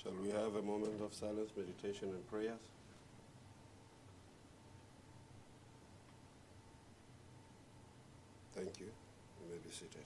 Shall we have a moment of silence, meditation, and prayers? Thank you. You may be seated.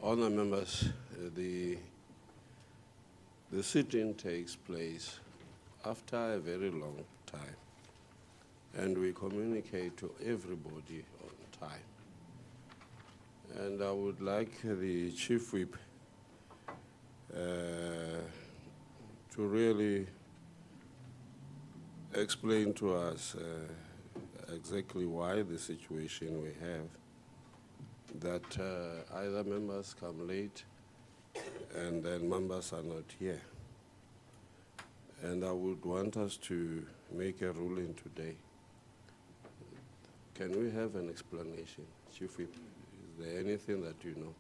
Honour members, the sitting takes place after a very long time, and we communicate to everybody on time. And I would like the Chief Whip to really explain to us exactly why the situation we have, that either members come late and then members are not here. And I would want us to make a ruling today. Can we have an explanation? Chief Whip, is there anything that you know?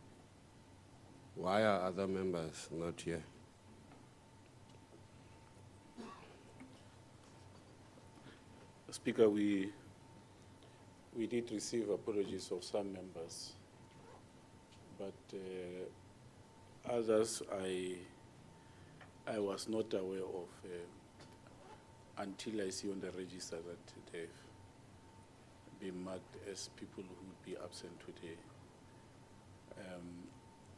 Why are other members not here? Speaker, we did receive apologies of some members, but others I was not aware of until I see on the register that they've been marked as people who would be absent today.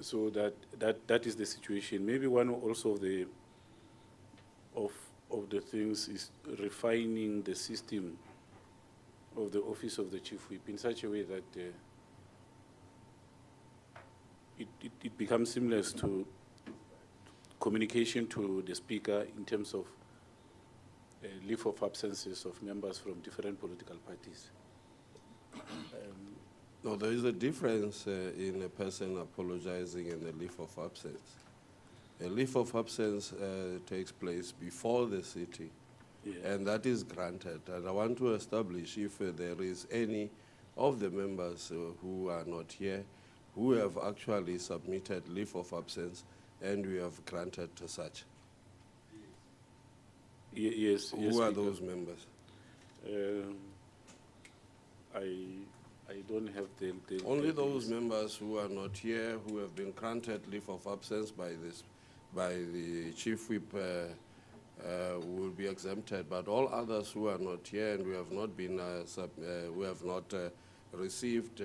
So that is the situation. Maybe one also of the things is refining the system of the Office of the Chief Whip in such a way that it becomes seamless to communication to the Speaker in terms of leave of absences of members from different political parties. No, there is a difference in a person apologizing and a leave of absence. A leave of absence takes place before the sitting, yes, and that is granted. And I want to establish if there is any of the members who are not here who have actually submitted leave of absence and we have granted such. Yes. Who are those members? I don't have the only those members who are not here who have been granted leave of absence by the Chief Whip will be exempted, but all others who are not here and we have not been received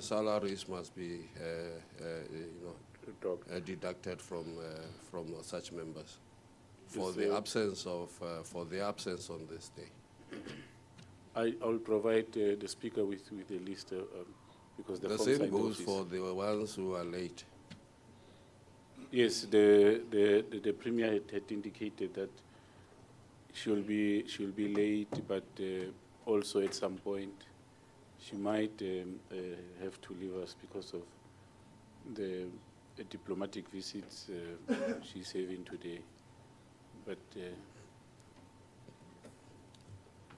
salaries must be deducted from such members for the absence on this day. I'll provide the Speaker with the list because the same goes for the ones who are late. Yes, the Premier had indicated that she'll be late, but also at some point she might have to leave us because of the diplomatic visits she's having today. But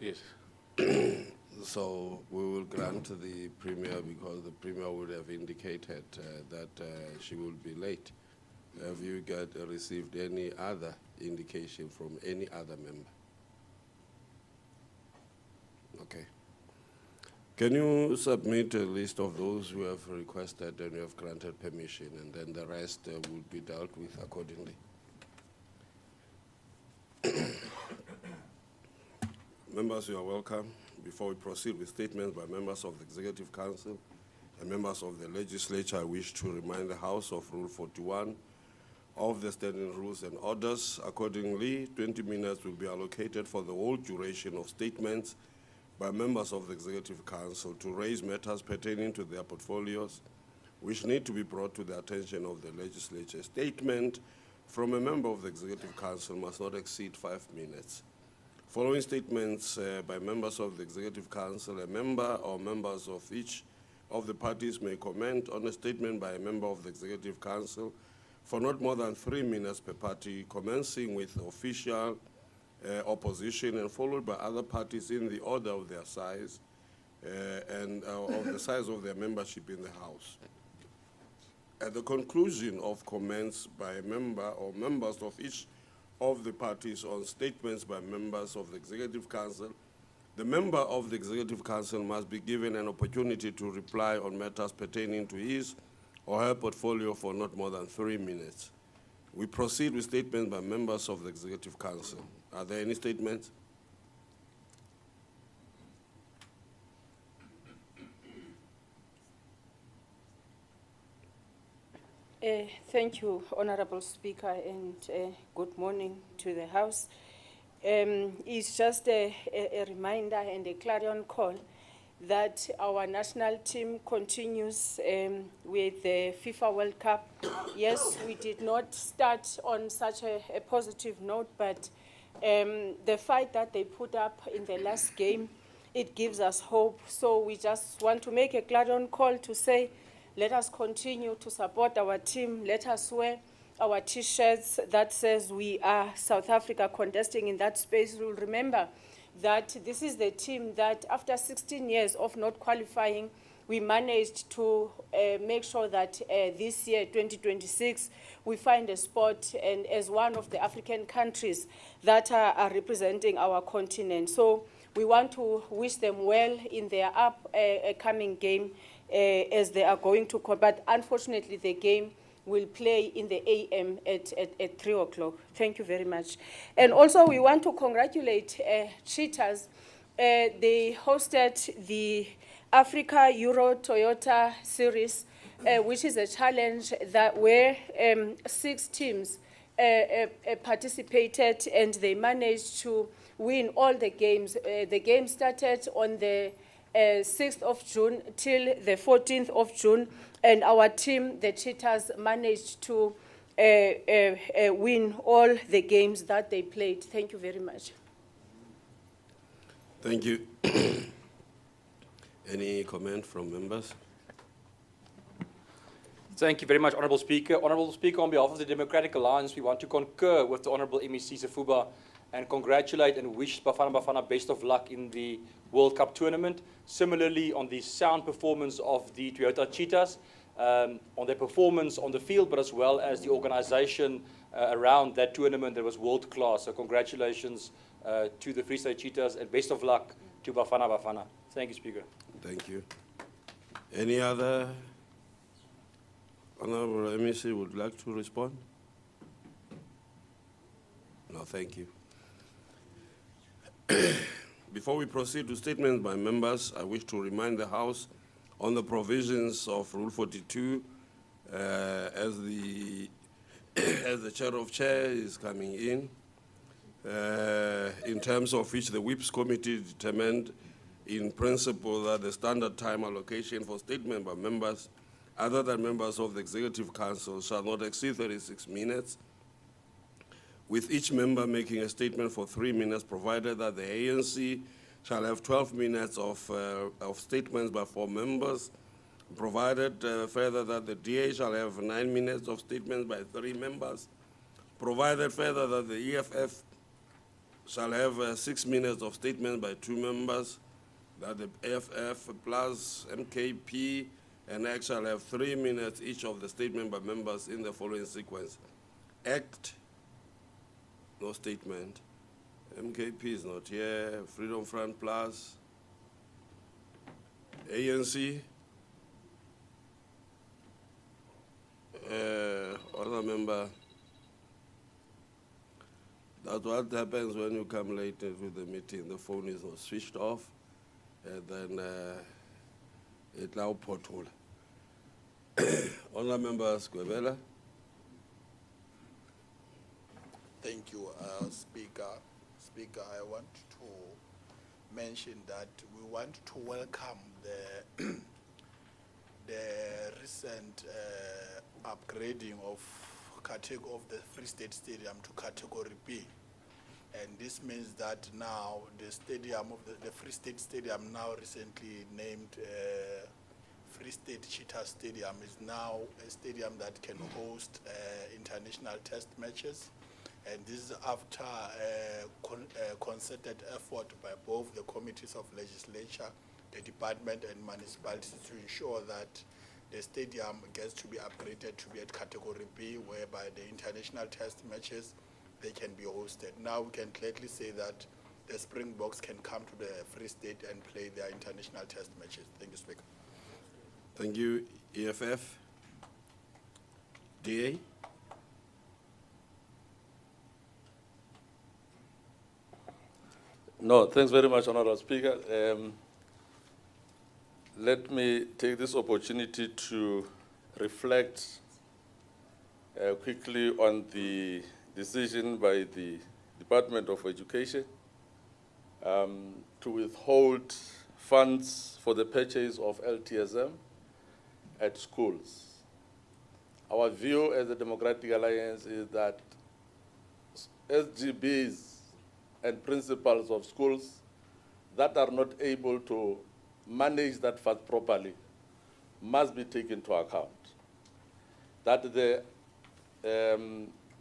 yes. So we will grant the Premier because the Premier would have indicated that she will be late. Have you received any other indication from any other member? Okay. Can you submit a list of those who have requested and you have granted permission, and then the rest will be dealt with accordingly? Members, you are welcome. Before we proceed with statements by members of the Executive Council and members of the Legislature, I wish to remind the House of Rule 41 of the Standing Rules and Orders. Accordingly, 20 minutes will be allocated for the whole duration of statements by members of the Executive Council to raise matters pertaining to their portfolios which need to be brought to the attention of the Legislature. Statement from a member of the Executive Council must not exceed 5 minutes. Following statements by members of the Executive Council, a member or members of each of the parties may comment on a statement by a member of the Executive Council for not more than 3 minutes per party, commencing with official opposition and followed by other parties in the order of their size, and of the size of their membership in the House. At the conclusion of comments by a member or members of each of the parties on statements by members of the Executive Council, the member of the Executive Council must be given an opportunity to reply on matters pertaining to his or her portfolio for not more than 3 minutes. We proceed with statements by members of the Executive Council. Are there any statements? Thank you, Honorable Speaker, and good morning to the House. It's just a reminder and a clarion call that our national team continues with the FIFA World Cup. Yes, we did not start on such a positive note, but the fight that they put up in the last game, it gives us hope. So we just want to make a clarion call to say, let us continue to support our team. Let us wear our T-shirts that says we are South Africa contesting in that space. We'll remember that this is the team that after 16 years of not qualifying, we managed to make sure that this year, 2026, we find a spot and as one of the African countries that are representing our continent. So we want to wish them well in their upcoming game as they are going to but unfortunately the game will play in the AM at 3 o'clock. Thank you very much. And also we want to congratulate Cheetahs. They hosted the Africa Euro Toyota Series, which is a challenge that where 6 teams participated and they managed to win all the games. The game started on the 6th of June till the 14th of June, and our team, the Cheetahs, managed to win all the games that they played. Thank you very much. Thank you. Any comment from members? Thank you very much, Honourable Speaker. Honourable Speaker, on behalf of the Democratic Alliance, we want to concur with the Honourable MEC Safuba and congratulate and wish Bafana best of luck in the World Cup tournament. Similarly, on the sound performance of the Toyota Cheetahs, on their performance on the field, but as well as the organisation around that tournament that was world class. So congratulations to the Free State Cheetahs and best of luck to Bafana. Thank you, Speaker. Thank you. Any other Honourable MEC would like to respond? No, thank you. Before we proceed to statements by members, I wish to remind the House on the provisions of Rule 42 as the Chair of Chair is coming in terms of which the Whips Committee determined in principle that the standard time allocation for statement by members other than members of the Executive Council shall not exceed 36 minutes, with each member making a statement for 3 minutes, provided that the ANC shall have 12 minutes of statements by 4 members, provided further that the DA shall have 9 minutes of statements by 3 members, provided further that the EFF shall have 6 minutes of statements by 2 members, that the AFF plus MKP and ACT shall have 3 minutes each of the statement by members in the following sequence. ACT, no statement. MKP is not here. Freedom Front Plus. ANC. Other member. That's what happens when you come late to the meeting. The phone is not switched off, and then it now pothole. Honourable members, Qwaqwa. Thank you, Speaker. Speaker, I want to mention that we want to welcome the recent upgrading of the Free State Stadium to Category B. And this means that now the stadium of the Free State Stadium, now recently named Free State Cheetah Stadium, is now a stadium that can host international test matches. And this is after a concerted effort by both the committees of legislature the department and municipalities to ensure that the stadium gets to be upgraded to be at category B, whereby the international test matches, they can be hosted. Now we can clearly say that the Springboks can come to the Free State and play their international test matches. Thank you, Speaker. Thank you, EFF. DA? No, thanks very much, Honourable Speaker. Let me take this opportunity to reflect quickly on the decision by the Department of Education to withhold funds for the purchase of LTSM at schools. Our view as the Democratic Alliance is that SGBs and principals of schools that are not able to manage that fund properly must be taken into account. That the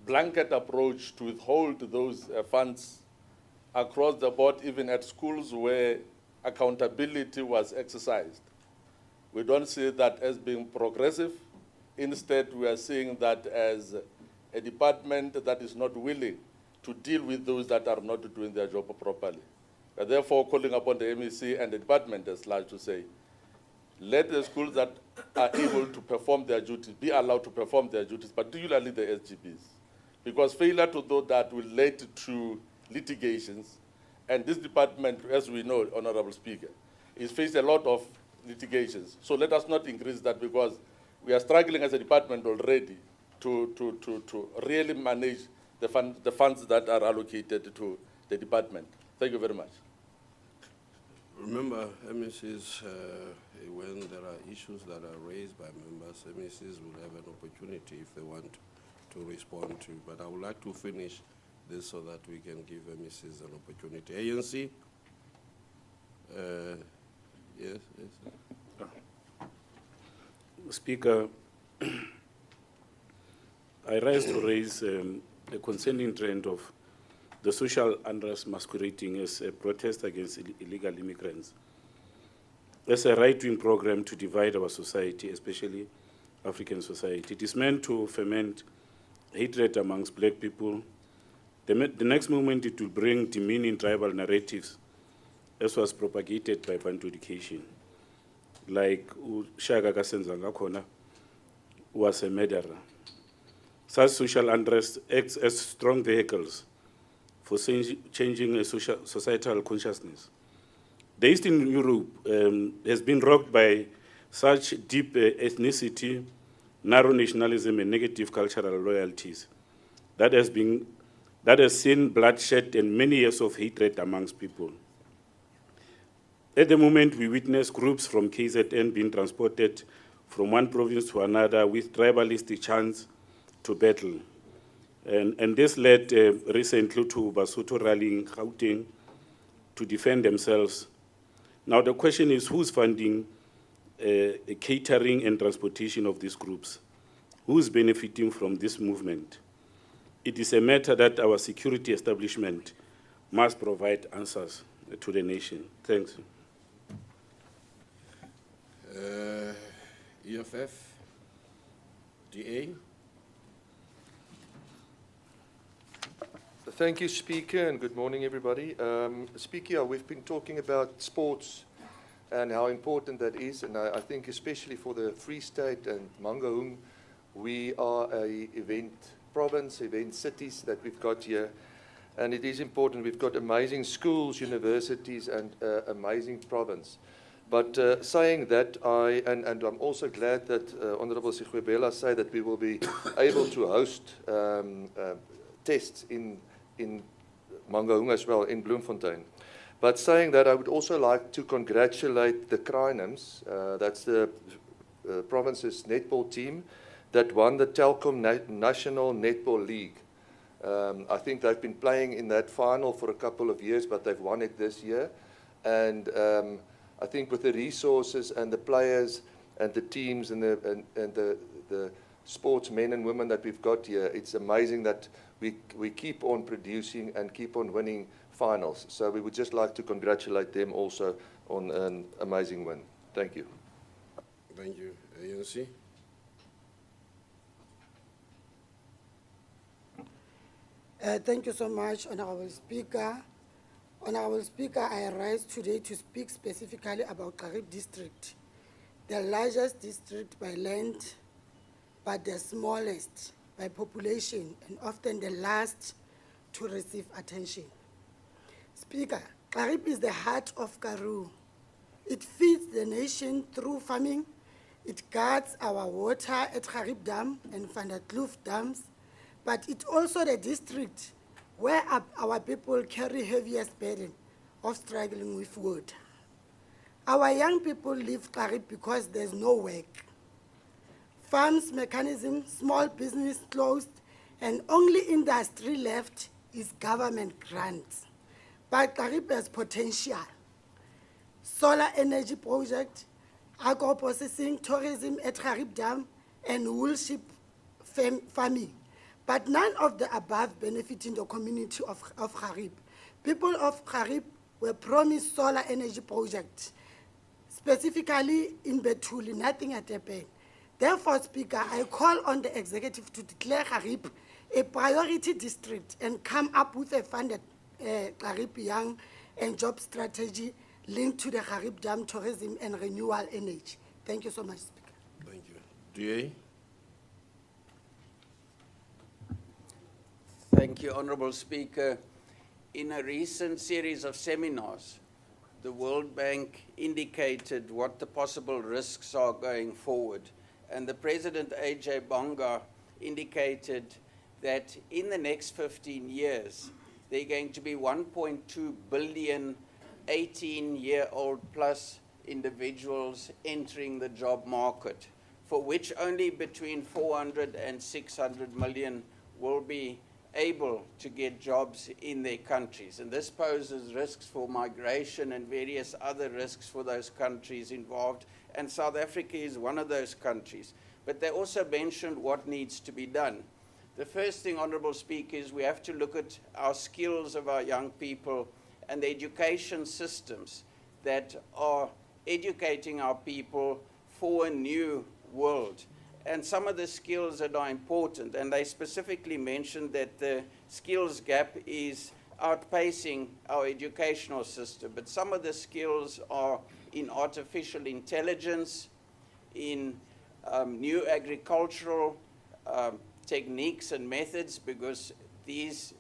blanket approach to withhold those funds across the board, even at schools where accountability was exercised, we don't see that as being progressive. Instead, we are seeing that as a department that is not willing to deal with those that are not doing their job properly. We are therefore calling upon the MEC and the department as large to say, let the schools that are able to perform their duties be allowed to perform their duties, particularly the SGBs. Because failure to do that will lead to litigations. And this department, as we know, Honourable Speaker, is faced a lot of litigations. So let us not increase that, because we are struggling as a department already to really manage the funds that are allocated to the department. Thank you very much. Remember, MECs, when there are issues that are raised by members, MECs will have an opportunity if they want to respond to. But I would like to finish this so that we can give MECs an opportunity. ANC? Yes. Speaker, I rise to raise the concerning trend of the social unrest masquerading as a protest against illegal immigrants. As a right-wing program to divide our society, especially African society. It is meant to ferment hatred amongst black people. The next moment it will bring demeaning tribal narratives, as was propagated by Bantu education. Like Shaka Kasenzanga was a murderer. Such social unrest acts as strong vehicles for changing a societal consciousness. The Eastern Europe has been rocked by such deep ethnicity, narrow nationalism, and negative cultural loyalties that has seen bloodshed and many years of hatred amongst people. At the moment, we witness groups from KZN being transported from one province to another with tribalistic chants to battle. And this led recently to Basotho rallying Gauteng to defend themselves. Now the question is, who's funding catering and transportation of these groups? Who's benefiting from this movement? It is a matter that our security establishment must provide answers to the nation. Thanks. EFF? DA? Thank you, Speaker, and good morning, everybody. Speaker, we've been talking about sports and how important that is, and I think especially for the Free State and Mangaung, we are a event province, event cities that we've got here, and it is important. We've got amazing schools, universities, and amazing province. But saying that, and I'm also glad that Honourable Sigwebela said that we will be able to host tests in Mangaung as well, in Bloemfontein. But saying that, I would also like to congratulate the Krynums, that's the province's netball team, that won the Telkom National Netball League. I think they've been playing in that final for a couple of years, but they've won it this year. And I think with the resources and the players and the teams and the sportsmen and women that we've got here, it's amazing that we keep on producing and keep on winning finals. So we would just like to congratulate them also on an amazing win. Thank you. Thank you. ANC? Thank you so much, Honorable Speaker. Honorable Speaker, I rise today to speak specifically about Qwaqwa district, the largest district by land, but the smallest by population, and often the last to receive attention. Speaker, Qwaqwa is the heart of Karoo. It feeds the nation through farming. It guards our water at Qwaqwa Dam and Van der Kloof dams, but it's also the district where our people carry heaviest burden of struggling with wood. Our young people leave Qwaqwa because there's no work. Farms, mechanism, small business closed, and only industry left is government grants. But Qwaqwa has potential. Solar energy project, agro-processing, tourism at Qwaqwa Dam, and wool sheep farming. But none of the above benefiting the community of Qwaqwa. People of Qwaqwa were promised solar energy projects, specifically in Betuli, nothing at happened. Therefore, Speaker, I call on the executive to declare Qwaqwa a priority district and come up with a funded Qwaqwa young and job strategy linked to the Qwaqwa Dam tourism and renewable energy. Thank you so much, Speaker. Thank you. DA? Thank you, Honorable Speaker. In a recent series of seminars, the World Bank indicated what the possible risks are going forward. And the President, A.J. Bonga, indicated that in the next 15 years, there are going to be 1.2 billion 18-year-old plus individuals entering the job market, for which only between 400 and 600 million will be able to get jobs in their countries. And this poses risks for migration and various other risks for those countries involved. And South Africa is one of those countries. But they also mentioned what needs to be done. The first thing, Honorable Speaker, is we have to look at our skills of our young people and the education systems that are educating our people for a new world. And some of the skills that are important, and they specifically mentioned that the skills gap is outpacing our educational system. But some of the skills are in artificial intelligence, in new agricultural techniques and methods, because this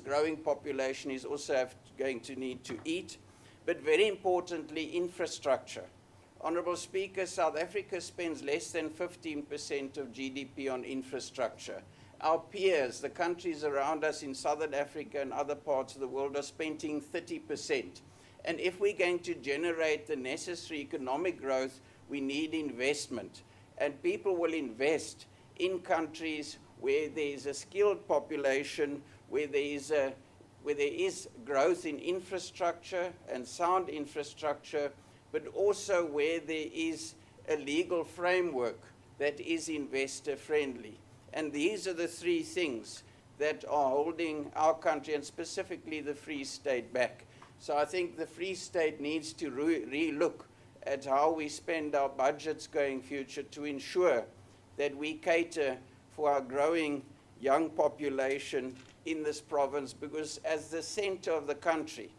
growing population is also going to need to eat. But very importantly, infrastructure. Honorable Speaker, South Africa spends less than 15% of GDP on infrastructure. Our peers, the countries around us in Southern Africa and other parts of the world, are spending 30%. And if we're going to generate the necessary economic growth, we need investment. And people will invest in countries where there is a skilled population, where there is growth in infrastructure and sound infrastructure, but also where there is a legal framework that is investor-friendly. And these are the three things that are holding our country, and specifically the Free State, back. So I think the Free State needs to re-look at how we spend our budgets going future to ensure that we cater for our growing young population in this province, because as the center of the country,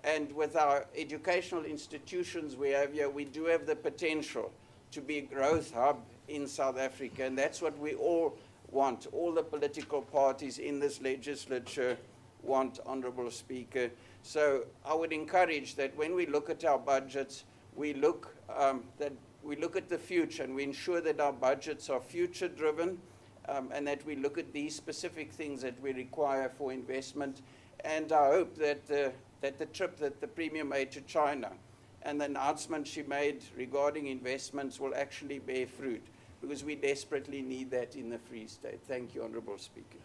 and with our educational institutions we have here, we do have the potential to be a growth hub in South Africa, and that's what we all want. All the political parties in this legislature want, Honorable Speaker. So I would encourage that when we look at our budgets, we look at the future, and we ensure that our budgets are future-driven, and that we look at these specific things that we require for investment. And I hope that the trip that the Premier made to China and the announcement she made regarding investments will actually bear fruit, because we desperately need that in the Free State. Thank you, Honorable Speaker.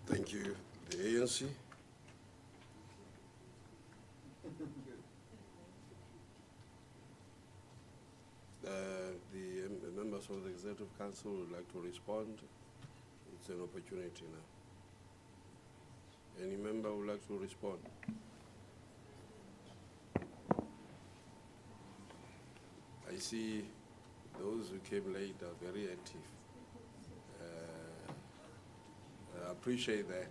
Thank you. The ANC? The members of the Executive Council would like to respond. It's an opportunity now. Any member would like to respond? I see those who came late are very active. I appreciate that.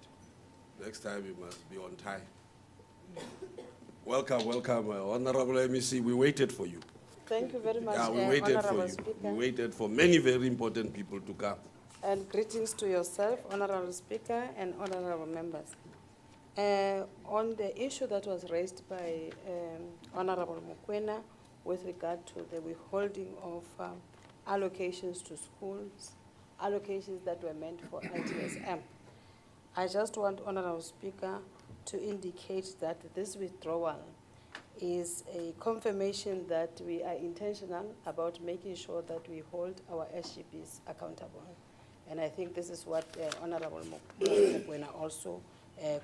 Next time you must be on time. Welcome, welcome, Honorable MEC. We waited for you. Thank you very much, Yeah, we waited for Honorable you. Speaker. We waited for many very important people to come. And greetings to yourself, Honorable Speaker and honorable members. On the issue that was raised by Honorable Mokoena with regard to the withholding of allocations to schools, allocations that were meant for ITSM, I just want, Honorable Speaker, to indicate that this withdrawal is a confirmation that we are intentional about making sure that we hold our SGBs accountable. And I think this is what Honorable Mokoena also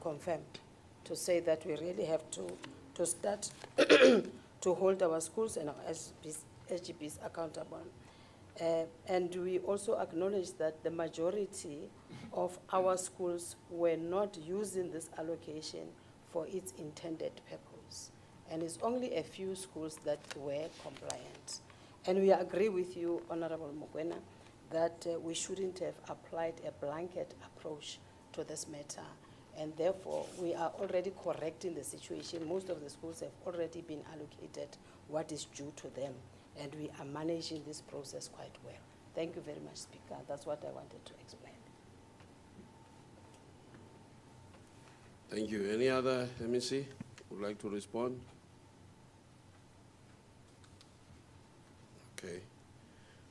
confirmed, to say that we really have to start to hold our schools and our SGBs accountable. And we also acknowledge that the majority of our schools were not using this allocation for its intended purpose. And it's only a few schools that were compliant. And we agree with you, Honorable Mokoena, that we shouldn't have applied a blanket approach to this matter. And therefore, we are already correcting the situation. Most of the schools have already been allocated what is due to them. And we are managing this process quite well. Thank you very much, Speaker. That's what I wanted to explain. Thank you. Any other MEC would like to respond? Okay.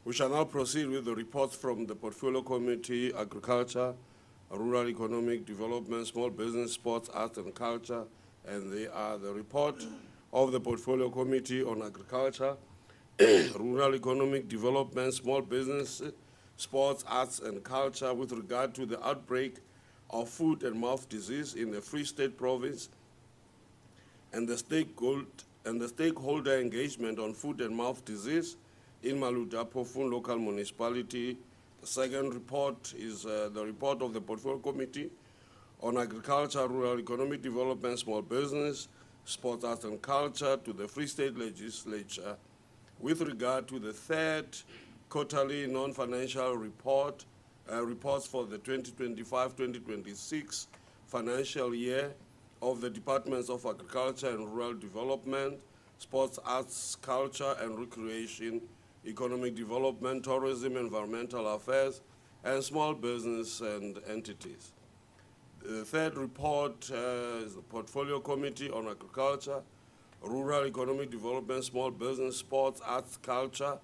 We shall now proceed with the reports from the Portfolio Committee, Agriculture, Rural Economic Development, Small Business, Sports, Arts and Culture, and they are the report of the Portfolio Committee on Agriculture, Rural Economic Development, Small Business, Sports, Arts and Culture with regard to the outbreak of foot and mouth disease in the Free State Province and the stakeholder engagement on foot and mouth disease in Maluti-a-Phofung local municipality. The second report is the report of the Portfolio Committee on Agriculture, Rural Economic Development, Small Business, Sports, Arts and Culture to the Free State Legislature with regard to the third quarterly non-financial reports for the 2025-2026 financial year of the Departments of Agriculture and Rural Development, Sports, Arts, Culture and Recreation, Economic Development, Tourism, Environmental Affairs, and Small Business and Entities. The third report is the Portfolio Committee on Agriculture, Rural Economic Development, Small Business, Sports, Arts, Culture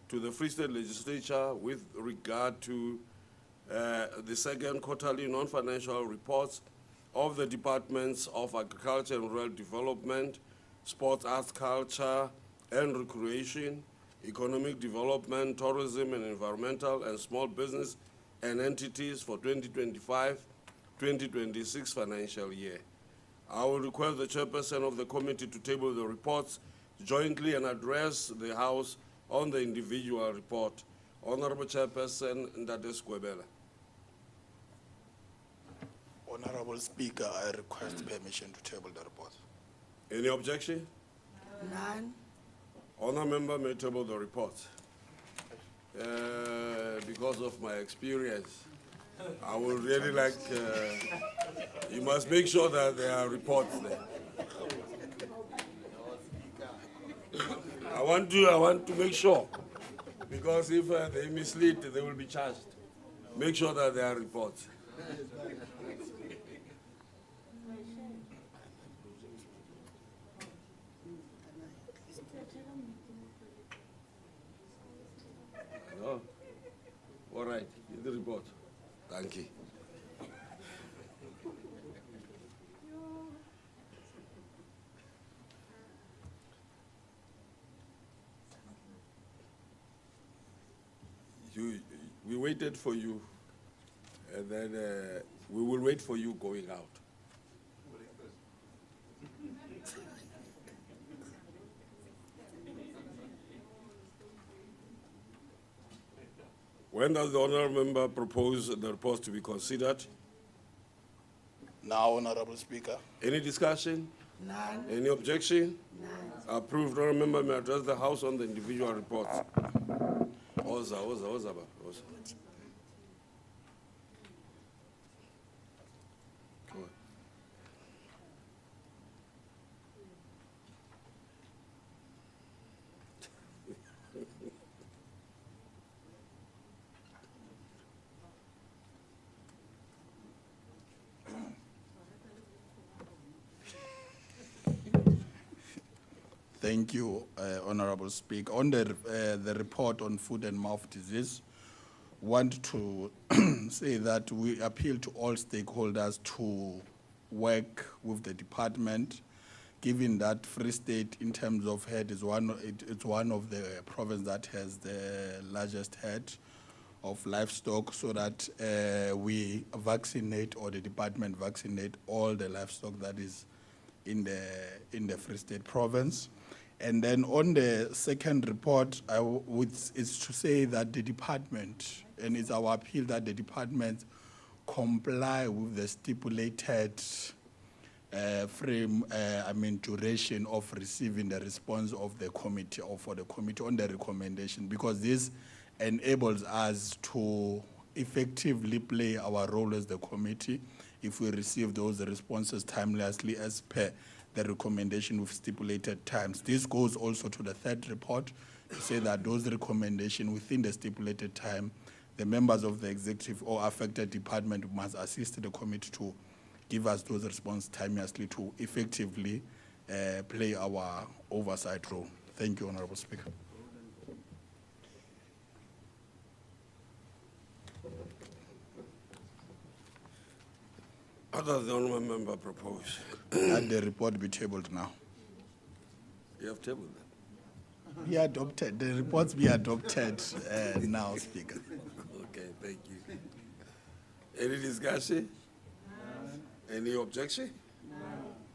to the Free State Legislature with regard to the second quarterly non-financial reports of the Departments of Agriculture and Rural Development, Sports, Arts, Culture and Recreation, Economic Development, Tourism and Environmental and Small Business and Entities for 2025-2026 financial year. I will request the chairperson of the committee to table the reports jointly and address the House on the individual report. Honorable Chairperson Ndades Qwaqwa. Honorable Speaker, I request permission to table the report. Any objection? None. Honour member may table the report. Because of my experience, I would really like, you must make sure that there are reports there. I want to make sure, because if they mislead, they will be charged. Make sure that there are reports. No. All right, here's the report. Thank you. We waited for you, and then we will wait for you going out. When does the honourable member propose the report to be considered? Now, Honorable Speaker. Any discussion? None. Any objection? None. Approved. Honourable member may address the House on the individual reports. Oza. Thank you, Honorable Speaker. On the report on foot and mouth disease, want to say that we appeal to all stakeholders to work with the department, given that Free State, in terms of herd, it's one of the provinces that has the largest herd of livestock, so that we vaccinate, or the department vaccinate all the livestock that is in the Free State province. And then on the second report, it's to say that the department, and it's our appeal that the department comply with the stipulated duration of receiving the response of the committee, or for the committee on the recommendation, because this enables us to effectively play our role as the committee if we receive those responses timelessly as per the recommendation with stipulated times. This goes also to the third report to say that those recommendations within the stipulated time, the members of the executive or affected department must assist the committee to give us those responses timelessly to effectively play our oversight role. Thank you, Honorable Speaker. What does the honourable member propose? That the report be tabled now. You have tabled that. Be adopted. The reports be adopted now, Speaker. Okay, thank you. Any discussion? Any objection?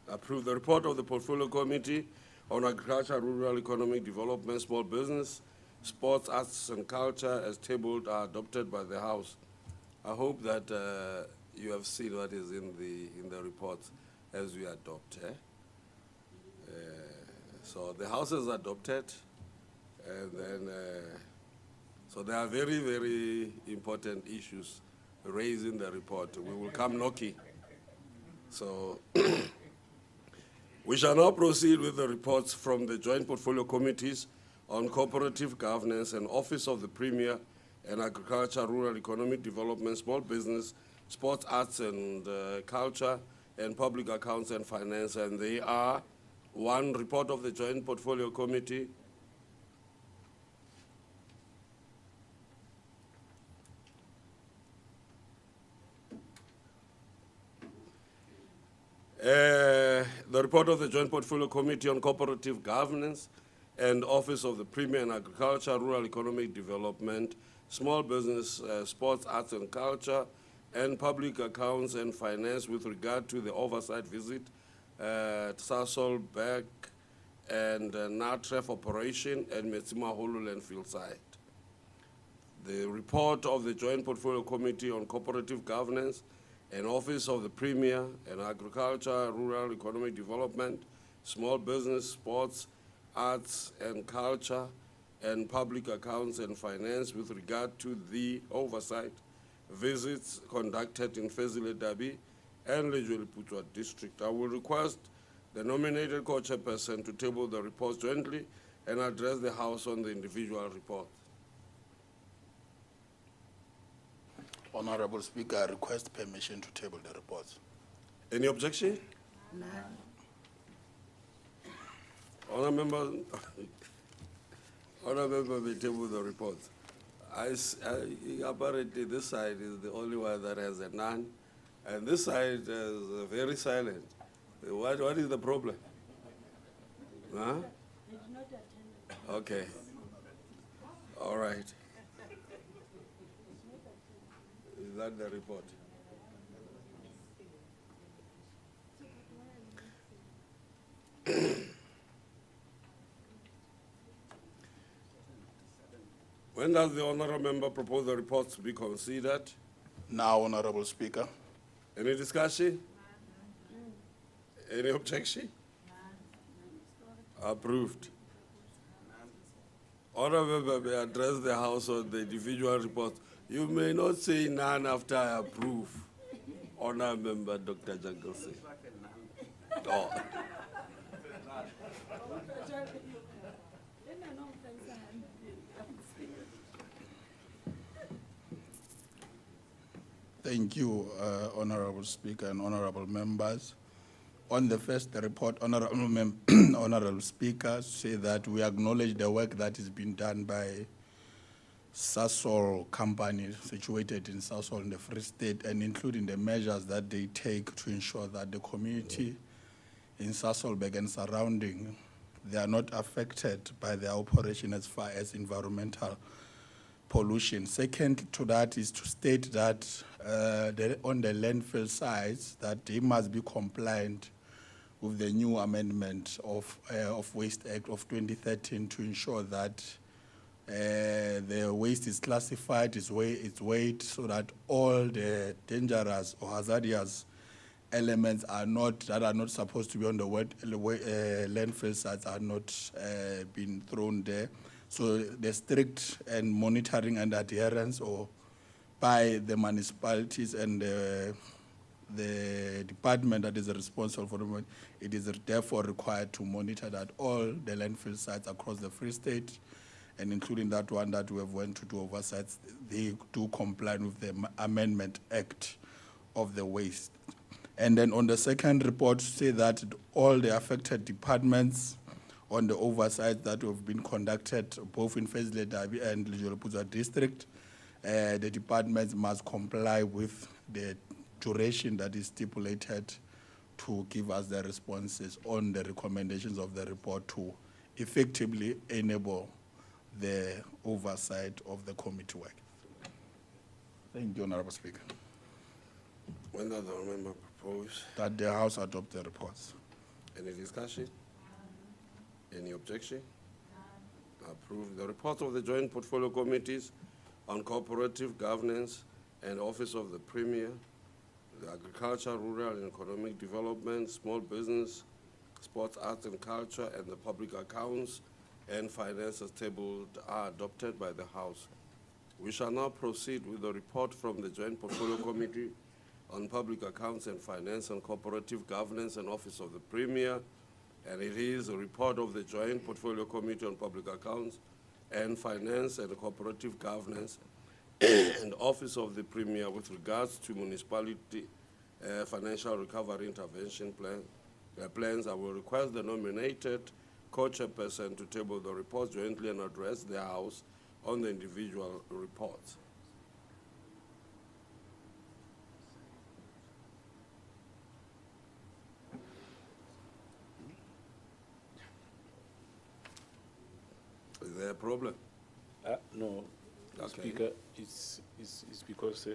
Approve the report of the Portfolio Committee on Agriculture, Rural Economic Development, Small Business, Sports, Arts and Culture as tabled are adopted by the House. I hope that you have seen what is in the report as we adopt. So the House has adopted, and then so there are very, very important issues raised in the report. We will come knocking. So we shall now proceed with the reports from the Joint Portfolio Committees on Cooperative Governance and Office of the Premier and Agriculture, Rural Economic Development, Small Business, Sports, Arts and Culture, and Public Accounts and Finance. And they are: one, report of the Joint Portfolio Committee. The report of the Joint Portfolio Committee on Cooperative Governance and Office of the Premier in Agriculture, Rural Economic Development, Small Business, Sports, Arts and Culture, and Public Accounts and Finance with regard to the oversight visit at Sasol, Beck, and NATREF operation and Metsimaholo landfill site. The report of the Joint Portfolio Committee on Cooperative Governance and Office of the Premier and Agriculture, Rural Economic Development, Small Business, Sports, Arts and Culture, and Public Accounts and Finance with regard to the oversight visits conducted in Fezile Dabi and Legislature district. I will request the nominated co-chairperson to table the reports jointly and address the House on the individual report. Honorable Speaker, I request permission to table the reports. Any objection? None. Honourable member may table the reports. Apparently this side is the only one that has a none, and this side is very silent. What is the problem? Huh? Okay. All right. Is that the report? When does the honourable member propose the reports to be considered? Now, Honorable Speaker. Any discussion? Any objection? Approved. Honorable Member may address the House on the individual reports. You may not say none after I approve. Honorable Member Dr. Jungle Singh. Oh. Thank you, Honorable Speaker and honorable members. On the first report, Honorable Speaker, say that we acknowledge the work that is being done by Sasol company situated in Sasol in the Free State, and including the measures that they take to ensure that the community in Sasolburg and surrounding, they are not affected by their operation as far as environmental pollution. Second to that is to state that on the landfill sites that they must be compliant with the new amendment of Waste Act of 2013 to ensure that the waste is classified, its weight, so that all the dangerous or hazardous elements that are not supposed to be on the landfill sites are not being thrown there. So the strict and monitoring and adherence by the municipalities and the department that is responsible for the, it is therefore required to monitor that all the landfill sites across the Free State, and including that one that we have went to do oversights, they do comply with the Amendment Act of the Waste. And then on the second report, say that all the affected departments on the oversight that have been conducted both in Fazeladabi and Legislature district, the departments must comply with the duration that is stipulated to give us the responses on the recommendations of the report to effectively enable the oversight of the committee work. Thank you, Honorable Speaker. When does the member propose? That the House adopt the reports. Any discussion? Any objection? Approved. The report of the Joint Portfolio Committees on Cooperative Governance and Office of the Premier, the Agriculture, Rural and Economic Development, Small Business, Sports, Arts and Culture, and the Public Accounts and Finances tabled are adopted by the House. We shall now proceed with the report from the Joint Portfolio Committee on Public Accounts and Finance and Cooperative Governance and Office of the Premier, and it is a report of the Joint Portfolio Committee on Public Accounts and Finance and Cooperative Governance and Office of the Premier with regards to municipality financial recovery intervention plans. I will request the nominated co-chairperson to table the reports jointly and address the House on the individual reports. Is there a problem? No, Okay. Speaker, it's because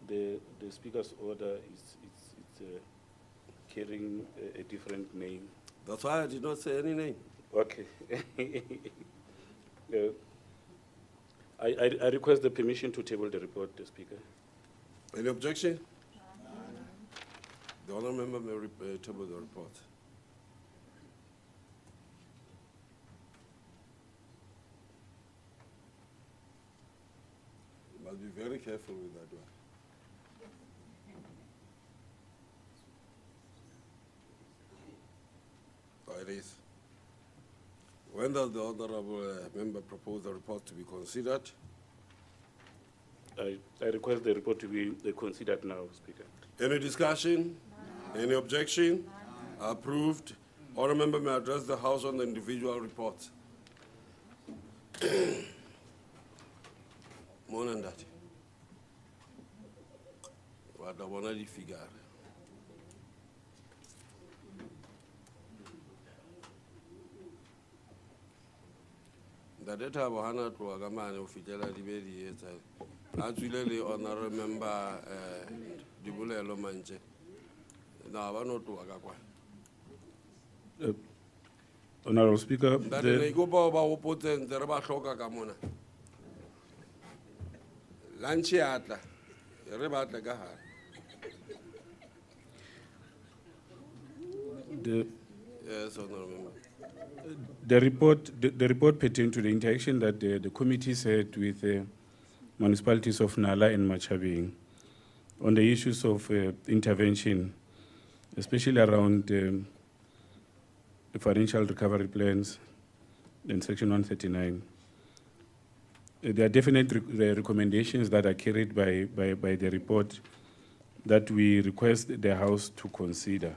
the Speaker's order is carrying a different name. That's why I did not say any name. Okay. I request the permission to table the report, the Speaker. Any objection? The honourable member may table the report. You must be very careful with that one. Oh, it is. When does the honourable member propose the report to be considered? I request the report to be considered now, Speaker. Any discussion? Any objection? Approved. Honourable member may address the House on the individual reports. More than that. What I want to figure. The data Bohana to Agamani official debate actually the honourable member Dibule Lomanche. Now I want to Agakwa. Honourable Speaker, That they go about potent the Reba Shoka Gamona. Lanchiata, Reba Tagaha. Yes, Honourable Member. The report pertained to the interaction that the committees had with municipalities of Nala and Machabeng on the issues of intervention, especially around the financial recovery plans in Section 139. There are definite recommendations that are carried by the report that we request the House to consider.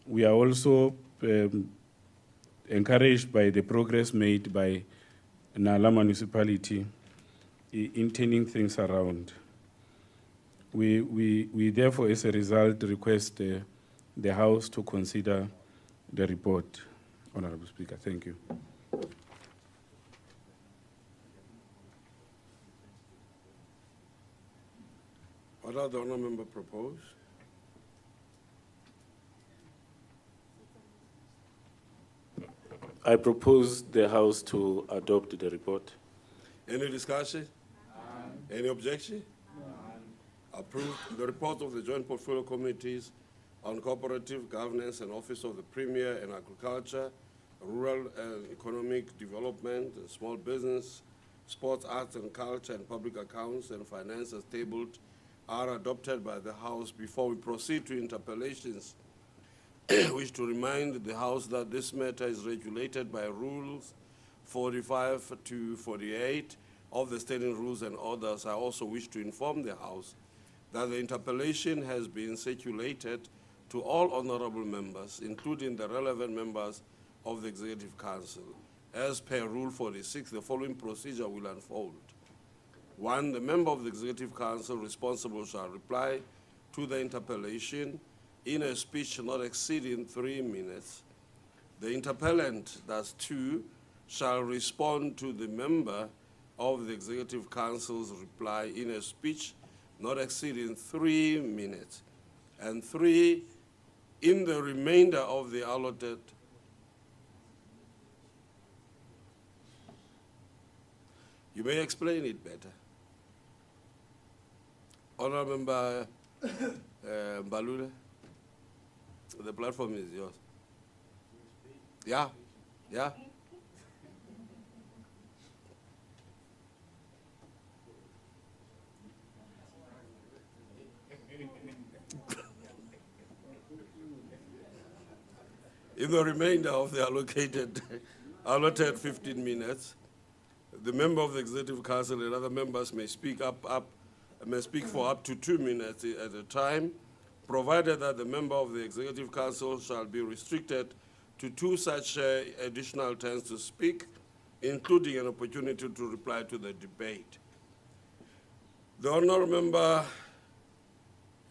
We are also encouraged by the progress made by Nala Municipality in turning things around. We therefore, as a result, request the House to consider the report. Honourable Speaker, thank you. What does the Honourable Member propose? I propose the House to adopt the report. Any discussion? Any objection? Approved. The report of the Joint Portfolio Committees on Cooperative Governance and Office of the Premier and Agriculture, Rural and Economic Development, and Small Business, Sports, Arts and Culture, and Public Accounts and Finance as tabled are adopted by the House. Before we proceed to interpellations, I wish to remind the House that this matter is regulated by Rules 45 to 48 of the Standing Rules and Orders. I also wish to inform the House that the interpellation has been circulated to all honourable members, including the relevant members of the Executive Council. As per Rule 46, the following procedure will unfold. 1, the member of the Executive Council responsible shall reply to the interpellation in a speech not exceeding 3 minutes. The interpellant, that's 2, shall respond to the member of the Executive Council's reply in a speech not exceeding 3 minutes. And 3, in the remainder of the allotted you may explain it better. Honourable Member Balula, the platform is yours. Yeah, yeah. In the remainder of the allotted 15 minutes, the member of the Executive Council and other members may speak for up to 2 minutes at a time, provided that the member of the Executive Council shall be restricted to 2 such additional turns to speak, including an opportunity to reply to the debate. The Honourable Member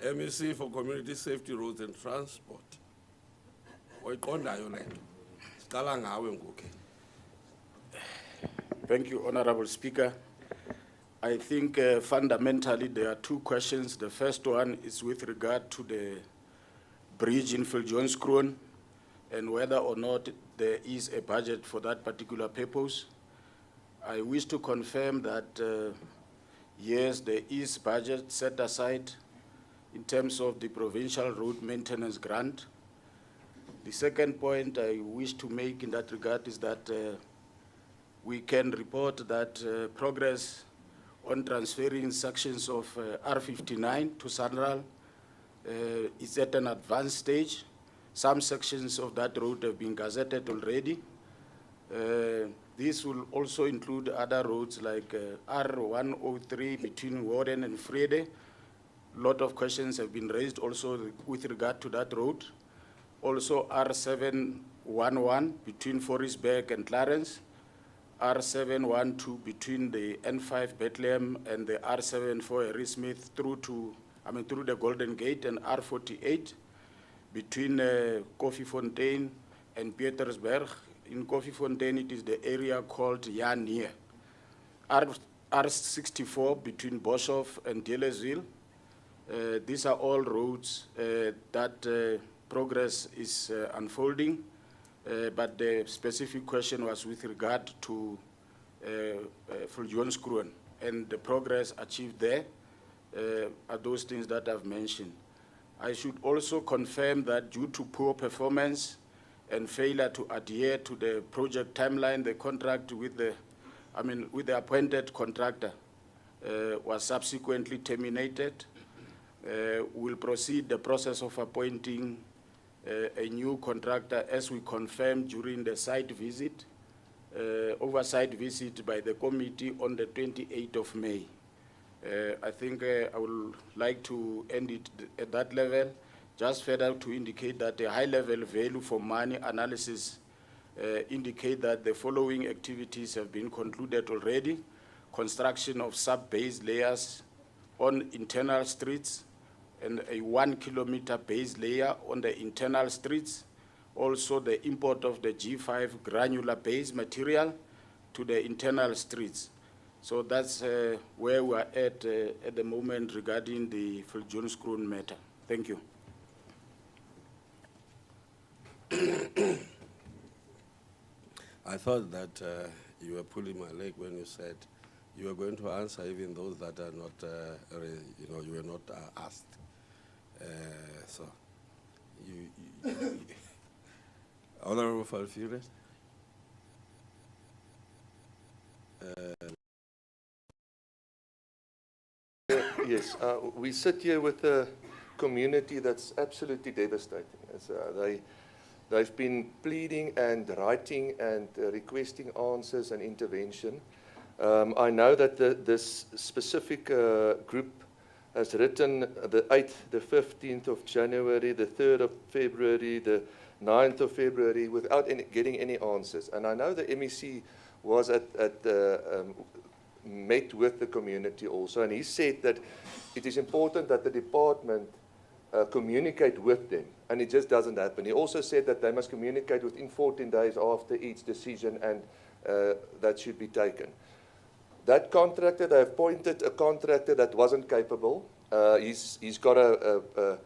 MEC for Community Safety, Roads and Transport. Thank you, Honourable Speaker. I think fundamentally there are 2 questions. The first one is with regard to the bridge in Viljoenskroon and whether or not there is a budget for that particular purpose. I wish to confirm that yes, there is budget set aside in terms of the provincial road maintenance grant. The second point I wish to make in that regard is that we can report that progress on transferring sections of R59 to Sanral is at an advanced stage. Some sections of that road have been gazetted already. This will also include other roads like R103 between Warden and Vrede. A lot of questions have been raised also with regard to that road. Also R711 between Forestburg and Clarence, R712 between the N5 Bethlehem and the R74 Harrismith through the Golden Gate, and R48 between Koffiefontein and Pietersburg. In Koffiefontein, it is the area called Yanier. R64 between Boshoff and Delersville. These are all roads that progress is unfolding, but the specific question was with regard to Viljoenskroon, and the progress achieved there are those things that I've mentioned. I should also confirm that due to poor performance and failure to adhere to the project timeline, the contract with the appointed contractor was subsequently terminated. We'll proceed the process of appointing a new contractor as we confirmed during the site visit, oversight visit by the committee on the 28th of May. I think I would like to end it at that level, just further to indicate that the high-level value for money analysis indicate that the following activities have been concluded already: construction of sub-base layers on internal streets and a 1 kilometer base layer on the internal streets. Also the import of the G5 granular base material to the internal streets. So that's where we are at the moment regarding the Viljoenskroon matter. Thank you. I thought that you were pulling my leg when you said you were going to answer even those that are not, you were not asked. So, Honorable Falfiret. Yes, we sit here with a community that's absolutely devastating. They've been pleading and writing and requesting answers and intervention. I know that this specific group has written the 8th, the 15th of January, the 3rd of February, the 9th of February, without getting any answers. And I know the MEC was met with the community also, and he said that it is important that the department communicate with them, and it just doesn't happen. He also said that they must communicate within 14 days after each decision, and that should be taken. That contractor, they appointed a contractor that wasn't capable. He's got an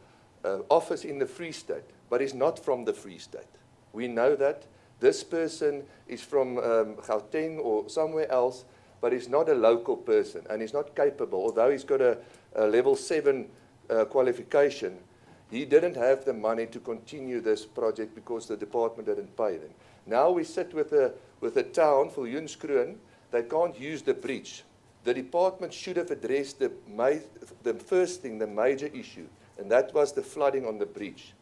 office in the Free State, but he's not from the Free State. We know that. This person is from Gauteng or somewhere else, but he's not a local person, and he's not capable. Although he's got a level 7 qualification, he didn't have the money to continue this project because the department didn't pay them. Now we sit with a town, Viljoenskroon. They can't use the bridge. The department should have addressed the first thing, the major issue, and that was the flooding on the bridge.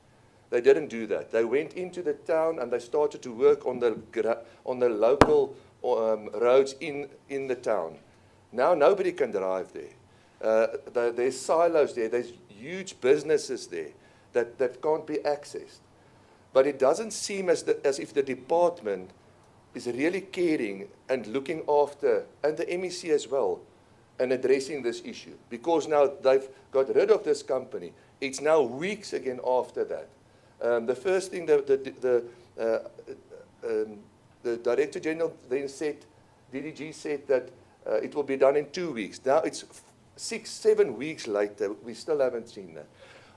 They didn't do that. They went into the town and they started to work on the local roads in the town. Now nobody can drive there. There's silos there. There's huge businesses there that can't be accessed. But it doesn't seem as if the department is really caring and looking after, and the MEC as well, and addressing this issue. Because now they've got rid of this company. It's now weeks again after that. The first thing the Director General then said, DDG said that it will be done in 2 weeks. Now it's 6-7 weeks later, we still haven't seen that.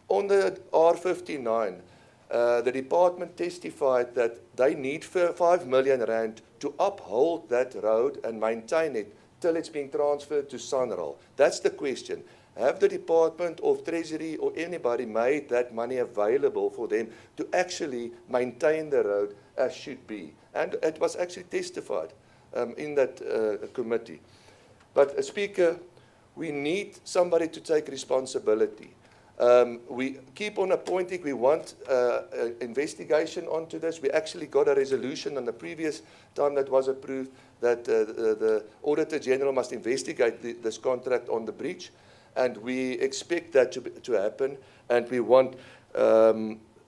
On the R59, the department testified that they need 5 million rand to uphold that road and maintain it till it's being transferred to Sanral. That's the question. Have the Department of Treasury or anybody made that money available for them to actually maintain the road as should be? And it was actually testified in that committee. But, Speaker, we need somebody to take responsibility. We keep on appointing. We want investigation onto this. We actually got a resolution on the previous time that was approved that the Auditor General must investigate this contract on the bridge. And we expect that to happen. And we want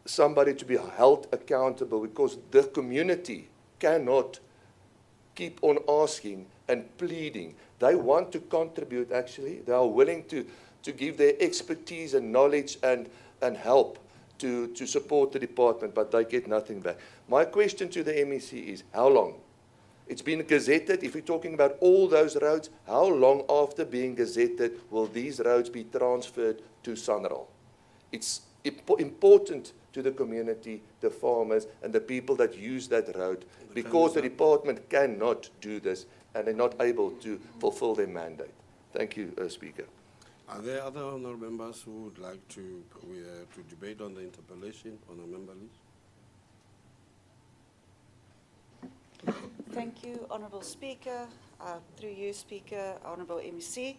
somebody to be held accountable, because the community cannot keep on asking and pleading. They want to contribute, actually. They are willing to give their expertise and knowledge and help to support the department, but they get nothing back. My question to the MEC is, how long? It's been gazetted. If we're talking about all those roads, how long after being gazetted will these roads be transferred to Sanral? It's important to the community, the farmers, and the people that use that road, because the department cannot do this, and they're not able to fulfill their mandate. Thank you, Speaker. Are there other honourable members who would like to debate on the interpellation on a member list? Thank you, Honourable Speaker. Through you, Speaker, Honourable MEC.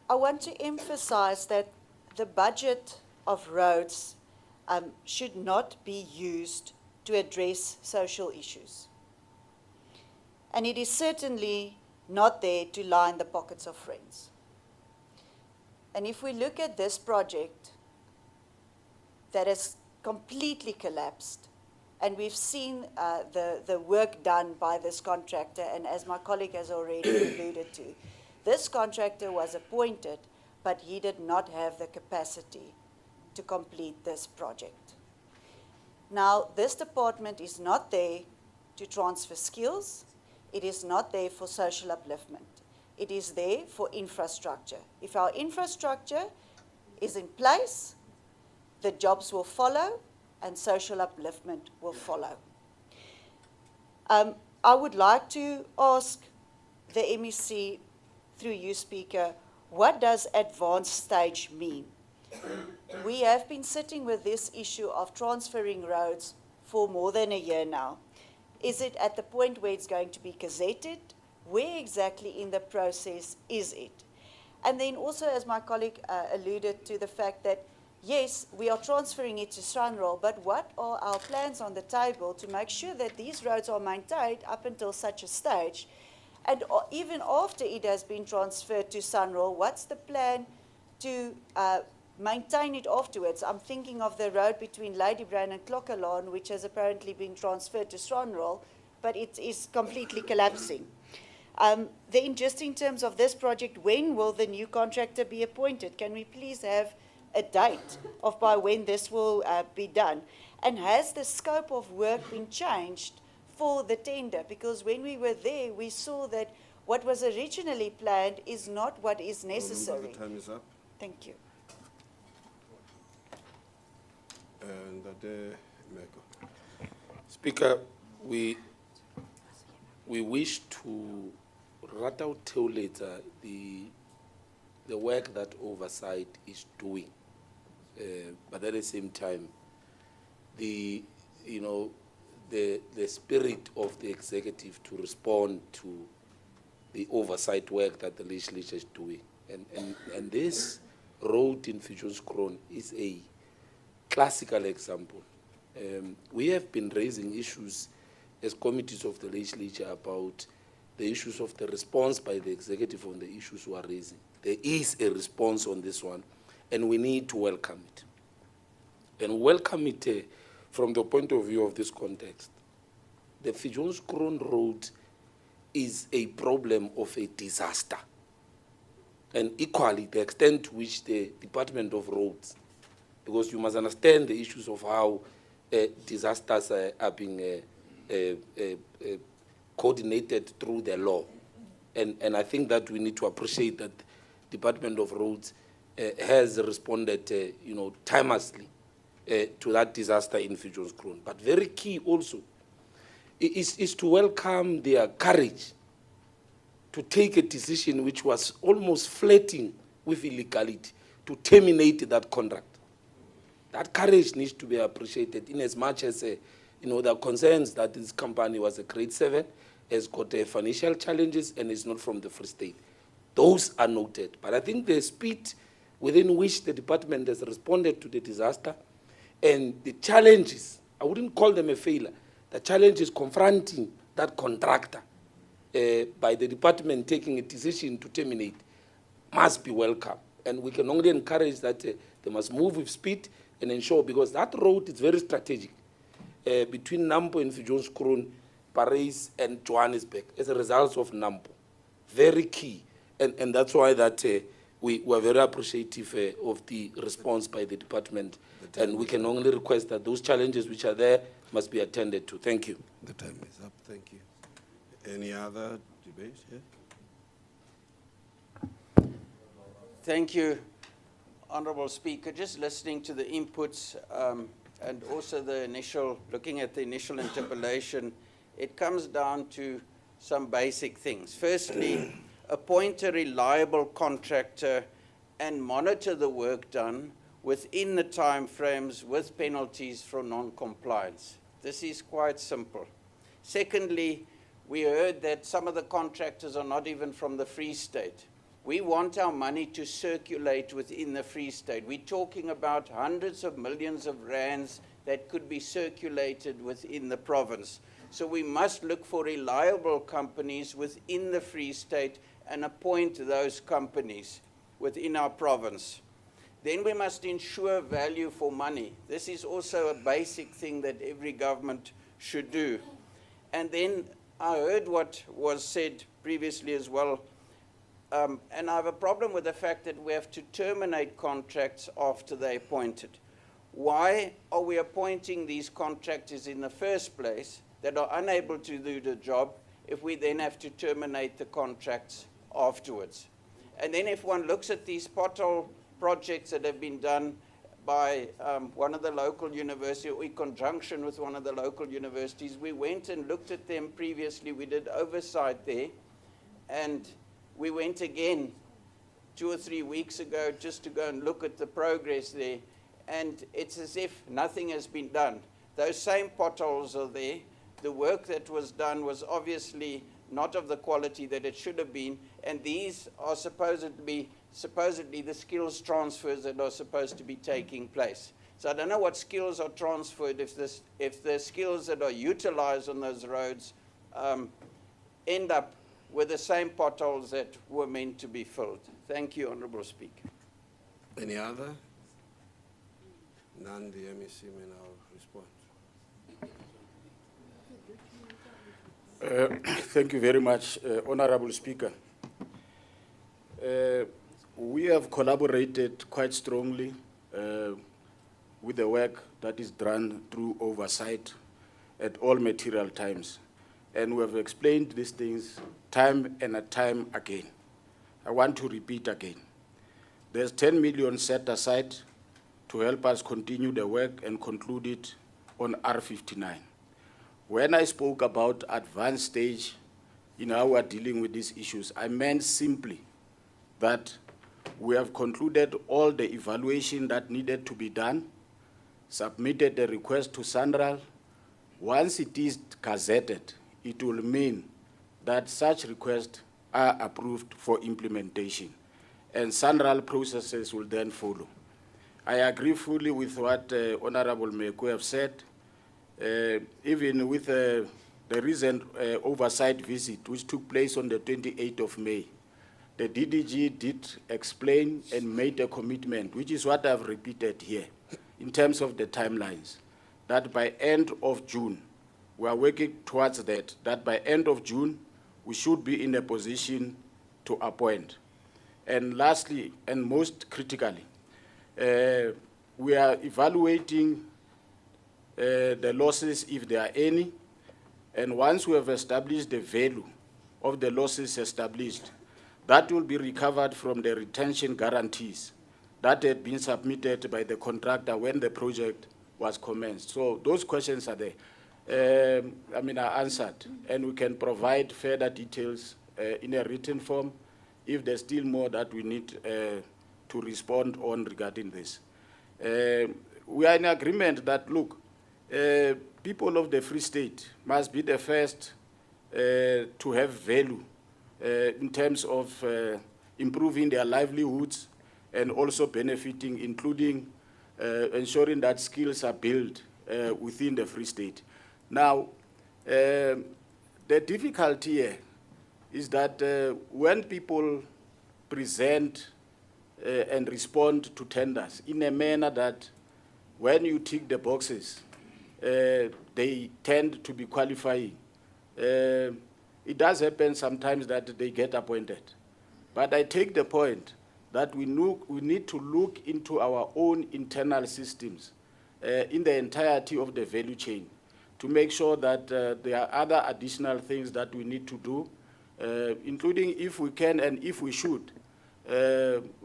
I want to emphasise that the budget of roads should not be used to address social issues. And it is certainly not there to line the pockets of friends. And if we look at this project that has completely collapsed, and we've seen the work done by this contractor, and as my colleague has already alluded to, this contractor was appointed, but he did not have the capacity to complete this project. Now, this department is not there to transfer skills. It is not there for social upliftment. It is there for infrastructure. If our infrastructure is in place, the jobs will follow and social upliftment will follow. I would like to ask the MEC, through you, Speaker, what does advanced stage mean? We have been sitting with this issue of transferring roads for more than a year now. Is it at the point where it's going to be gazetted? Where exactly in the process is it? And then also, as my colleague alluded to, the fact that, yes, we are transferring it to SANROL, but what are our plans on the table to make sure that these roads are maintained up until such a stage? And even after it has been transferred to SANROL, what's the plan to maintain it afterwards? I'm thinking of the road between Ladybrand and Qwaqwa, which has apparently been transferred to SANROL, but it is completely collapsing. Then just in terms of this project, when will the new contractor be appointed? Can we please have a date of by when this will be done? And has the scope of work been changed for the tender? Because when we were there, we saw that what was originally planned is not what is necessary. The time is up. Thank you. And Meko. Speaker, we wish to rat out till later the work that oversight is doing, but at the same time, the spirit of the executive to respond to the oversight work that the legislature is doing, and this road in Viljoenskroon is a classical example. We have been raising issues as committees of the legislature about the issues of the response by the executive on the issues we are raising. There is a response on this one, and we need to welcome it. And welcome it from the point of view of this context. The Viljoenskroon Road is a problem of a disaster. And equally, the extent to which the Department of Roads, because you must understand the issues of how disasters are being coordinated through the law. And I think that we need to appreciate that Department of Roads has responded timelessly to that disaster in Viljoenskroon. But very key also is to welcome their courage to take a decision which was almost flirting with illegality, to terminate that contract. That courage needs to be appreciated in as much as there are concerns that this company was a grade 7, has got financial challenges, and is not from the Free State. Those are noted. But I think the speed within which the department has responded to the disaster and the challenges, I wouldn't call them a failure, the challenges confronting that contractor by the department taking a decision to terminate must be welcome. And we can only encourage that they must move with speed and ensure, because that road is very strategic between Nampo and Viljoenskroon, Paris and Johannesburg as a result of Nampo. Very key. And that's why that we were very appreciative of the response by the department. And we can only request that those challenges which are there must be attended to. Thank you. The time is up. Thank you. Any other debate here? Thank you, Honourable Speaker. Just listening to the inputs and also looking at the initial interpellation, it comes down to some basic things. Firstly, appoint a reliable contractor, and monitor the work done within the timeframes with penalties for non-compliance. This is quite simple. Secondly, we heard that some of the contractors are not even from the Free State. We want our money to circulate within the Free State. We're talking about hundreds of millions of rands that could be circulated within the province. So we must look for reliable companies within the Free State and appoint those companies within our province. Then we must ensure value for money. This is also a basic thing that every government should do. And then I heard what was said previously as well, and I have a problem with the fact that we have to terminate contracts after they're appointed. Why are we appointing these contractors in the first place that are unable to do the job if we then have to terminate the contracts afterwards? And then if one looks at these pothole projects that have been done by one of the local universities, or in conjunction with one of the local universities, we went and looked at them previously. We did oversight there, and we went again 2 or 3 weeks ago just to go and look at the progress there, and it's as if nothing has been done. Those same potholes are there. The work that was done was obviously not of the quality that it should have been, and these are supposedly the skills transfers that are supposed to be taking place. So I don't know what skills are transferred if the skills that are utilized on those roads end up with the same potholes that were meant to be filled. Thank you, Honourable Speaker. Any other? None, the MEC may now respond. Thank you very much, Honourable Speaker. We have collaborated quite strongly with the work that is done through oversight at all material times. And we have explained these things time and time again. I want to repeat again. There's 10 million set aside to help us continue the work and conclude it on R59. When I spoke about advanced stage in how we are dealing with these issues, I meant simply that we have concluded all the evaluation that needed to be done, submitted the request to SANRAL. Once it is gazetted, it will mean that such requests are approved for implementation, and SANRAL processes will then follow. I agree fully with what Honourable Meko have said. Even with the recent oversight visit, which took place on the 28th of May, the DDG did explain and made a commitment, which is what I've repeated here, in terms of the timelines, that by end of June, we are working towards that by end of June, we should be in a position to appoint. And lastly, and most critically, we are evaluating the losses, if there are any, and once we have established the value of the losses established, that will be recovered from the retention guarantees that had been submitted by the contractor when the project was commenced. So those questions are there. Are answered, and we can provide further details in a written form if there's still more that we need to respond on regarding this. We are in agreement that, look, people of the Free State must be the first to have value in terms of improving their livelihoods and also benefiting, including ensuring that skills are built within the Free State. Now, the difficulty here is that when people present and respond to tenders in a manner that when you tick the boxes, they tend to be qualifying. It does happen sometimes that they get appointed. But I take the point that we need to look into our own internal systems in the entirety of the value chain to make sure that there are other additional things that we need to do, including if we can and if we should.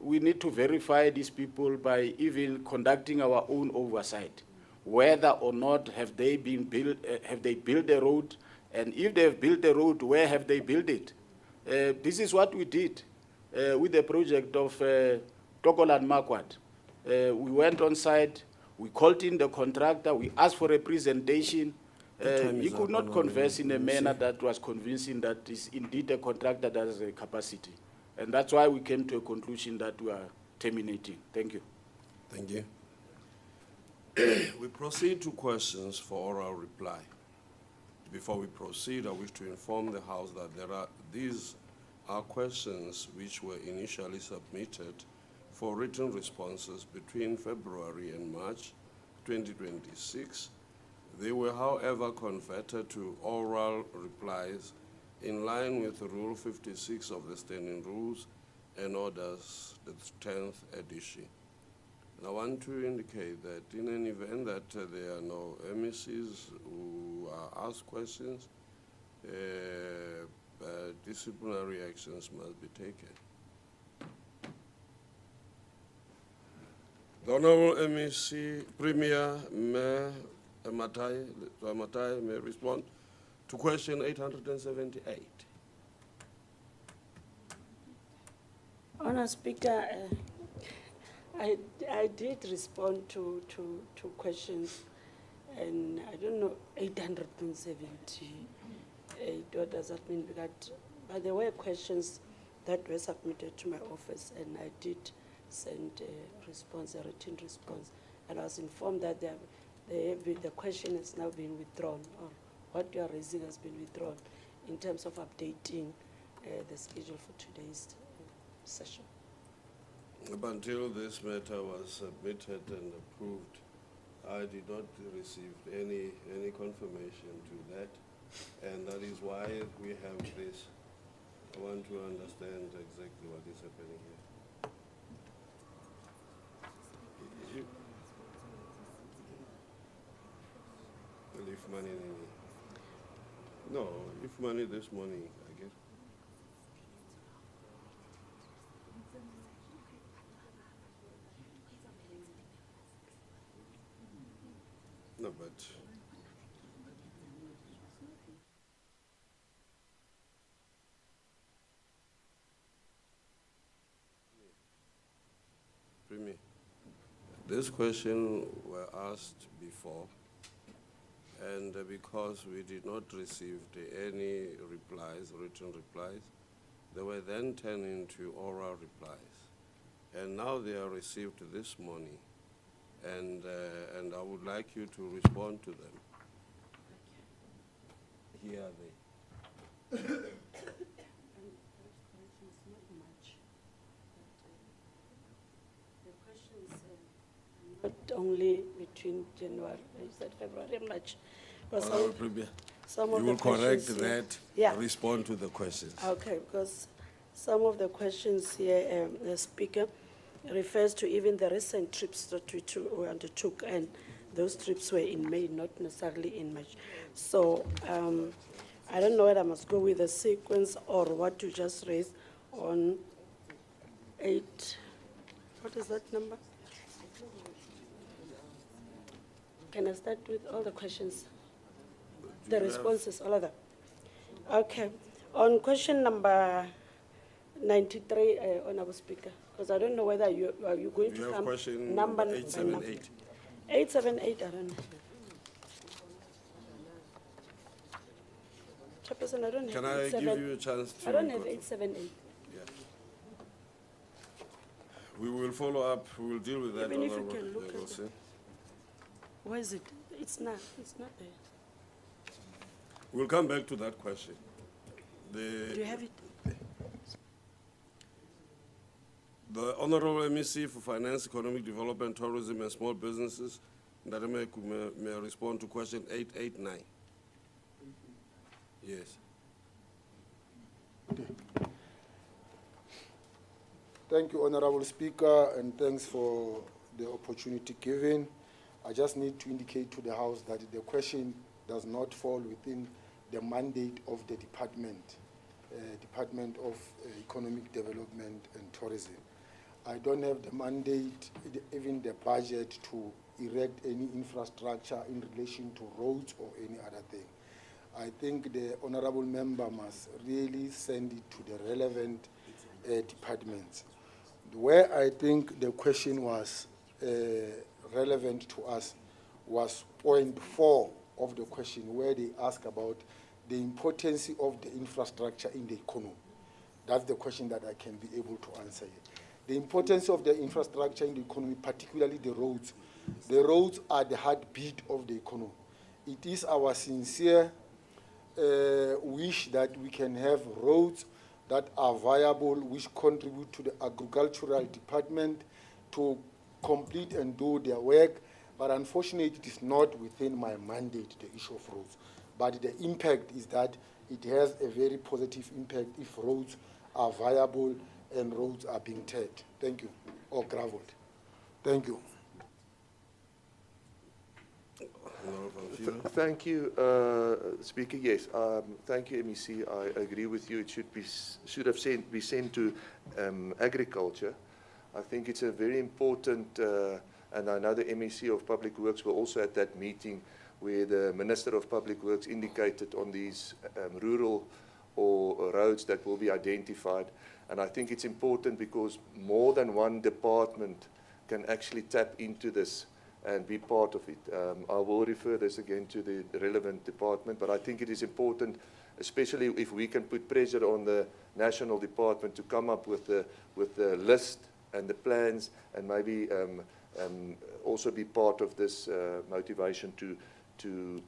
We need to verify these people by even conducting our own oversight, whether or not have they built a road, and if they've built a road, where have they built it? This is what we did with the project of Qwaqwa and Makwat. We went on site, we called in the contractor, we asked for a presentation. He could not converse in a manner that was convincing that is indeed a contractor that has a capacity. And that's why we came to a conclusion that we are terminating. Thank you. Thank you. We proceed to questions for oral reply. Before we proceed, I wish to inform the House that these are questions which were initially submitted for written responses between February and March 2026. They were, however, converted to oral replies in line with Rule 56 of the Standing Rules and Orders, the 10th edition. And I want to indicate that in an event that there are no MECs who are asked questions, disciplinary actions must be taken. The Honorable MEC Premier Mayor Matai may respond to question 878. Honour Speaker, I did respond to questions, and I don't know, 878. What does that mean? But there were questions that were submitted to my office, and I did send a response, a written response, and I was informed that the question has now been withdrawn, or what you are raising has been withdrawn in terms of updating the schedule for today's session. Up until this matter was submitted and approved, I did not receive any confirmation to that, and that is why we have this. I want to understand exactly what is happening here. If money, no, if money this morning, I guess. No, but Premier, this question were asked before, and because we did not receive any replies, written replies, they were then turned into oral replies, and now they are received this morning. And I would like you to respond to them. Here are they. Not only between January, is that February and March? Honourable Premier, some you of will the questions correct here- that, Yeah. respond to the questions. Okay, because some of the questions here, the Speaker, refers to even the recent trips that we undertook, and those trips were in May, not necessarily in March. So I don't know whether I must go with the sequence or what you just raised on 8, what is that number? Can I start with all the questions? The responses, all of them. Okay, on question number 93, Honourable Speaker, because I don't know whether are you going You to have come question number 878. 878, I don't know. Chairperson, I don't have Can I give 87 you a chance to? I don't have 878. Yeah. We will follow up, we will deal with that. Even if you Honourable can look at Wilson. Where is it? It's not there. We'll come back to that question. Do you have it? The Honourable MEC for Finance, Economic Development, Tourism and Small Businesses, Ndadame may respond to question 889. Yes. Thank you, Honourable Speaker, and thanks for the opportunity given. I just need to indicate to the House that the question does not fall within the mandate of the Department of Economic Development and Tourism. I don't have the mandate, even the budget, to erect any infrastructure in relation to roads or any other thing. I think the honorable member must really send it to the relevant departments. Where I think the question was relevant to us was point 4 of the question, where they ask about the importance of the infrastructure in the economy. That's the question that I can be able to answer here. The importance of the infrastructure in the economy, particularly the roads. The roads are the heartbeat of the economy. It is our sincere wish that we can have roads that are viable, which contribute to the agricultural department to complete and do their work. But unfortunately, it is not within my mandate, the issue of roads. But the impact is that it has a very positive impact if roads are viable and roads are being tarred. Thank you. Or graveled. Thank you. Thank you, Speaker. Yes, thank you, MEC. I agree with you. It should have be sent to agriculture. I think it's a very important, and I know the MEC of Public Works were also at that meeting where the Minister of Public Works indicated on these rural or roads that will be identified. And I think it's important because more than one department can actually tap into this and be part of it. I will refer this again to the relevant department, but I think it is important, especially if we can put pressure on the national department to come up with the list and the plans, and maybe also be part of this motivation to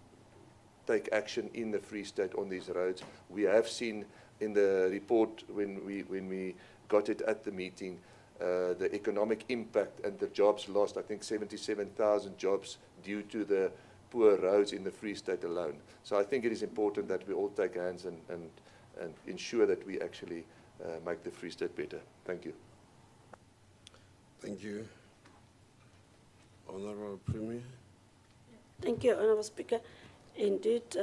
take action in the Free State on these roads. We have seen in the report when we got it at the meeting, the economic impact and the jobs lost. I think 77,000 jobs due to the poor roads in the Free State alone. So I think it is important that we all take hands and ensure that we actually make the Free State better. Thank you. Thank you. Honourable Premier. Thank you, Honourable Speaker. Indeed,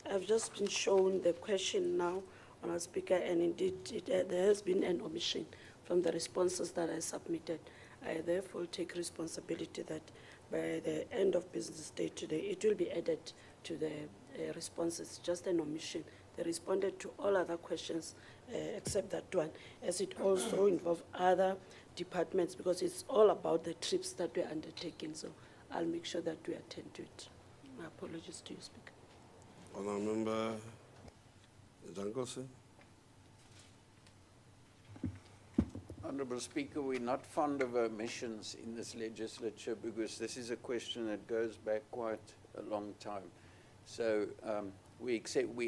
I've just been shown the question now, Honourable Speaker, and indeed there has been an omission from the responses that I submitted. I therefore take responsibility that by the end of business day today, it will be added to the responses, just an omission. They responded to all other questions except that one, as it also involved other departments, because it's all about the trips that we're undertaking. So I'll make sure that we attend to it. My apologies to you, Speaker. Honourable Member Jankosen. Honourable Speaker, we're not fond of omissions in this legislature because this is a question that goes back quite a long time. So we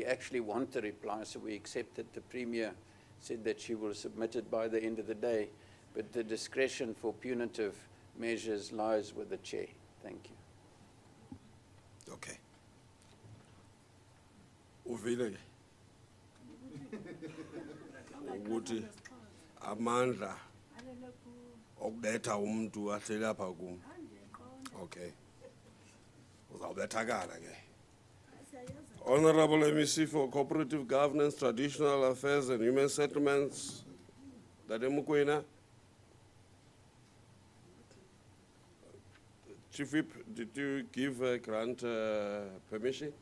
actually want a reply, so we accept that the Premier said that she will submit it by the end of the day, but the discretion for punitive measures lies with the Chair. Thank you. Okay. Uvile ukuthi amandla okubetha umuntu ahleli apha kum. Okay. Uzawubethakala ke. Honourable MEC for Cooperative Governance, Traditional Affairs and Human Settlements, Dade Mokoena. Chief Whip, did you give grant permission?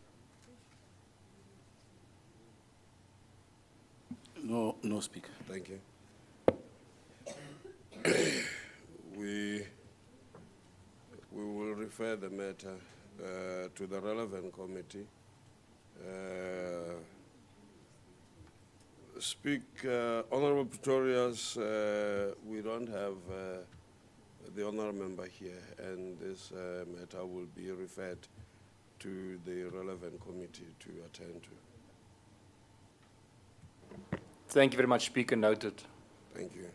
No, Speaker. Thank you. We will refer the matter to the relevant committee. Honourable Pretorius, we don't have the honourable member here, and this matter will be referred to the relevant committee to attend to. Thank you very much, Speaker. Noted. Thank you.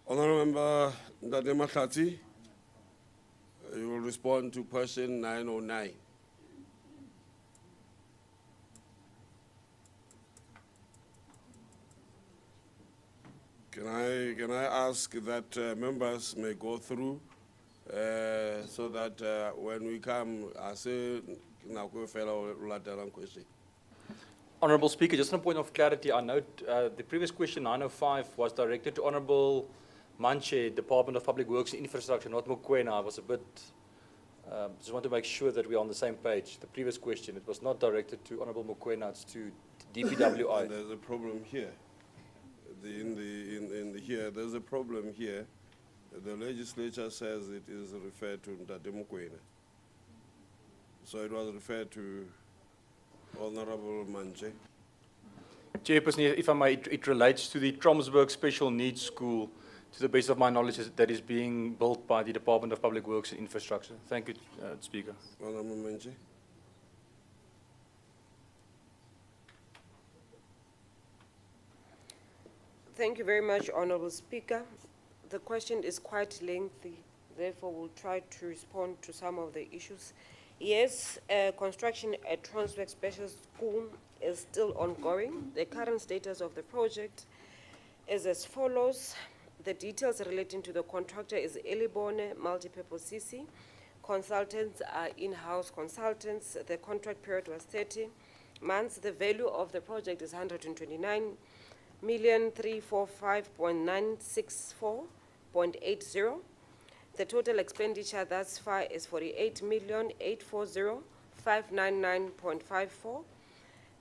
Honourable Member Ndade Mahlati, you will respond to question 909. Can I ask that members may go through so that when we come, I say, question. Honourable Speaker, just on a point of clarity, I note the previous question 905 was directed to Honourable Manche, Department of Public Works and Infrastructure, not Mokoena. I was a bit Just want to make sure that we're on the same page. The previous question, it was not directed to Honourable Mokoena, it's to DPWI. And there's a problem here. There's a problem here. The legislature says it is referred to Ndade Mokoena. So it was referred to Honorable Manje. Chairperson, if I may, it relates to the Tromsburg Special Needs School, to the best of my knowledge, that is being built by the Department of Public Works and Infrastructure. Thank you, Speaker. Honorable Manje. Thank you very much, Honourable Speaker. The question is quite lengthy, therefore we'll try to respond to some of the issues. Yes, construction at Tromsburg Special School is still ongoing. The current status of the project is as follows. The details relating to the contractor is Elibone Multipurpose CC. Consultants are in-house consultants. The contract period was 30 months. The value of the project is 129,345,964.80. The total expenditure thus far is 48,840,599.54.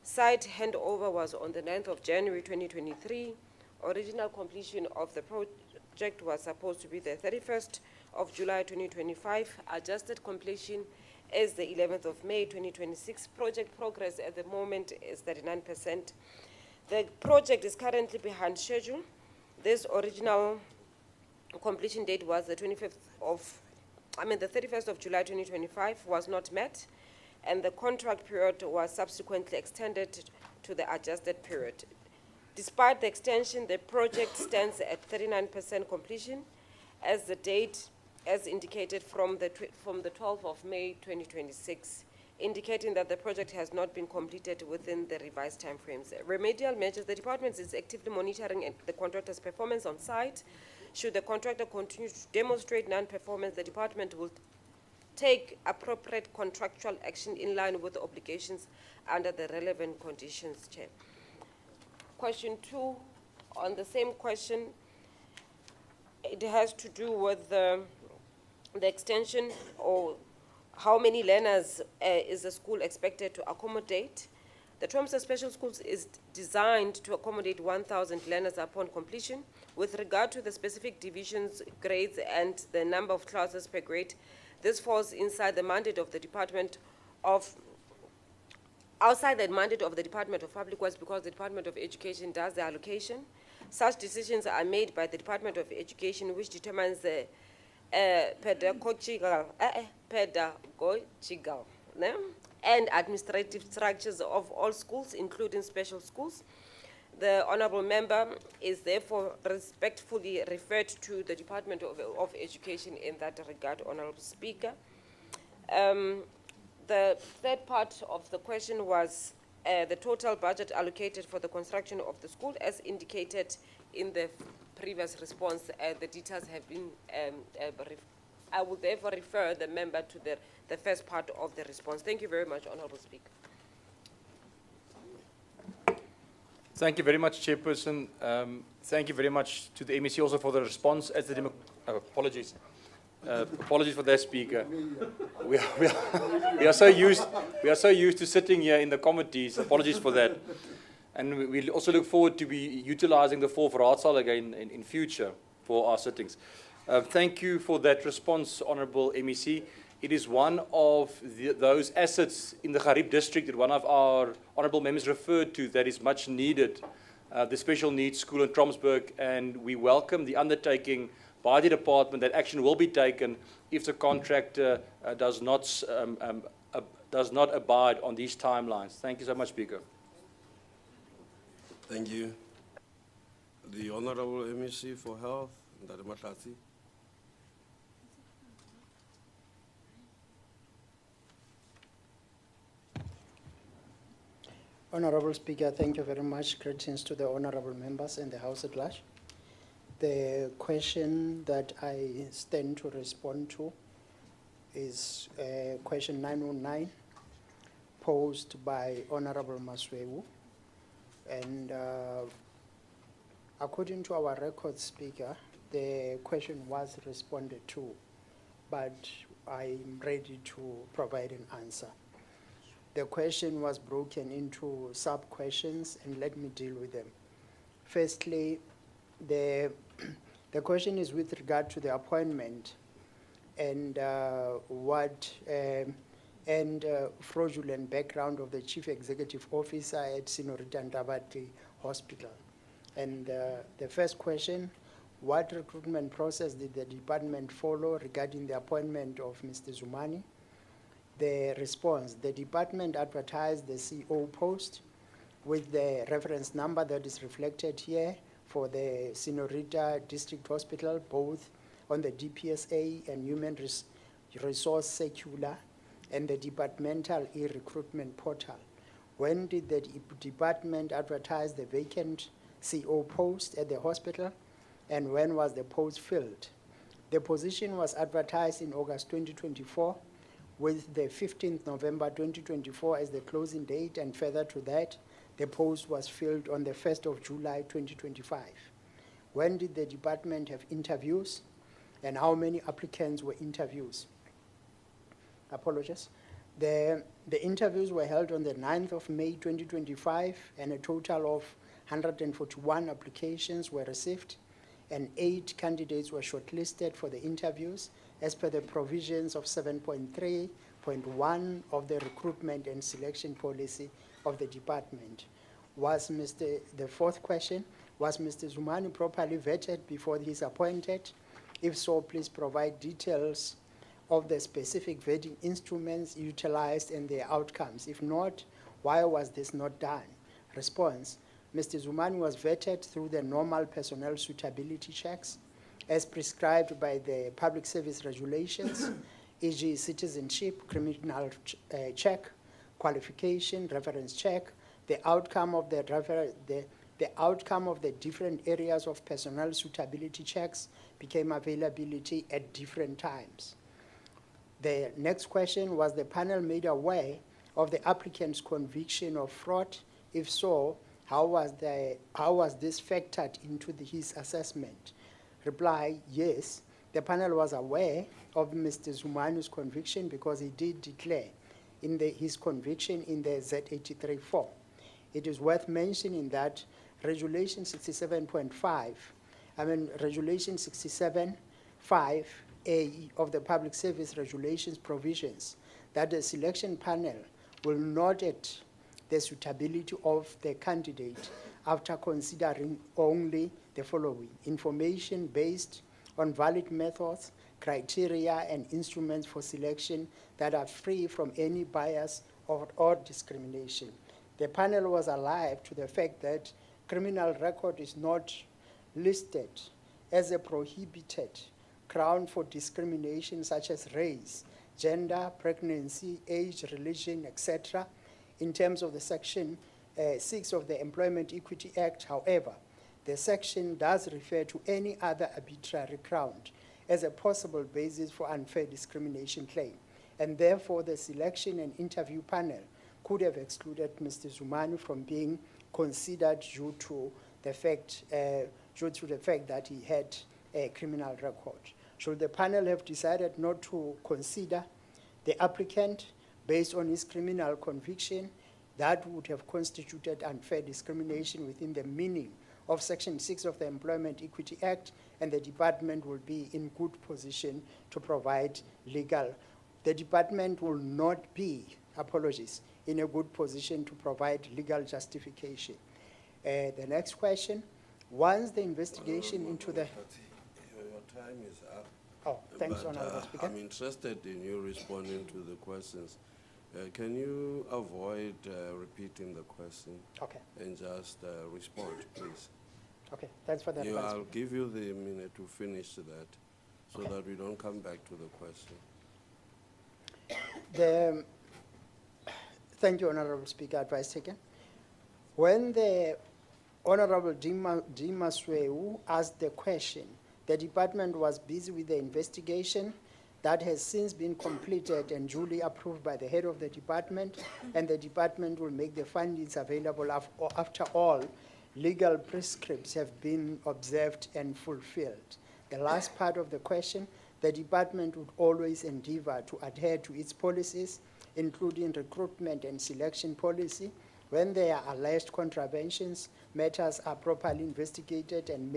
Site handover was on the 9th of January 2023. Original completion of the project was supposed to be the 31st of July 2025. Adjusted completion is the 11th of May 2026. Project progress at the moment is 39%. The project is currently behind schedule. This original completion date was the 31st of July 2025 was not met, and the contract period was subsequently extended to the adjusted period. Despite the extension, the project stands at 39% completion as the date as indicated from the 12th of May 2026, indicating that the project has not been completed within the revised timeframes. Remedial measures, the department is actively monitoring the contractor's performance on site. Should the contractor continue to demonstrate non-performance, the department will take appropriate contractual action in line with the obligations under the relevant conditions, Chair. Question 2, on the same question, it has to do with the extension, or how many learners is the school expected to accommodate. The Tromsburg Special Schools is designed to accommodate 1,000 learners upon completion. With regard to the specific divisions, grades, and the number of classes per grade, this falls inside the mandate of the Department of outside the mandate of the Department of Public Works, because the Department of Education does the allocation. Such decisions are made by the Department of Education, which determines the pedagogical and administrative structures of all schools, including special schools. The Honourable Member is therefore respectfully referred to the Department of Education in that regard, Honourable Speaker. The third part of the question was the total budget allocated for the construction of the school. As indicated in the previous response, the details have been I will therefore refer the member to the first part of the response. Thank you very much, Honourable Speaker. Thank you very much, Chairperson. Thank you very much to the MEC also for the response. As the apologies. Apologies for that, Speaker. We are so used to sitting here in the committees. Apologies for that. And we also look forward to be utilizing the 4th Raadsaal again in future for our sittings. Thank you for that response, Honourable MEC. It is one of those assets in the Garib district that one of our Honourable members referred to that is much needed, the special needs school in Tromsburg, and we welcome the undertaking by the department that action will be taken if the contractor does not abide on these timelines. Thank you so much, Speaker. Thank you. The Honourable MEC for Health, Ndade Mahlatsi. Honourable Speaker, thank you very much. Greetings to the honourable members and the House at large. The question that I stand to respond to is question 909, posed by Honourable Maswewu. And according to our record, Speaker, the question was responded to. But I'm ready to provide an answer. The question was broken into sub-questions, and let me deal with them. Firstly, the question is with regard to the appointment and fraudulent background of the Chief Executive Officer at Senorita Ndabati Hospital. And the first question, what recruitment process did the department follow regarding the appointment of Mr. Zumani? The response, the department advertised the CEO post with the reference number that is reflected here for the Senorita District Hospital, both on the DPSA and Human Resource Circular and the departmental e-recruitment portal. When did the department advertise the vacant CEO post at the hospital, and when was the post filled? The position was advertised in August 2024, with the 15th November 2024 as the closing date, and further to that, the post was filled on the 1st of July 2025. When did the department have interviews, and how many applicants were interviews? Apologies. The interviews were held on the 9th of May 2025, and a total of 141 applications were received, and 8 candidates were shortlisted for the interviews as per the provisions of 7.3.1 of the recruitment and selection policy of the department. The fourth question, was Mr. Zumani properly vetted before he is appointed? If so, please provide details of the specific vetting instruments utilized and their outcomes. If not, why was this not done? Response, Mr. Zumani was vetted through the normal personnel suitability checks as prescribed by the public service regulations, e.g. citizenship, criminal check, qualification, reference check. The outcome of the different areas of personnel suitability checks became availability at different times. The next question, was the panel made aware of the applicant's conviction of fraud? If so, how was this factored into his assessment? Reply, yes, the panel was aware of Mr. Zumani's conviction because he did declare his conviction in the Z83 form. It is worth mentioning that Regulation 67.5A of the Public Service Regulations provisions that the selection panel will not at the suitability of the candidate after considering only the following: information based on valid methods, criteria, and instruments for selection that are free from any bias or discrimination. The panel was alive to the fact that criminal record is not listed as a prohibited ground for discrimination such as race, gender, pregnancy, age, religion, etc. in terms of the Section 6 of the Employment Equity Act. However, the section does refer to any other arbitrary ground as a possible basis for unfair discrimination claim, and therefore the selection and interview panel could have excluded Mr. Zumani from being considered due to the fact that he had a criminal record. Should the panel have decided not to consider the applicant based on his criminal conviction, that would have constituted unfair discrimination within the meaning of Section 6 of the Employment Equity Act, and the department will be in good position to provide the department will not be, in a good position to provide legal justification. The next question, once the investigation into the... Your time is up. Oh, thanks, Honorable Speaker. I'm interested in you responding to the questions. Can you avoid repeating the question? Okay. And just respond, please? Okay, thanks for that. I'll give you the minute to finish that so that we don't come back to the question. Thank you, Honorable Speaker. Advice taken. When the Honorable Dimasweu asked the question, the department was busy with the investigation that has since been completed and duly approved by the head of the department, and the department will make the findings available after all legal prescripts have been observed and fulfilled. The last part of the question, the department would always endeavor to adhere to its policies, including recruitment and selection policy. When there are alleged contraventions, matters are properly investigated and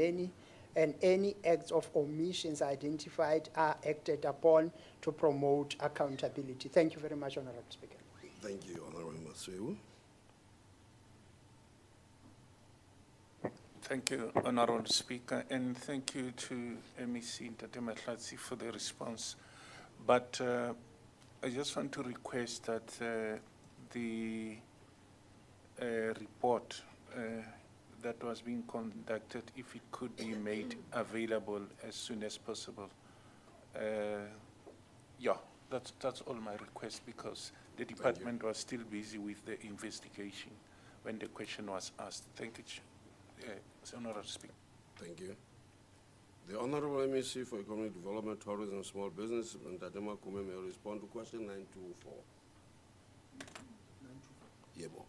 any acts of omissions identified are acted upon to promote accountability. Thank you very much, Honorable Speaker. Thank you, Honorable Member Swewu. Thank you, Honorable Speaker, and thank you to MEC Ntate Mahlatsi for the response. But I just want to request that the report that was being conducted, if it could be made available as soon as possible. Yeah, that's all my request, because the department was still busy with the investigation when the question was asked. Thank you, Honorable Speaker. Thank you. The Honorable MEC for Economic Development, Tourism and Small Business, Ntate Makume, may respond to question 924. Yebo.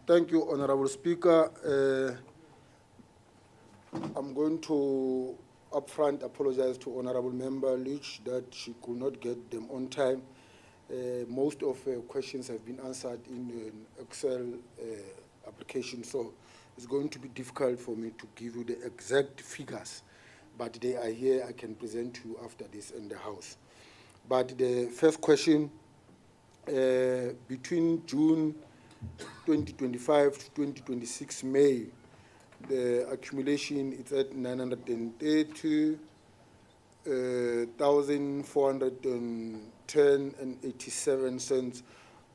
Thank you, Honorable Speaker. I'm going to upfront apologize to Honorable Member Leach that she could not get them on time. Most of her questions have been answered in an Excel application, so it's going to be difficult for me to give you the exact figures, but they are here. I can present to you after this in the House. But the first question, between June 2025 to 2026 May, the accumulation is at 930,410 and 87 cents,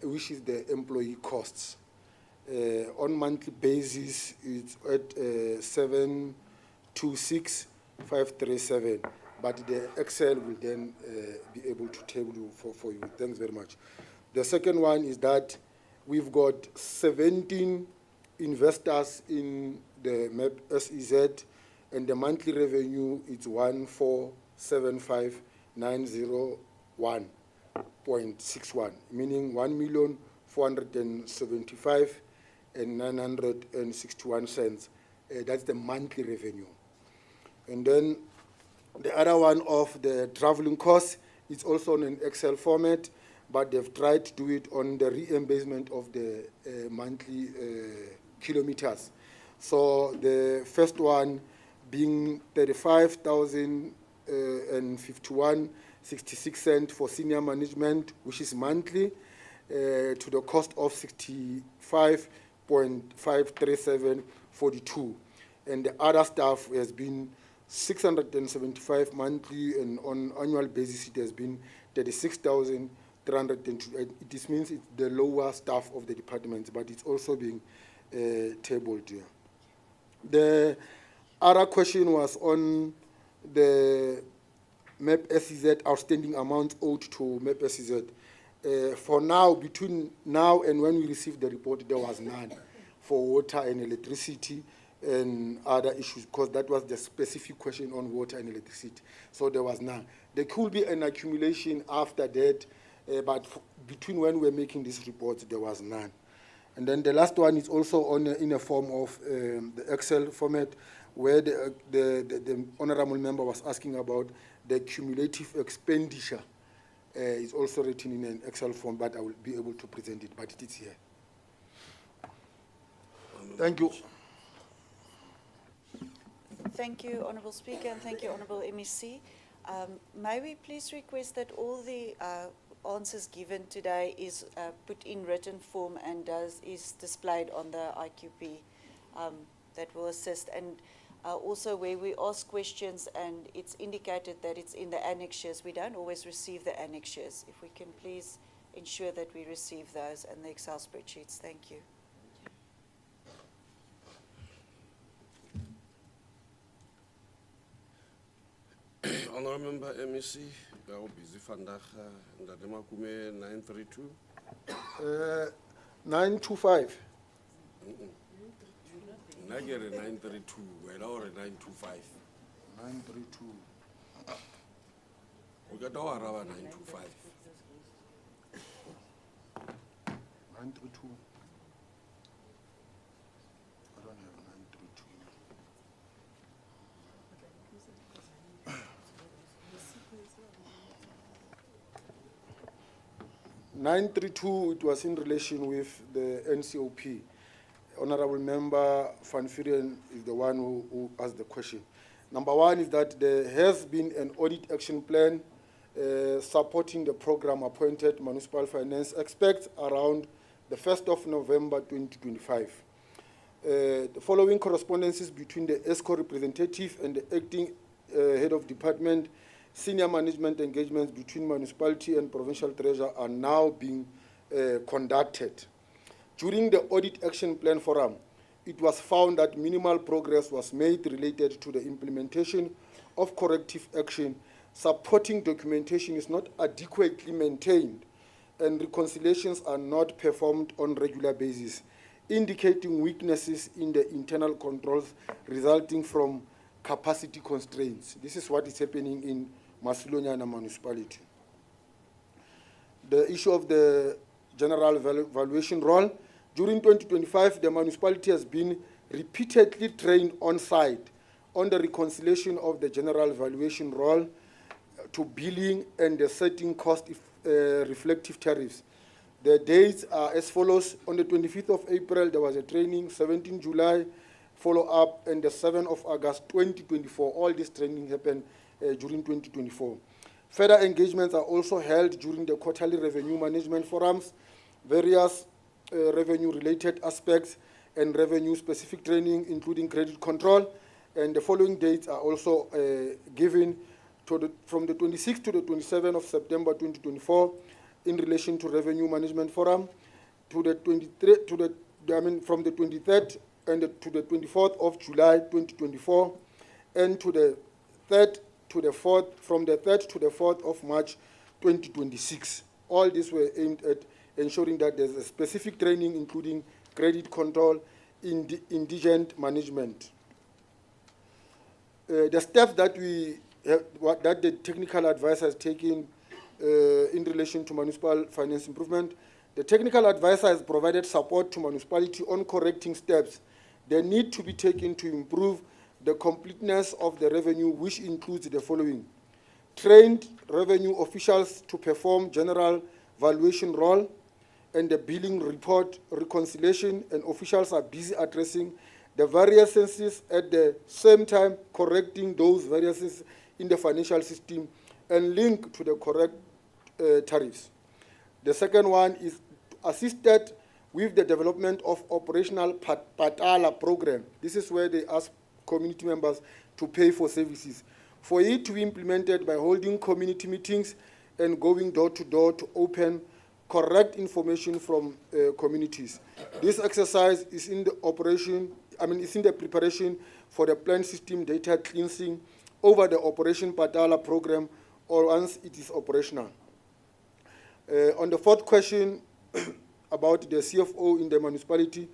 which is the employee costs. On monthly basis, it's at 726,537. But the Excel will then be able to table you for you. Thanks very much. The second one is that we've got 17 investors in the MAP SEZ, and the monthly revenue is 1,475,901.61, meaning 1,475,961 cents. That's the monthly revenue. And then the other one of the traveling costs is also in an Excel format, but they've tried to do it on the reimbursement of the monthly kilometers. So the first one being 35,051.66 cents for senior management, which is monthly, to the cost of 65.537.42. And the other staff has been 675 monthly, and on annual basis it has been 36,302. This means it's the lower staff of the department, but it's also being tabled here. The other question was on the MAP SEZ outstanding amounts owed to MAP SEZ. For now, between now and when we received the report, there was none for water and electricity and other issues, because that was the specific question on water and electricity. So there was none. There could be an accumulation after that, but between when we were making this report, there was none. And then the last one is also in a form of the Excel format, where the honorable member was asking about the cumulative expenditure. It's also written in an Excel form, but I will be able to present it, but it is here. Thank you. Thank you, Honourable Speaker, and thank you, Honourable MEC. May we please request that all the answers given today is put in written form and is displayed on the IQP. That will assist. And also where we ask questions and it's indicated that it's in the annexures, we don't always receive the annexures. If we can please ensure that we receive those and the Excel spreadsheets. Thank you. Honorable Member MEC, you are busy vandaag. Ntate Makume 932. 925. Nagere 932. Wena ore 925. 932. We got our 925. 932. I don't have 932. 932, it was in relation with the NCOP. Honorable Member Van Vuuren is the one who asked the question. Number one is that there has been an audit action plan supporting the program appointed municipal finance expects around the 1st of November 2025. The following correspondences between the ESCO representative and the acting head of department, senior management engagements between municipality and provincial treasurer are now being conducted. During the audit action plan forum, it was found that minimal progress was made related to the implementation of corrective action. Supporting documentation is not adequately maintained, and reconciliations are not performed on regular basis, indicating weaknesses in the internal controls resulting from capacity constraints. This is what is happening in Masilonyana municipality. The issue of the general valuation role. During 2025, the municipality has been repeatedly trained on site on the reconciliation of the general valuation role to billing and the setting cost reflective tariffs. The dates are as follows. On the 25th of April, there was a training, 17 July, follow-up, and the 7th of August 2024. All this training happened during 2024. Further engagements are also held during the quarterly revenue management forums, various revenue-related aspects, and revenue-specific training, including credit control. And the following dates are also given from the 26th to the 27th of September 2024 in relation to revenue management forum, to the 23rd, from the 23rd and to the 24th of July 2024, and to the 3rd to the 4th, from the 3rd to the 4th of March 2026. All these were aimed at ensuring that there's a specific training, including credit control, indigent management. The steps that that the technical advisor has taken in relation to municipal finance improvement, the technical advisor has provided support to municipality on correcting steps that need to be taken to improve the completeness of the revenue, which includes the following: trained revenue officials to perform general valuation role and the billing report reconciliation, and officials are busy addressing the variances at the same time correcting those variances in the financial system and link to the correct tariffs. The second one is assisted with the development of operational Patala program. This is where they ask community members to pay for services. For it to be implemented by holding community meetings and going door to door to open correct information from communities. This exercise is in the operation, it's in the preparation for the plan system data cleansing over the Operation Patala program, or once it is operational. On the fourth question about the CFO in the municipality,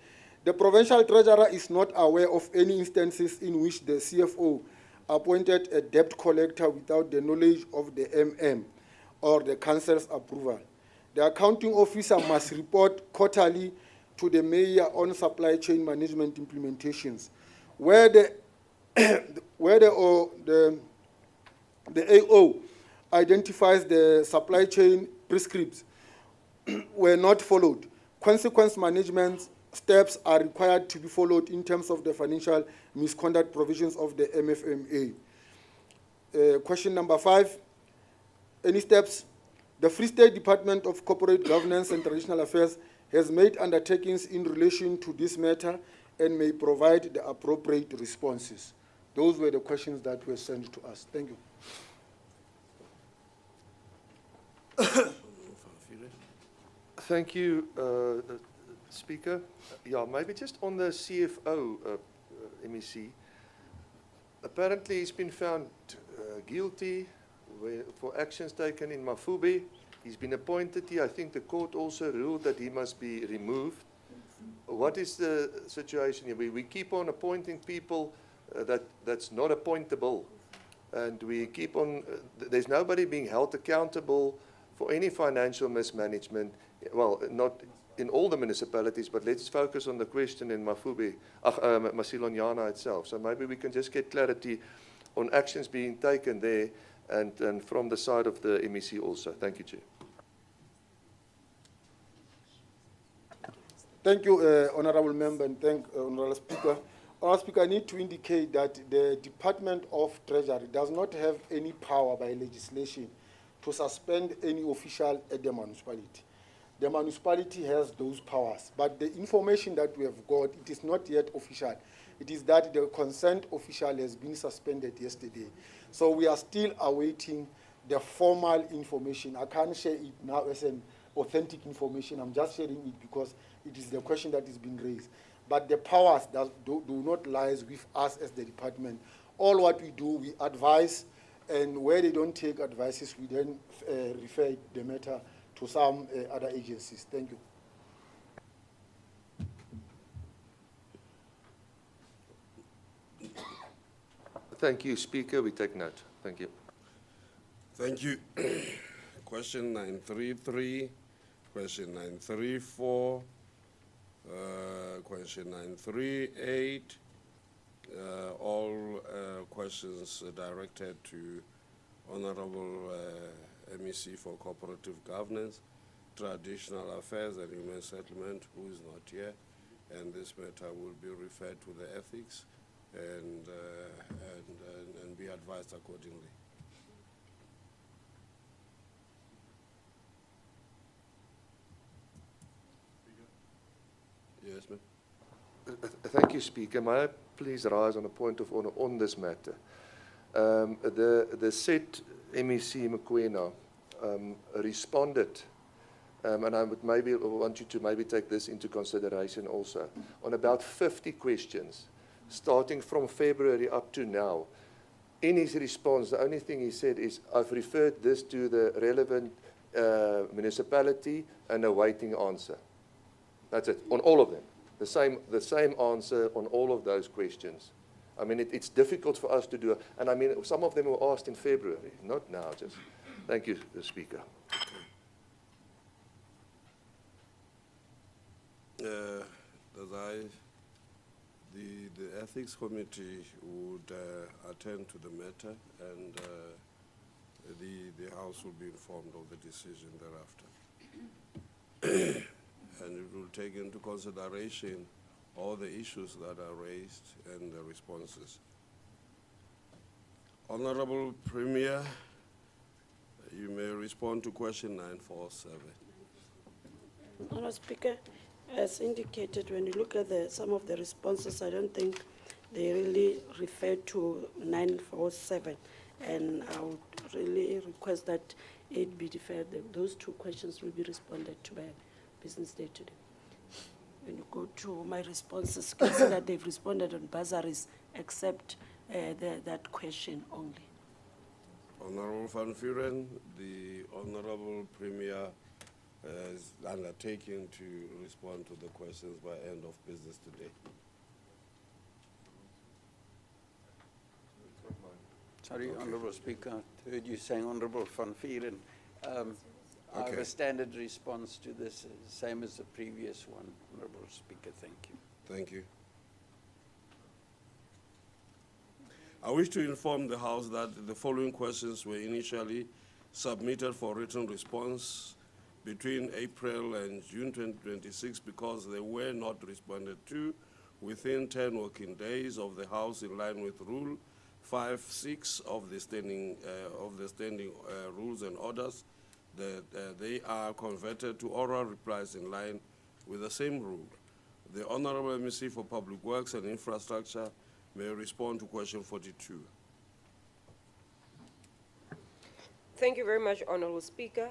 the provincial treasurer is not aware of any instances in which the CFO appointed a debt collector without the knowledge of the MM or the council's approval. The accounting officer must report quarterly to the mayor on supply chain management implementations. Where the AO identifies the supply chain prescripts were not followed, consequence management steps are required to be followed in terms of the financial misconduct provisions of the MFMA. Question number 5, any steps? The Free State Department of Corporate Governance and Traditional Affairs has made undertakings in relation to this matter and may provide the appropriate responses. Those were the questions that were sent to us. Thank you. Thank you, Speaker. Yeah, maybe just on the CFO, MEC. Apparently he's been found guilty for actions taken in Mafube. He's been appointed here. I think the court also ruled that he must be removed. What is the situation here? We keep on appointing people that's not appointable. And we keep on, there's nobody being held accountable for any financial mismanagement. Well, not in all the municipalities, but let's focus on the question in Mafube, Masilonyana itself. So maybe we can just get clarity on actions being taken there and from the side of the MEC also. Thank you, Chair. Thank you, Honorable Member, and thank Honorable Speaker. Honorable Speaker, I need to indicate that the Department of Treasury does not have any power by legislation to suspend any official at the municipality. The municipality has those powers, but the information that we have got, it is not yet official. It is that the concerned official has been suspended yesterday. So we are still awaiting the formal information. I can't share it now as an authentic information. I'm just sharing it because it is the question that is being raised. But the powers that do not lie with us as the department. All what we do, we advise, and where they don't take advices, we then refer the matter to some other agencies. Thank you. Thank you, Speaker. We take note. Thank you. Thank you. Question 933, question 934, question 938, all questions directed to Honorable MEC for Cooperative Governance, Traditional Affairs and Human Settlement, who is not here, and this matter will be referred to the ethics and be advised accordingly. Yes, ma'am. Thank you, Speaker. May I please rise on a point of honor on this matter? The said MEC Mokoena responded, and I would maybe want you to maybe take this into consideration also, on about 50 questions, starting from February up to now. In his response, the only thing he said is, I've referred this to the relevant municipality and awaiting answer. That's it, on all of them. The same answer on all of those questions. I mean, it's difficult for us to do, and I mean, some of them were asked in February, not now. Just thank you, Speaker. The Ethics Committee would attend to the matter, and the House will be informed of the decision thereafter. And it will take into consideration all the issues that are raised and the responses. Honorable Premier, you may respond to question 947. Honourable Speaker, as indicated, when you look at some of the responses, I don't think they really refer to 947. And I would really request that it be deferred. Those two questions will be responded to by Business Day today. When you go to my responses, you can see that they've responded on bursaries, except that question only. Honorable Van Vuren, the Honorable Premier is undertaking to respond to the questions by end of business today. Sorry, Honourable Speaker, I heard you saying Honourable Van Vuren. I have a standard response to this, same as the previous one, Honourable Speaker. Thank you. Thank you. I wish to inform the House that the following questions were initially submitted for written response between April and June 2026 because they were not responded to within 10 working days of the House in line with Rule 5(6) of the standing rules and orders. That they are converted to oral replies in line with the same rule. The Honorable MEC for Public Works and Infrastructure may respond to question 42. Thank you very much, Honourable Speaker.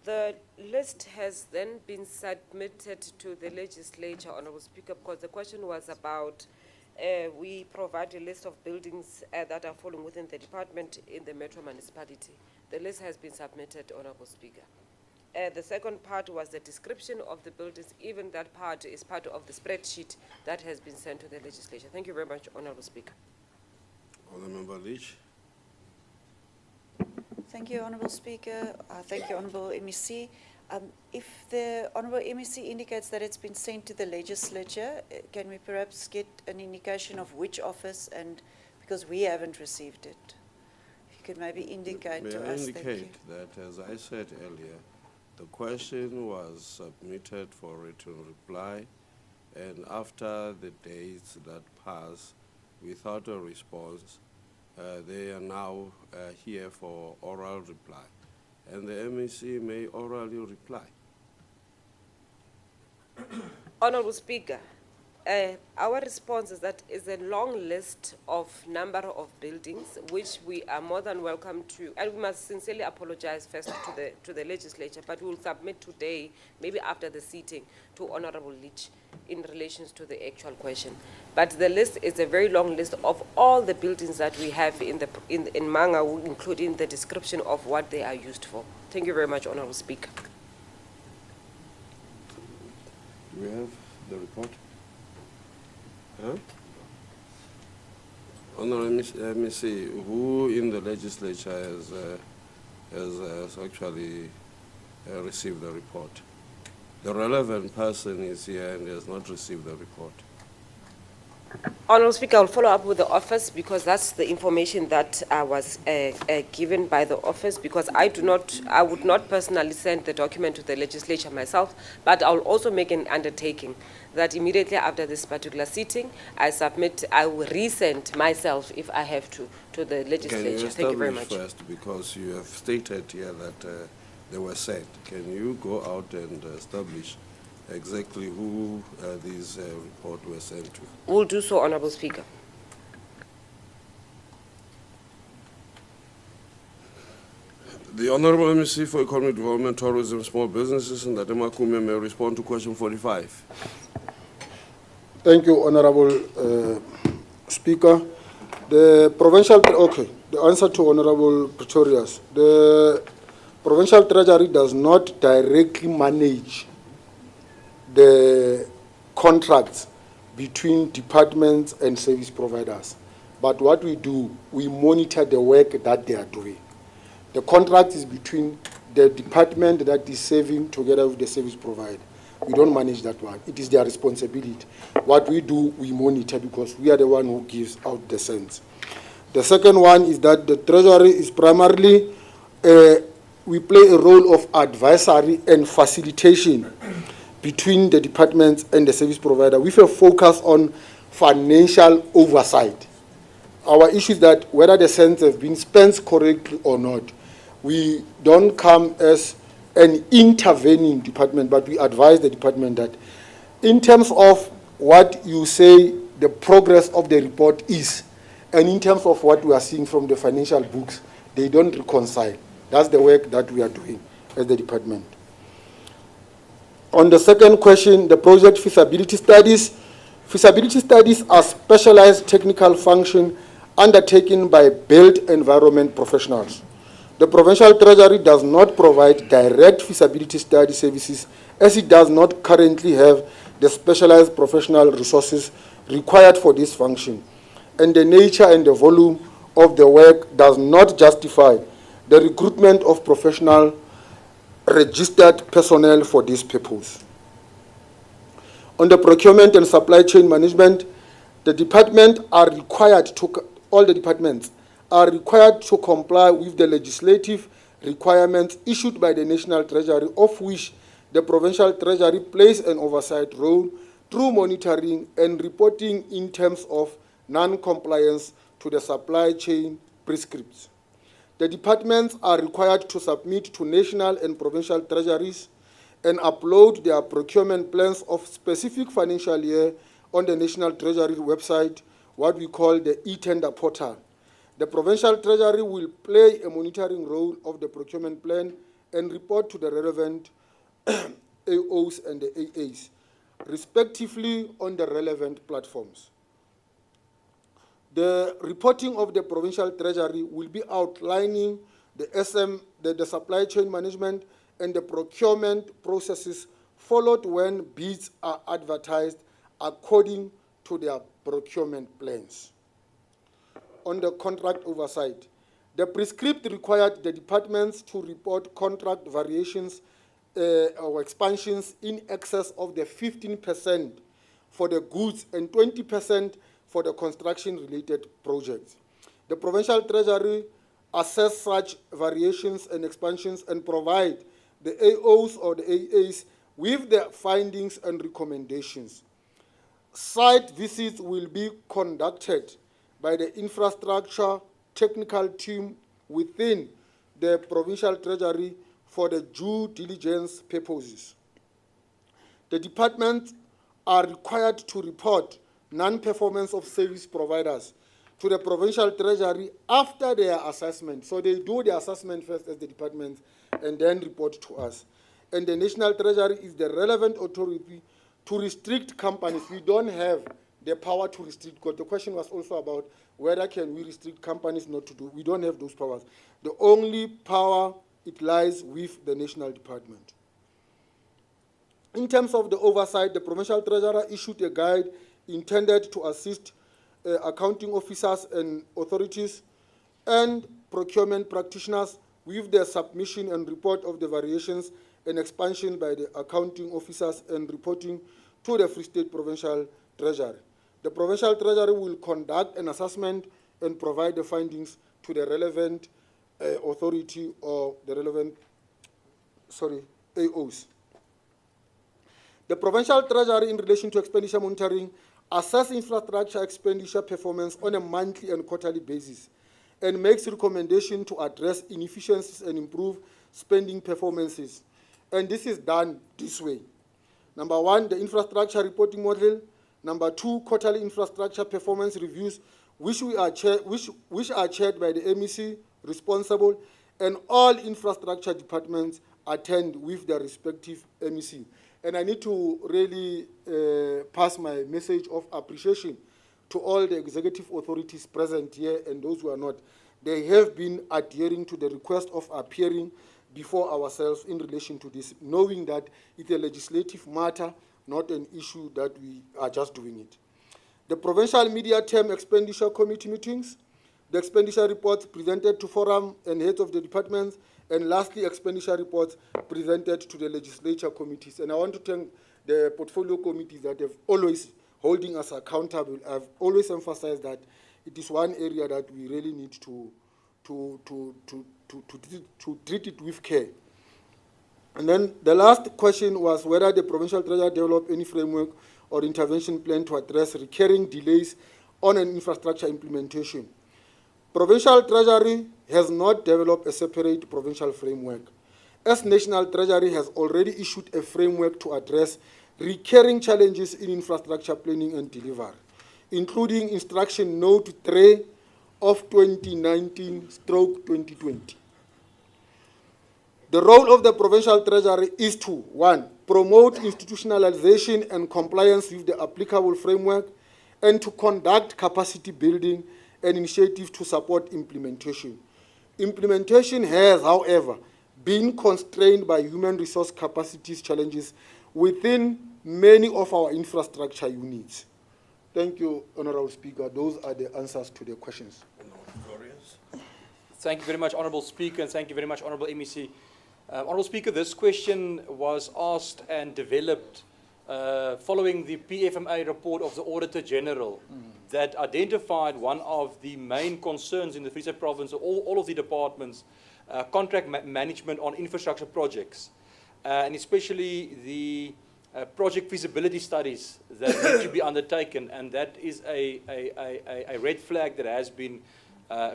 The list has then been submitted to the Legislature, Honourable Speaker, because the question was about we provide a list of buildings that are falling within the department in the Metro Municipality. The list has been submitted, Honourable Speaker. The second part was the description of the buildings. Even that part is part of the spreadsheet that has been sent to the Legislature. Thank you very much, Honourable Speaker. Honourable Member Leach. Thank you, Honourable Speaker. Thank you, Honourable MEC. If the Honourable MEC indicates that it's been sent to the Legislature, can we perhaps get an indication of which office, and because we haven't received it? Could maybe indicate to us. May I indicate that, as I said earlier, the question was submitted for written reply and after the dates that pass without a response, they are now here for oral reply. And the MEC may orally reply. Honorable Speaker, our response is that is a long list of number of buildings which we are more than welcome to, and we must sincerely apologize first to the legislature, but we will submit today, maybe after the seating, to Honorable Leach in relation to the actual question. But the list is a very long list of all the buildings that we have in Manga, including the description of what they are used for. Thank you very much, Honorable Speaker. Do we have the report? Huh? Honorable MEC, who in the legislature has actually received the report? The relevant person is here and has not received the report. Honorable Speaker, I will follow up with the office because that's the information that was given by the office, because I would not personally send the document to the legislature myself, but I will also make an undertaking that immediately after this particular sitting, I will resend myself if I have to the legislature. Thank you very much. Can you establish first, because you have stated here that they were sent. Can you go out and establish exactly who these reports were sent to? We'll do so, Honorable Speaker. The Honorable MEC for Economic Development, Tourism, Small Businesses, and Ndate Makume may respond to question 45. Thank you, Honorable Speaker. The answer to Honorable Pretorius. The Provincial Treasury does not directly manage the contracts between departments and service providers. But what we do, we monitor the work that they are doing. The contract is between the department that is serving together with the service provider. We don't manage that one. It is their responsibility. What we do, we monitor because we are the one who gives out the cents. The second one is that the Treasury is primarily, we play a role of advisory and facilitation between the departments and the service provider with a focus on financial oversight. Our issue is that whether the cents have been spent correctly or not, we don't come as an intervening department, but we advise the department that in terms of what you say the progress of the report is, and in terms of what we are seeing from the financial books, they don't reconcile. That's the work that we are doing as the department. On the second question, the project feasibility studies. Feasibility studies are specialized technical function undertaken by built environment professionals. The Provincial Treasury does not provide direct feasibility study services as it does not currently have the specialized professional resources required for this function, and the nature and the volume of the work does not justify the recruitment of professional registered personnel for this purpose. On the procurement and supply chain management, the department are required to, all the departments are required to comply with the legislative requirements issued by the National Treasury, of which the Provincial Treasury plays an oversight role through monitoring and reporting in terms of non-compliance to the supply chain prescripts. The departments are required to submit to national and provincial treasuries and upload their procurement plans of specific financial year on the National Treasury website, what we call the e-tender portal. The Provincial Treasury will play a monitoring role of the procurement plan and report to the relevant AOs and the AAs, respectively, on the relevant platforms. The reporting of the Provincial Treasury will be outlining the supply chain management and the procurement processes followed when bids are advertised according to their procurement plans. On the contract oversight, the prescript required the departments to report contract variations or expansions in excess of the 15% for the goods and 20% for the construction-related projects. The Provincial Treasury assess such variations and expansions and provide the AOs or the AAs with their findings and recommendations. Site visits will be conducted by the infrastructure technical team within the provincial treasury for the due diligence purposes. The departments are required to report non-performance of service providers to the provincial treasury after their assessment. So they do the assessment first as the department and then report to us. And the national treasury is the relevant authority to restrict companies. We don't have the power to restrict, because the question was also about whether can we restrict companies not to do. We don't have those powers. The only power, it lies with the national department. In terms of the oversight, the provincial treasurer issued a guide intended to assist accounting officers and authorities and procurement practitioners with the submission and report of the variations and expansion by the accounting officers and reporting to the Free State Provincial Treasury. The Provincial Treasury will conduct an assessment and provide the findings to the relevant authority or the relevant, AOs. The Provincial Treasury, in relation to expenditure monitoring, assess infrastructure expenditure performance on a monthly and quarterly basis and makes recommendation to address inefficiencies and improve spending performances. And this is done this way. Number one, the infrastructure reporting model. Number two, quarterly infrastructure performance reviews, which are chaired by the MEC responsible, and all infrastructure departments attend with their respective MEC. And I need to really pass my message of appreciation to all the executive authorities present here and those who are not. They have been adhering to the request of appearing before ourselves in relation to this, knowing that it's a legislative matter, not an issue that we are just doing it. The Provincial Media Term Expenditure Committee meetings, the expenditure reports presented to forum and heads of the departments, and lastly, expenditure reports presented to the legislature committees. And I want to thank the portfolio committees that have always holding us accountable. I've always emphasized that it is one area that we really need to treat it with care. And then the last question was whether the Provincial Treasury developed any framework or intervention plan to address recurring delays on an infrastructure implementation. Provincial Treasury has not developed a separate provincial framework, as National Treasury has already issued a framework to address recurring challenges in infrastructure planning and delivery, including Instruction Note 3 of 2019/2020. The role of the Provincial Treasury is to, 1, promote institutionalization and compliance with the applicable framework, and to conduct capacity building and initiatives to support implementation. Implementation has, however, been constrained by human resource capacities challenges within many of our infrastructure units. Thank you, Honorable Speaker. Those are the answers to the questions. Thank you very much, Honorable Speaker, and thank you very much, Honorable MEC. Honorable Speaker, this question was asked and developed following the PFMA report of the Auditor General that identified one of the main concerns in the Free State Province, all of the departments, contract management on infrastructure projects, and especially the project feasibility studies that need to be undertaken, and that is a red flag that has been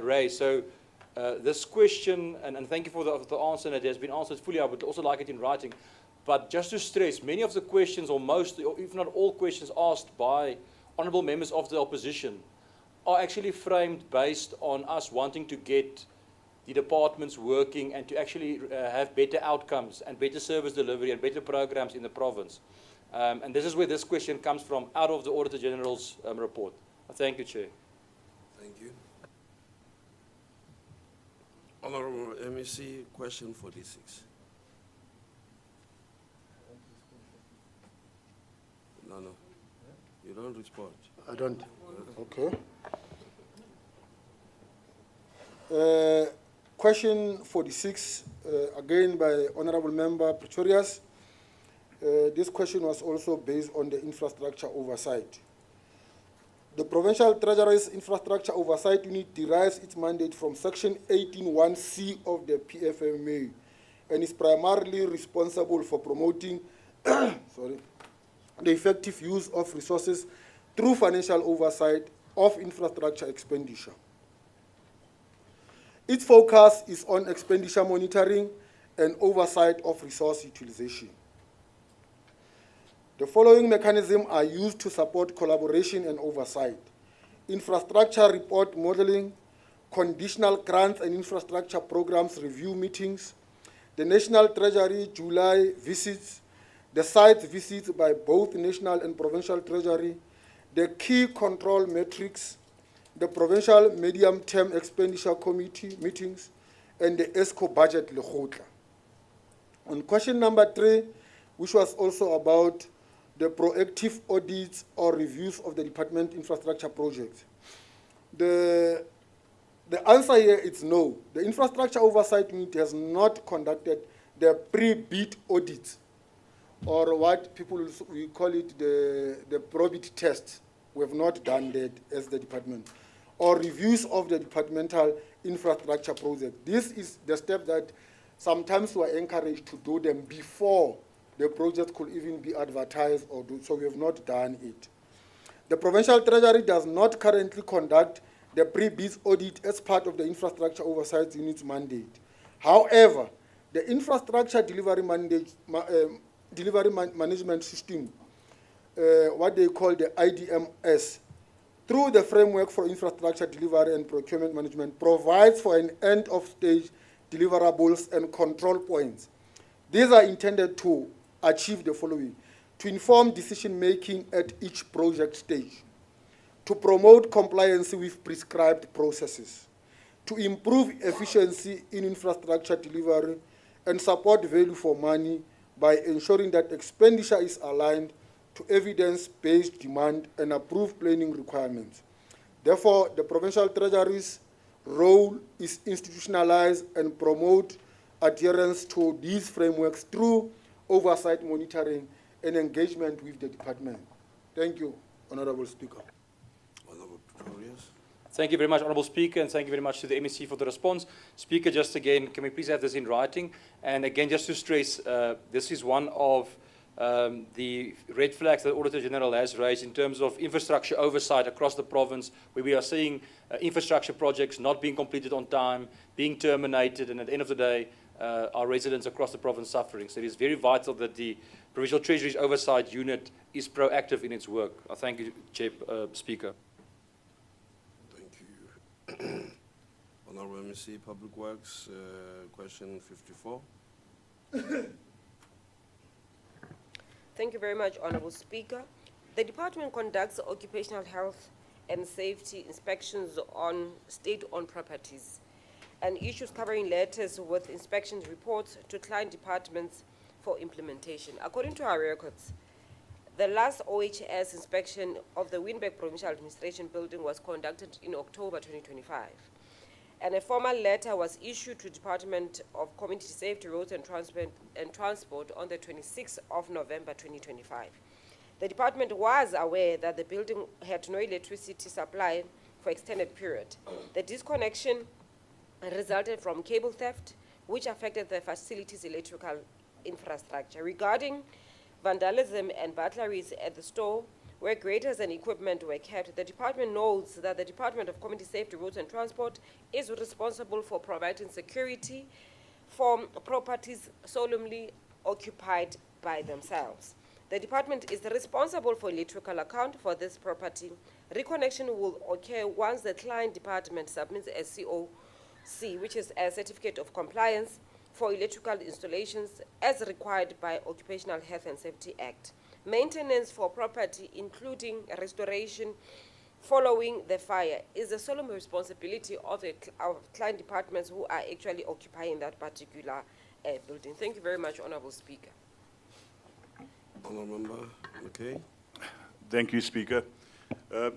raised. So this question, and thank you for the answer, and it has been answered fully. I would also like it in writing. But just to stress, many of the questions, or most, or if not all questions asked by honourable members of the opposition are actually framed based on us wanting to get the departments working and to actually have better outcomes and better service delivery and better programs in the province. And this is where this question comes from, out of the Auditor General's report. Thank you, Chair. Thank you. Honourable MEC, question 46. No. You don't respond. I don't. Okay. Question 46, again by Honourable Member Pretorius. This question was also based on the infrastructure oversight. The Provincial Treasury's Infrastructure Oversight Unit derives its mandate from Section 18(1)(c) of the PFMA and is primarily responsible for promoting the effective use of resources through financial oversight of infrastructure expenditure. Its focus is on expenditure monitoring and oversight of resource utilization. The following mechanisms are used to support collaboration and oversight: infrastructure report modeling, conditional grants and infrastructure programs review meetings, the National Treasury July visits, the site visits by both national and provincial treasury, the key control metrics, the provincial medium-term expenditure committee meetings, and the ESCO budget lekgotla. On question number 3, which was also about the proactive audits or reviews of the department infrastructure projects, the answer here is no. The Infrastructure Oversight Unit has not conducted the pre-bid audits, or what people we call it the probit test. We have not done that as the department, or reviews of the departmental infrastructure project. This is the step that sometimes we are encouraged to do them before the project could even be advertised, or do, so we have not done it. The Provincial Treasury does not currently conduct the pre-bid audit as part of the Infrastructure Oversight Unit's mandate. However, the Infrastructure Delivery Management System, what they call the IDMS, through the Framework for Infrastructure Delivery and Procurement Management, provides for an end-of-stage deliverables and control points. These are intended to achieve the following: to inform decision-making at each project stage, to promote compliance with prescribed processes, to improve efficiency in infrastructure delivery, and support value for money by ensuring that expenditure is aligned to evidence-based demand and approved planning requirements. Therefore, the Provincial Treasury's role is institutionalized and promote adherence to these frameworks through oversight monitoring and engagement with the department. Thank you, Honorable Speaker. Thank you very much, Honourable Speaker, and thank you very much to the MEC for the response. Speaker, just again, can we please have this in writing? And again, just to stress, this is one of the red flags that the Auditor General has raised in terms of infrastructure oversight across the province, where we are seeing infrastructure projects not being completed on time, being terminated, and at the end of the day, our residents across the province suffering. So it is very vital that the Provincial Treasury's Oversight Unit is proactive in its work. I thank you, Speaker. Honourable MEC, Public Works, question 54. Thank you very much, Honourable Speaker. The department conducts occupational health and safety inspections on state-owned properties and issues covering letters with inspection reports to client departments for implementation. According to our records, the last OHS inspection of the Wynberg Provincial Administration Building was conducted in October 2025, and a formal letter was issued to Department of Community Safety, Roads and Transport on the 26th of November 2025. The department was aware that the building had no electricity supply for extended period. The disconnection resulted from cable theft, which affected the facility's electrical infrastructure. Regarding vandalism and burglaries at the store, where graters and equipment were kept, the department notes that the Department of Community Safety, Roads and Transport is responsible for providing security for properties solemnly occupied by themselves. The department is responsible for electrical account for this property. Reconnection will occur once the client department submits a COC, which is a Certificate of Compliance for electrical installations as required by Occupational Health and Safety Act. Maintenance for property, including restoration following the fire, is the solemn responsibility of our client departments who are actually occupying that particular building. Thank you very much, Honourable Speaker. Honourable Member, okay. Thank you, Speaker.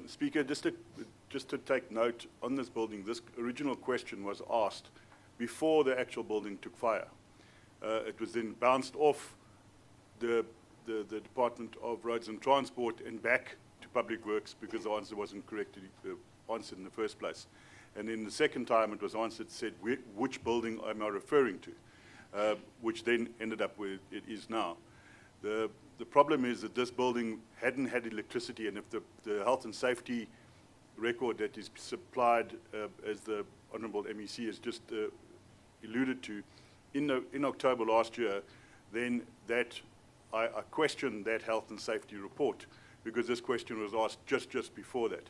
Speaker, just to take note, on this building, this original question was asked before the actual building took fire. It was then bounced off the Department of Roads and Transport and back to Public Works because the answer wasn't correctly answered in the first place. And then the second time it was answered, said, which building am I referring to? Which then ended up where it is now. The the problem is that this building hadn't had electricity, and if the health and safety record that is supplied, as the Honourable MEC has just alluded to, in October last year, then that I questioned that health and safety report, because this question was asked just before that.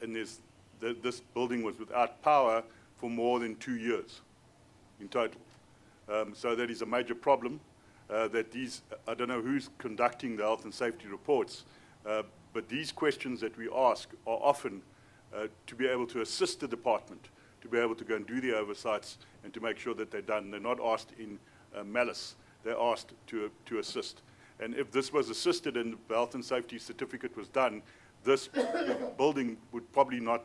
And this building was without power for more than 2 years in total. So that is a major problem. That these, I don't know who's conducting the health and safety reports, but these questions that we ask are often to be able to assist the department, to be able to go and do the oversights and to make sure that they're done. They're not asked in malice, they're asked to assist. And if this was assisted and the health and safety certificate was done, this building would probably not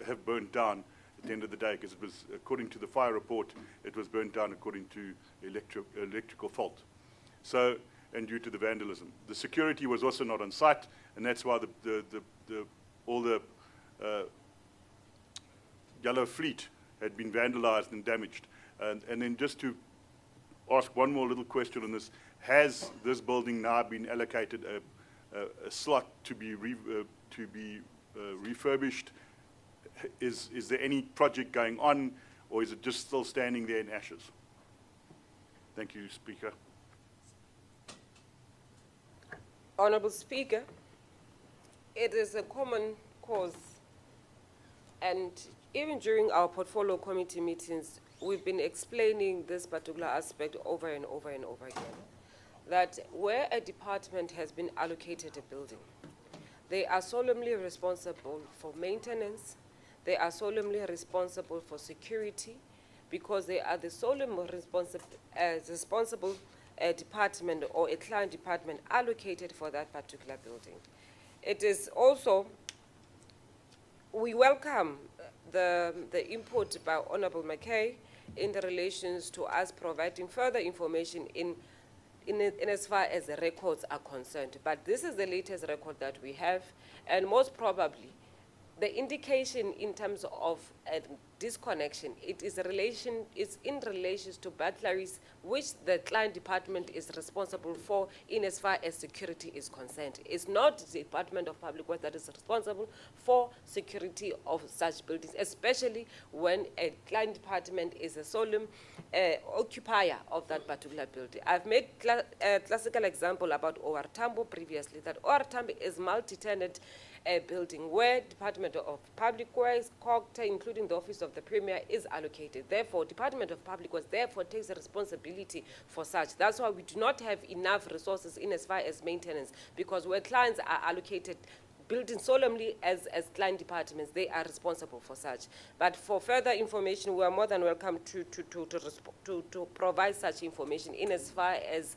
have burnt down at the end of the day, because it was, according to the fire report, it was burnt down according to electrical fault. So, and due to the vandalism. The security was also not on site, and that's why all the yellow fleet had been vandalized and damaged. And then just to ask one more little question on this, has this building now been allocated a slot to be refurbished? Is there any project going on, or is it just still standing there in ashes? Thank you, Speaker. Honourable Speaker, it is a common cause, and even during our portfolio committee meetings, we've been explaining this particular aspect over and over and over again, that where a department has been allocated a building, they are solemnly responsible for maintenance, they are solemnly responsible for security, because they are the solemn responsible department or a client department allocated for that particular building. It is also, we welcome the input by Honourable McKay in the relations to us providing further information in as far as the records are concerned. But this is the latest record that we have, and most probably the indication in terms of a disconnection, it's in relation to burglaries, which the client department is responsible for in as far as security is concerned. It's not the Department of Public Works that is responsible for security of such buildings, especially when a client department is a solemn occupier of that particular building. I've made a classical example about OR Tambo previously, that OR Tambo is multi-tenant building where Department of Public Works, Qwaqwa, including the Office of the Premier, is allocated. Therefore, Department of Public Works therefore takes the responsibility for such. That's why we do not have enough resources in as far as maintenance, because where clients are allocated buildings solemnly as client departments, they are responsible for such. But for further information, we are more than welcome to provide such information in as far as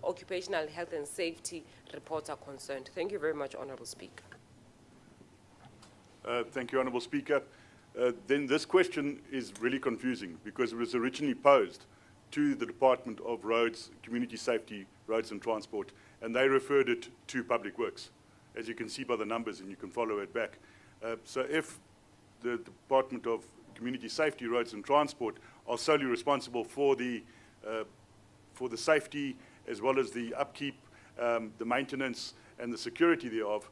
occupational health and safety reports are concerned. Thank you very much, Honourable Speaker. Thank you, Honourable Speaker. Then this question is really confusing, because it was originally posed to the Department of Roads, Community Safety, Roads and Transport, and they referred it to Public Works, as you can see by the numbers, and you can follow it back. So if the Department of Community Safety, Roads and Transport are solely responsible for the safety as well as the upkeep, the maintenance and the security thereof,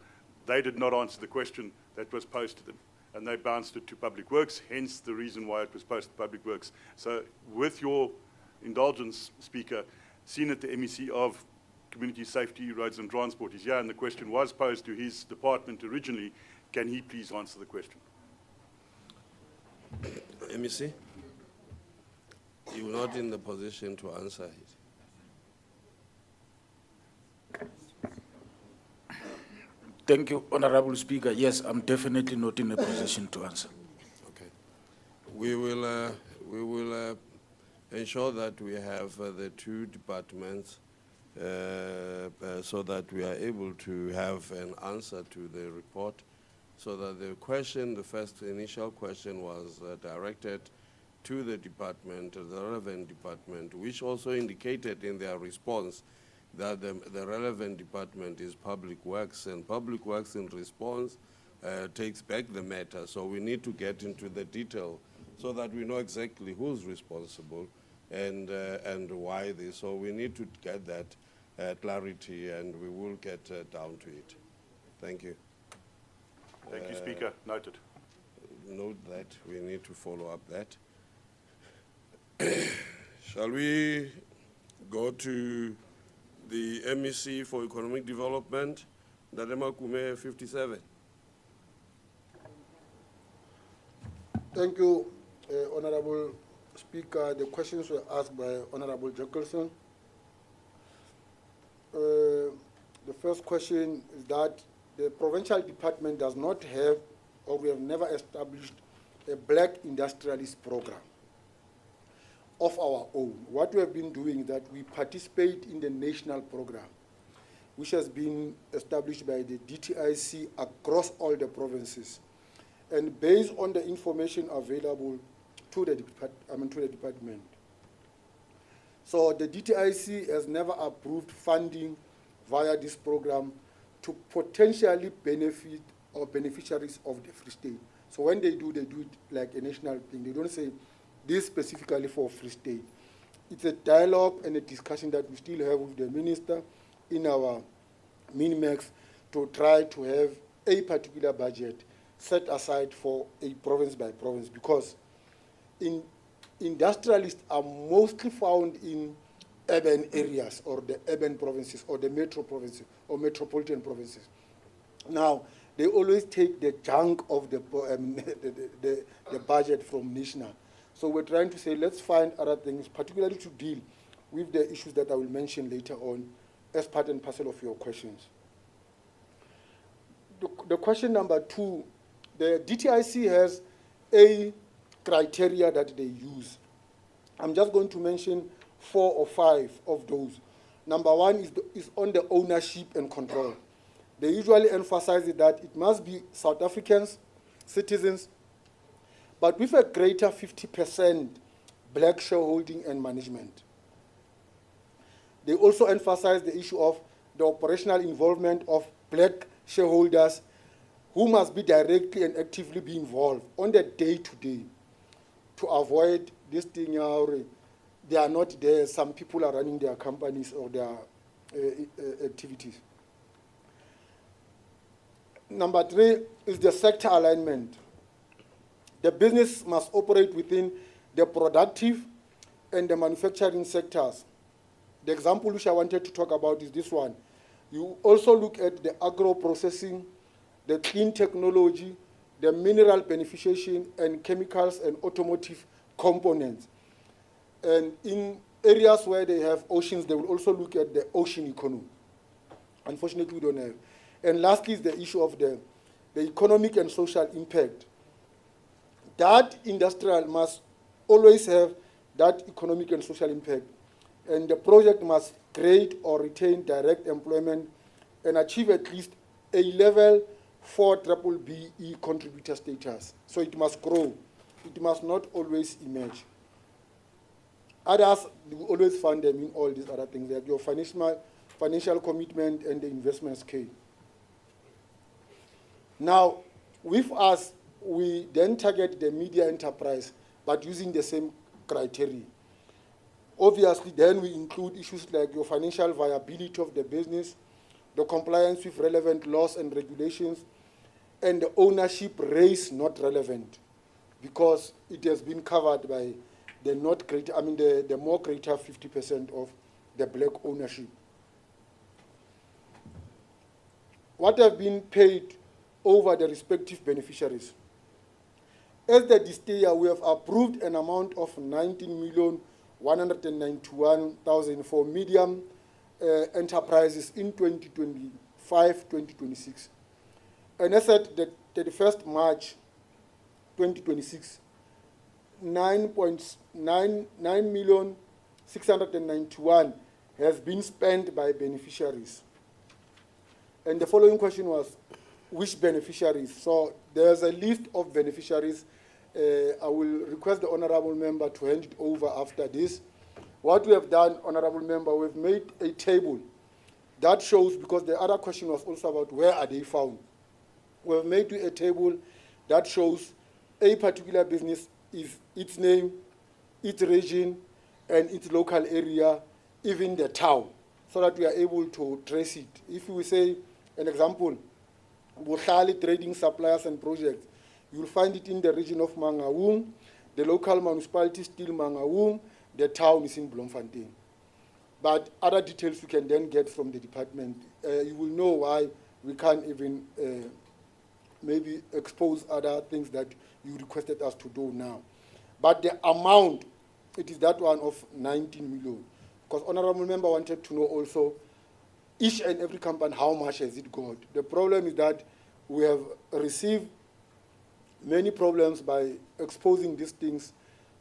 they did not answer the question that was posed to them. And they bounced it to Public Works, hence the reason why it was posted to Public Works. So with your indulgence, Speaker, seeing that the MEC of Community Safety, Roads and Transport is here, and the question was posed to his department originally, can he please answer the question? MEC, you're not in the position to answer it. Thank you, Honourable Speaker. Yes, I'm definitely not in a position to answer. Okay. We will ensure that we have the two departments so that we are able to have an answer to the report, so that the question, the first initial question was directed to the department, the relevant department, which also indicated in their response that the relevant department is Public Works, and Public Works in response takes back the matter. So we need to get into the detail so that we know exactly who's responsible and why this. So we need to get that clarity, and we will get down to it. Thank you. Thank you, Speaker. Noted. Note that we need to follow up that. Shall we go to the MEC for Economic Development, Ndadema Kume 57? Thank you, Honorable Speaker. The questions were asked by Honorable Jackelson. The first question is that the provincial department does not have, or we have never established, a black industrialist program of our own. What we have been doing is that we participate in the national program, which has been established by the DTIC across all the provinces. And based on the information available to the department. So the DTIC has never approved funding via this program to potentially benefit or beneficiaries of the Free State. So when they do it like a national thing. They don't say this specifically for Free State. It's a dialogue and a discussion that we still have with the minister in our mini-max to try to have a particular budget set aside for a province by province, because industrialists are mostly found in urban areas or the urban provinces or the metro provinces or metropolitan provinces. Now, they always take the chunk of the budget from national. So we're trying to say, let's find other things, particularly to deal with the issues that I will mention later on as part and parcel of your questions. The question number 2, the DTIC has a criteria that they use. I'm just going to mention 4 or 5 of those. Number 1 is on the ownership and control. They usually emphasize that it must be South Africans, citizens, but with a greater 50% black shareholding and management. They also emphasize the issue of the operational involvement of black shareholders who must be directly and actively be involved on the day-to-day to avoid this thing, they are not there, some people are running their companies or their activities. Number 3 is the sector alignment. The business must operate within the productive and the manufacturing sectors. The example which I wanted to talk about is this one. You also look at the agro-processing, the clean technology, the mineral beneficiation, and chemicals and automotive components. And in areas where they have oceans, they will also look at the ocean economy. Unfortunately, we don't have. And lastly is the issue of the economic and social impact. That industrial must always have that economic and social impact. And the project must create or retain direct employment and achieve at least a level 4 BBBE contributor status. So it must grow. It must not always emerge. Others will always fund them in all these other things, like your financial commitment and the investment scale. Now, with us, we then target the media enterprise, but using the same criteria. Obviously, then we include issues like your financial viability of the business, the compliance with relevant laws and regulations, and the ownership race not relevant, because it has been covered by the not greater, the more greater 50% of the black ownership. What have been paid over the respective beneficiaries? As the DSTEA, we have approved an amount of 19,191,000 for medium enterprises in 2025-2026. And as at the 31st March 2026, 9,691,000 has been spent by beneficiaries. And the following question was, which beneficiaries? So there's a list of beneficiaries. I will request the honorable member to hand it over after this. What we have done, honorable member, we've made a table that shows, because the other question was also about where are they found. We've made a table that shows a particular business is its name, its region, and its local area, even the town. so that we are able to trace it. If we say, an example, Bukhali Trading Suppliers and Projects, you will find it in the region of Mangaung, the local municipality is still Mangaung, the town is in Bloemfontein. But other details you can then get from the department. You will know why we can't even maybe expose other things that you requested us to do now. But the amount, it is that one of 19 million. Because honorable member wanted to know also each and every company, how much has it got? The problem is that we have received many problems by exposing these things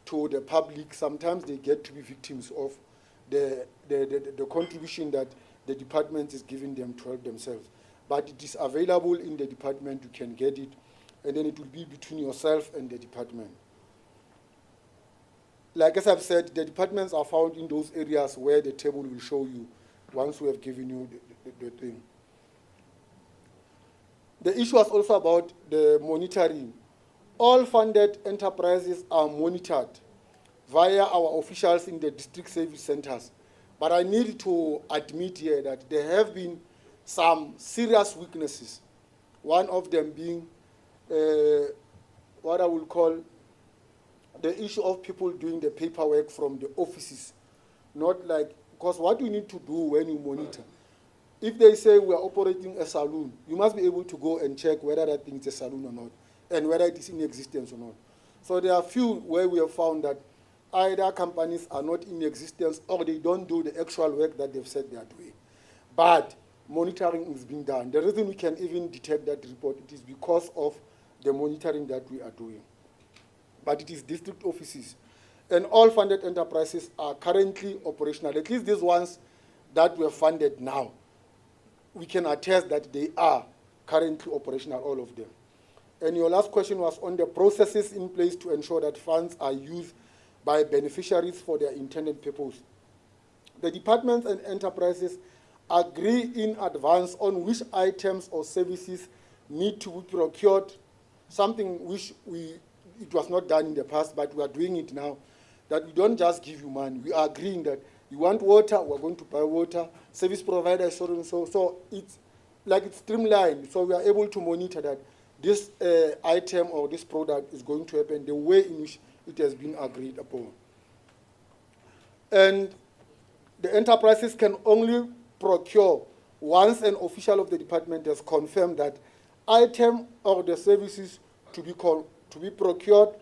to the public. Sometimes they get to be victims of the contribution that the department is giving them to help themselves. But it is available in the department, you can get it, and then it will be between yourself and the department. Like as I've said, the departments are found in those areas where the table will show you once we have given you the thing. The issue was also about the monitoring. All funded enterprises are monitored via our officials in the district service centers. But I need to admit here that there have been some serious weaknesses. One of them being what I will call the issue of people doing the paperwork from the offices. Not like, because what you need to do when you monitor, if they say we are operating a saloon, you must be able to go and check whether that thing is a saloon or not, and whether it is in existence or not. So there are few where we have found that either companies are not in existence or they don't do the actual work that they've said they are doing. But monitoring is being done. The reason we can even detect that report, it is because of the monitoring that we are doing. But it is district offices. And all funded enterprises are currently operational, at least these ones that were funded now. We can attest that they are currently operational, all of them. And your last question was on the processes in place to ensure that funds are used by beneficiaries for their intended purpose. The departments and enterprises agree in advance on which items or services need to be procured, something which it was not done in the past, but we are doing it now, that we don't just give you money. We are agreeing that you want water, we're going to buy water, service providers, so and so. So it's like it's streamlined, so we are able to monitor that this item or this product is going to happen the way in which it has been agreed upon. And the enterprises can only procure once an official of the department has confirmed that item or the services to be procured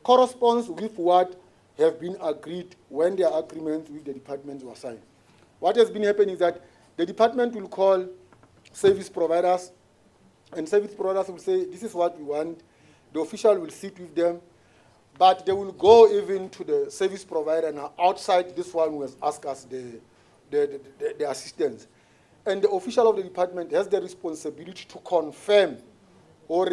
corresponds with what have been agreed when their agreements with the department were signed. What has been happening is that the department will call service providers, and service providers will say, this is what we want. The official will sit with them, but they will go even to the service provider now outside this one who has asked us the assistance. And the official of the department has the responsibility to confirm or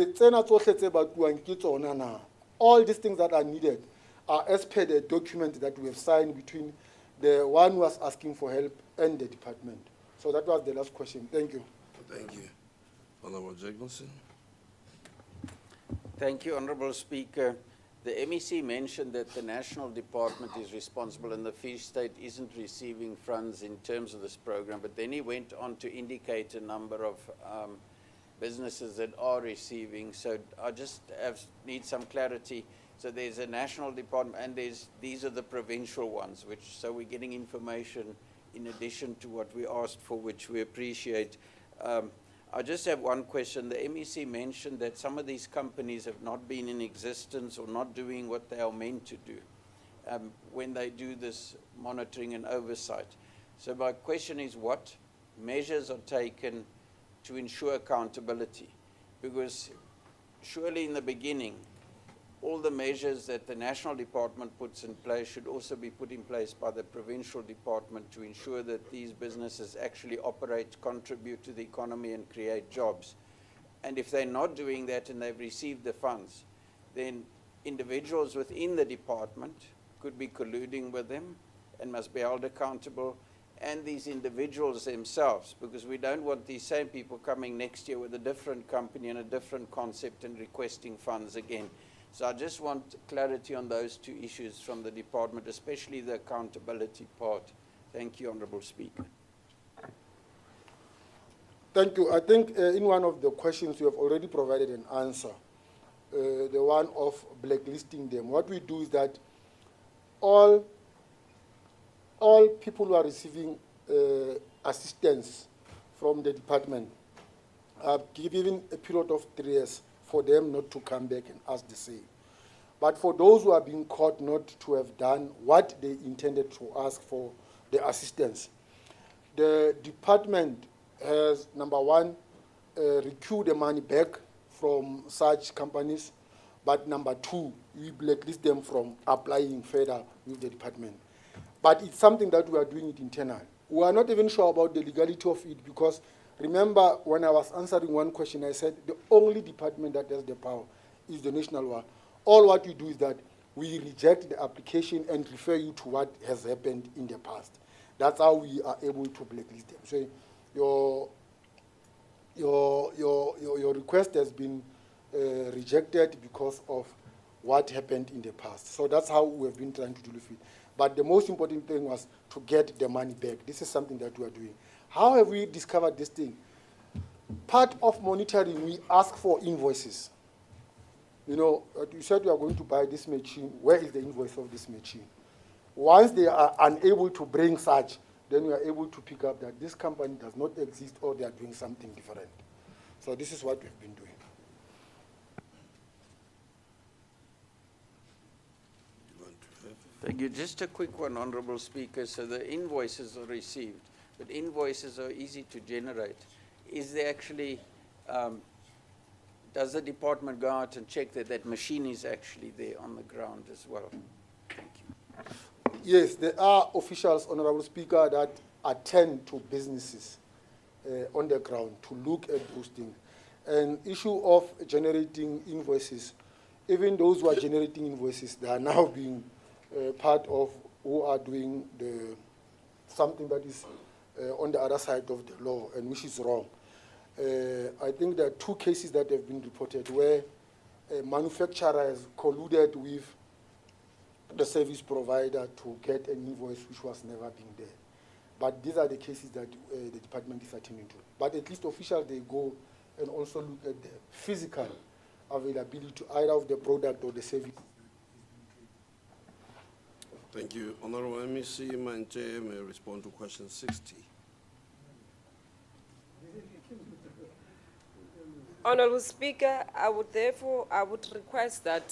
all these things that are needed are as per the document that we have signed between the one who was asking for help and the department. So that was the last question. Thank you. Thank you. Honorable Jacobson. Thank you, Honorable Speaker. The MEC mentioned that the national department is responsible and the Free State isn't receiving funds in terms of this program, but then he went on to indicate a number of businesses that are receiving. So I just need some clarity. So there's a national department and these are the provincial ones, so we're getting information in addition to what we asked for, which we appreciate. I just have one question. The MEC mentioned that some of these companies have not been in existence or not doing what they are meant to do when they do this monitoring and oversight. So my question is, what measures are taken to ensure accountability? Because surely in the beginning, all the measures that the national department puts in place should also be put in place by the provincial department to ensure that these businesses actually operate, contribute to the economy and create jobs. And if they're not doing that and they've received the funds, then individuals within the department could be colluding with them and must be held accountable, and these individuals themselves, because we don't want these same people coming next year with a different company and a different concept and requesting funds again. So I just want clarity on those two issues from the department, especially the accountability part. Thank you, Honourable Speaker. Thank you. I think in one of the questions you have already provided an answer, the one of blacklisting them. What we do is that all people who are receiving assistance from the department are given a period of 3 years for them not to come back and ask the same. But for those who are being caught not to have done what they intended to ask for the assistance, the department has, number one, recoup the money back from such companies, but number two, we blacklist them from applying further with the department. But it's something that we are doing it internal. We are not even sure about the legality of it because remember when I was answering one question, I said the only department that has the power is the national one. All what we do is that we reject the application and refer you to what has happened in the past. That's how we are able to blacklist them. So your request has been rejected because of what happened in the past. So that's how we have been trying to deal with it. But the most important thing was to get the money back. This is something that we are doing. How have we discovered this thing? Part of monitoring, we ask for invoices. You know, you said you are going to buy this machine. Where is the invoice of this machine? Once they are unable to bring such, then we are able to pick up that this company does not exist or they are doing something different. So this is what we've been doing. Thank you. Just a quick one, Honourable Speaker. So the invoices are received, but invoices are easy to generate. Is there actually, does the department go out and check that that machine is actually there on the ground as well? Thank you. Yes, there are officials, Honourable Speaker, that attend to businesses on the ground to look at those things. And issue of generating invoices, even those who are generating invoices, they are now being part of who are doing something that is on the other side of the law and which is wrong. I think there are 2 cases that have been reported where a manufacturer has colluded with the service provider to get an invoice which was never being there. But these are the cases that the department is attending to. But at least officials, they go and also look at the physical availability either of the product or the service. Thank you. Honorable MEC Mante may respond to question 60. Honourable Speaker, I would request that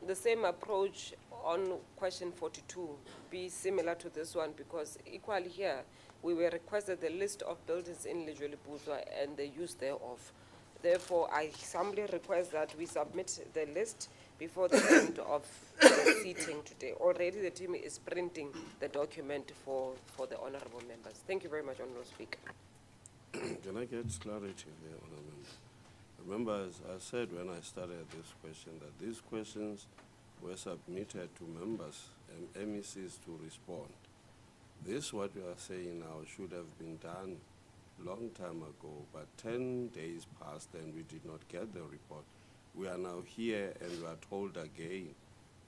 the same approach on question 42 be similar to this one, because equally here we were requested the list of buildings in Legislature and the use thereof. Therefore, I humbly request that we submit the list before the end of the seating today. Already the team is printing the document for the honourable members. Thank you very much, Honourable Speaker. Can I get clarity there, Honourable Member? Remember, as I said when I started this question, that these questions were submitted to members and MECs to respond. This, what you are saying now, should have been done long time ago, but 10 days passed and we did not get the report. We are now here and we are told again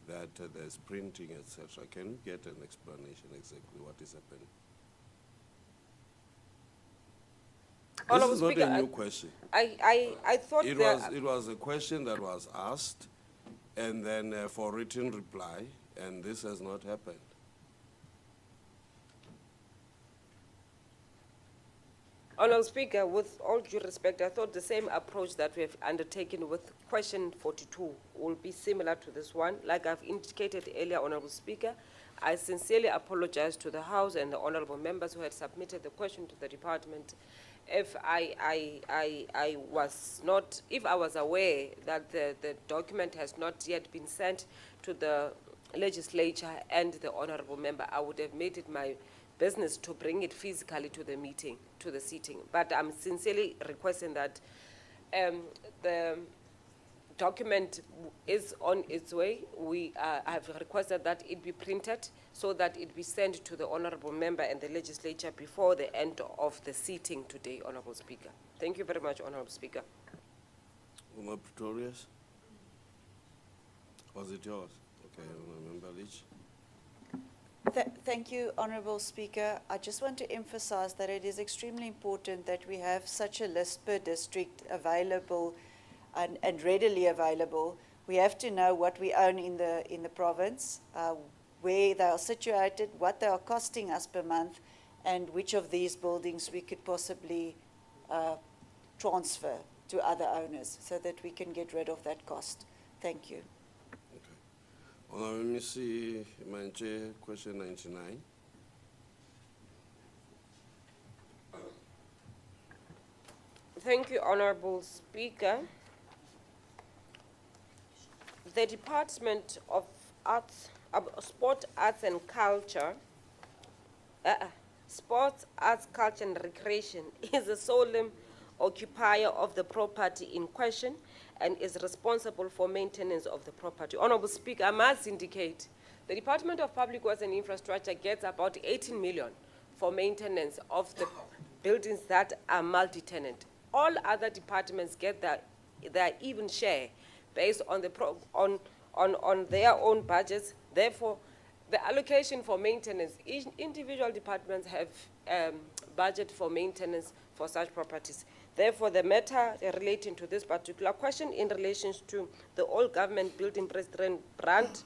that there's printing, etc. Can we get an explanation exactly what is happening? This is not a new question. I thought it was a question that was asked and then for written reply, and this has not happened. Honourable Speaker, with all due respect, I thought the same approach that we have undertaken with question 42 will be similar to this one. Like I've indicated earlier, Honourable Speaker, I sincerely apologize to the House and the honourable members who had submitted the question to the department. If I was aware that the document has not yet been sent to the Legislature and the honourable member, I would have made it my business to bring it physically to the meeting, to the seating. But I'm sincerely requesting that the document is on its way. I have requested that it be printed so that it be sent to the honourable member and the Legislature before the end of the seating today, Honourable Speaker. Thank you very much, Honourable Speaker. Honourable Pretorius? Was it yours? Okay, Honourable Member Leach. Thank you, Honourable Speaker. I just want to emphasise that it is extremely important that we have such a list per district available and readily available. We have to know what we own in the province, where they are situated, what they are costing us per month, and which of these buildings we could possibly transfer to other owners so that we can get rid of that cost. Thank you. Let me see, Manche, question 99. Thank you, Honorable Speaker. The Department of Sport, Arts and Culture, Sports, Arts, Culture and Recreation is a solemn occupier of the property in question and is responsible for maintenance of the property. Honorable Speaker, I must indicate the Department of Public Works and Infrastructure gets about 18 million for maintenance of the buildings that are multi-tenant. All other departments get their even share based on the on their own budgets. Therefore, the allocation for maintenance, each individual departments have budget for maintenance for such properties. Therefore, the matter relating to this particular question in relation to the old government building President Brandt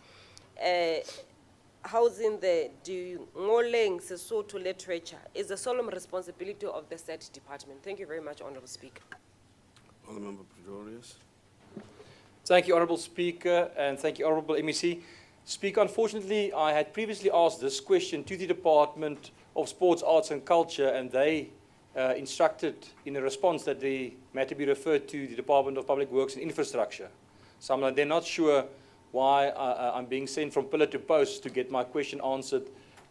housing the Ngoleng Sesotho literature is a solemn responsibility of the said department. Thank you very much, Honourable Speaker. Honourable Member Pretorius. Thank you, Honourable Speaker, and thank you, Honourable MEC. Speaker, unfortunately, I had previously asked this question to the Department of Sports, Arts and Culture, and they instructed in a response that the matter be referred to the Department of Public Works and Infrastructure. So they're not sure why I'm being sent from pillar to post to get my question answered.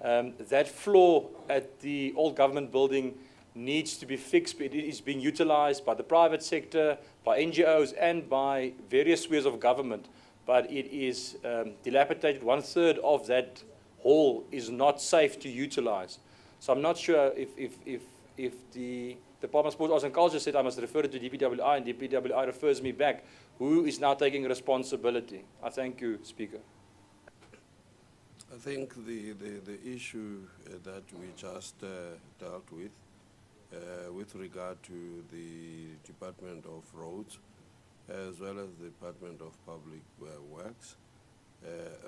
That floor at the old government building needs to be fixed. It is being utilized by the private sector, by NGOs, and by various spheres of government. But it is dilapidated. 1/3 of that hall is not safe to utilize. So I'm not sure if the Department of Sports, Arts and Culture said I must refer it to DPWI and DPWI refers me back, who is now taking responsibility? I thank you, Speaker. I think the issue that we just dealt with regard to the Department of Roads, as well as the Department of Public Works,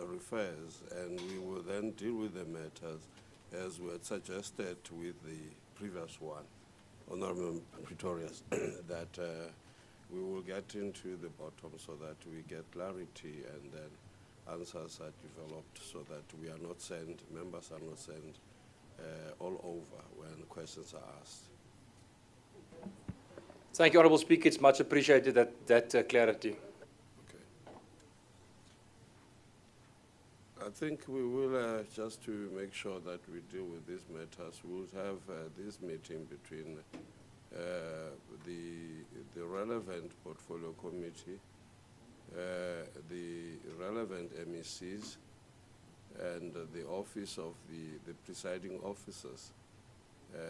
refers, and we will then deal with the matters as we had suggested with the previous one, Honourable Pretorius, that we will get into the bottom so that we get clarity and then answers are developed so that we are not sent, members are not sent all over when questions are asked. Thank you, Honourable Speaker. It's much appreciated that clarity. I think we will, just to make sure that we deal with these matters, we'll have this meeting between the relevant portfolio committee, the relevant MECs, and the office of the presiding officers,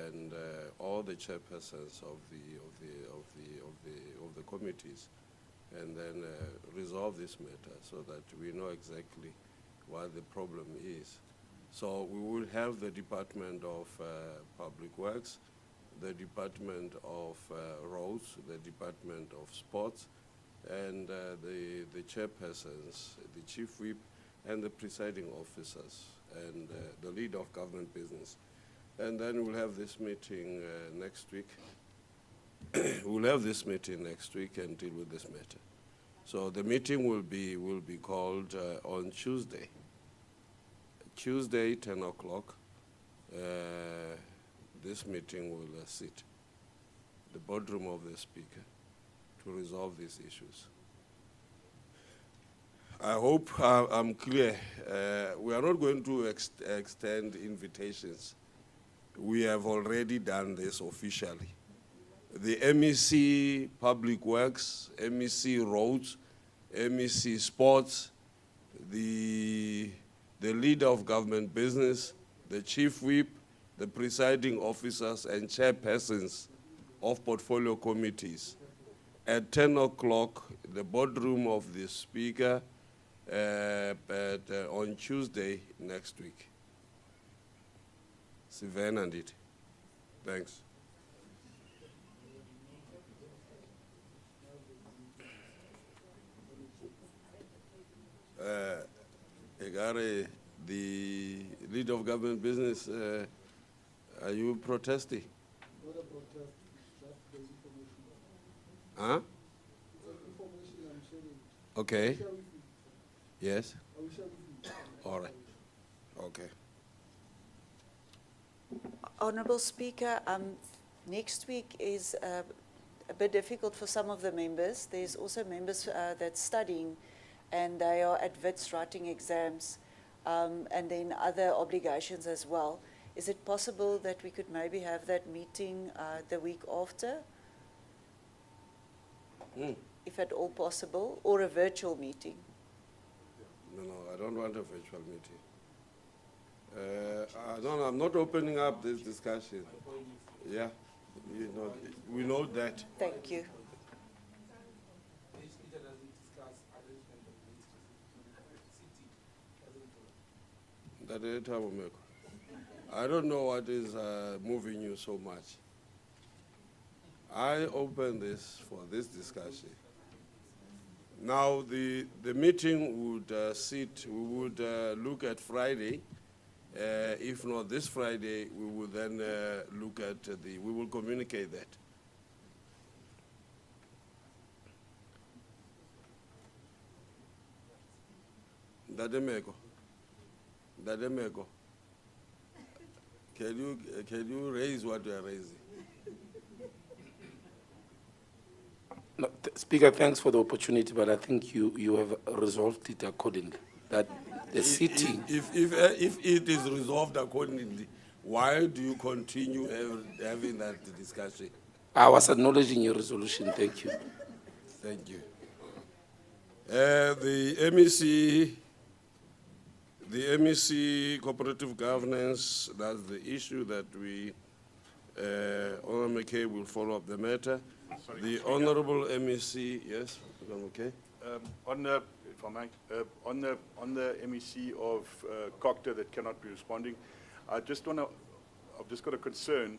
and all the chairpersons of the committees, and then resolve this matter so that we know exactly what the problem is. So we will have the Department of Public Works, the Department of Roads, the Department of Sports, and the chairpersons, the chief whip, and the presiding officers, and the leader of government business. And then we'll have this meeting next week. We'll have this meeting next week and deal with this matter. So the meeting will be called on Tuesday. Tuesday, 10 o'clock. This meeting will sit the boardroom of the Speaker to resolve these issues. I hope I'm clear. We are not going to extend invitations. We have already done this officially. The MEC Public Works, MEC Roads, MEC Sports, the leader of government business, the chief whip, the presiding officers and chairpersons of portfolio committees. At 10 o'clock, the boardroom of the Speaker on Tuesday next week. Sivena ndithi. Thanks. Egare, the leader of government business, are you protesting? Not a protest, it's just the information. Huh? It's an information I'm sharing. Okay. I'll share with you. Yes? I will share with you. All right. Okay. Honourable Speaker, next week is a bit difficult for some of the members. There's also members that's studying and they are at WITS writing exams and then other obligations as well. Is it possible that we could maybe have that meeting the week after? If at all possible, or a virtual meeting? No, I don't want a virtual meeting. No, I'm not opening up this discussion. Yeah, we know that. Thank you. I don't know what is moving you so much. I open this for this discussion. Now, the meeting would we would look at Friday. If not this Friday, we will then look at we will communicate that. Dademeko, can you raise what you are raising? No, Speaker, thanks for the opportunity, but I think you have resolved it accordingly. That the sitting. If it is resolved accordingly, why do you continue having that discussion? I was acknowledging your resolution. Thank you. Thank you. The MEC cooperative governance, that's the issue that we, Honourable McKay will follow up the matter. Sorry, the Speaker. Honourable MEC, yes, okay. On the, if I may, on the MEC of Qwaqwa that cannot be responding, I've just got a concern.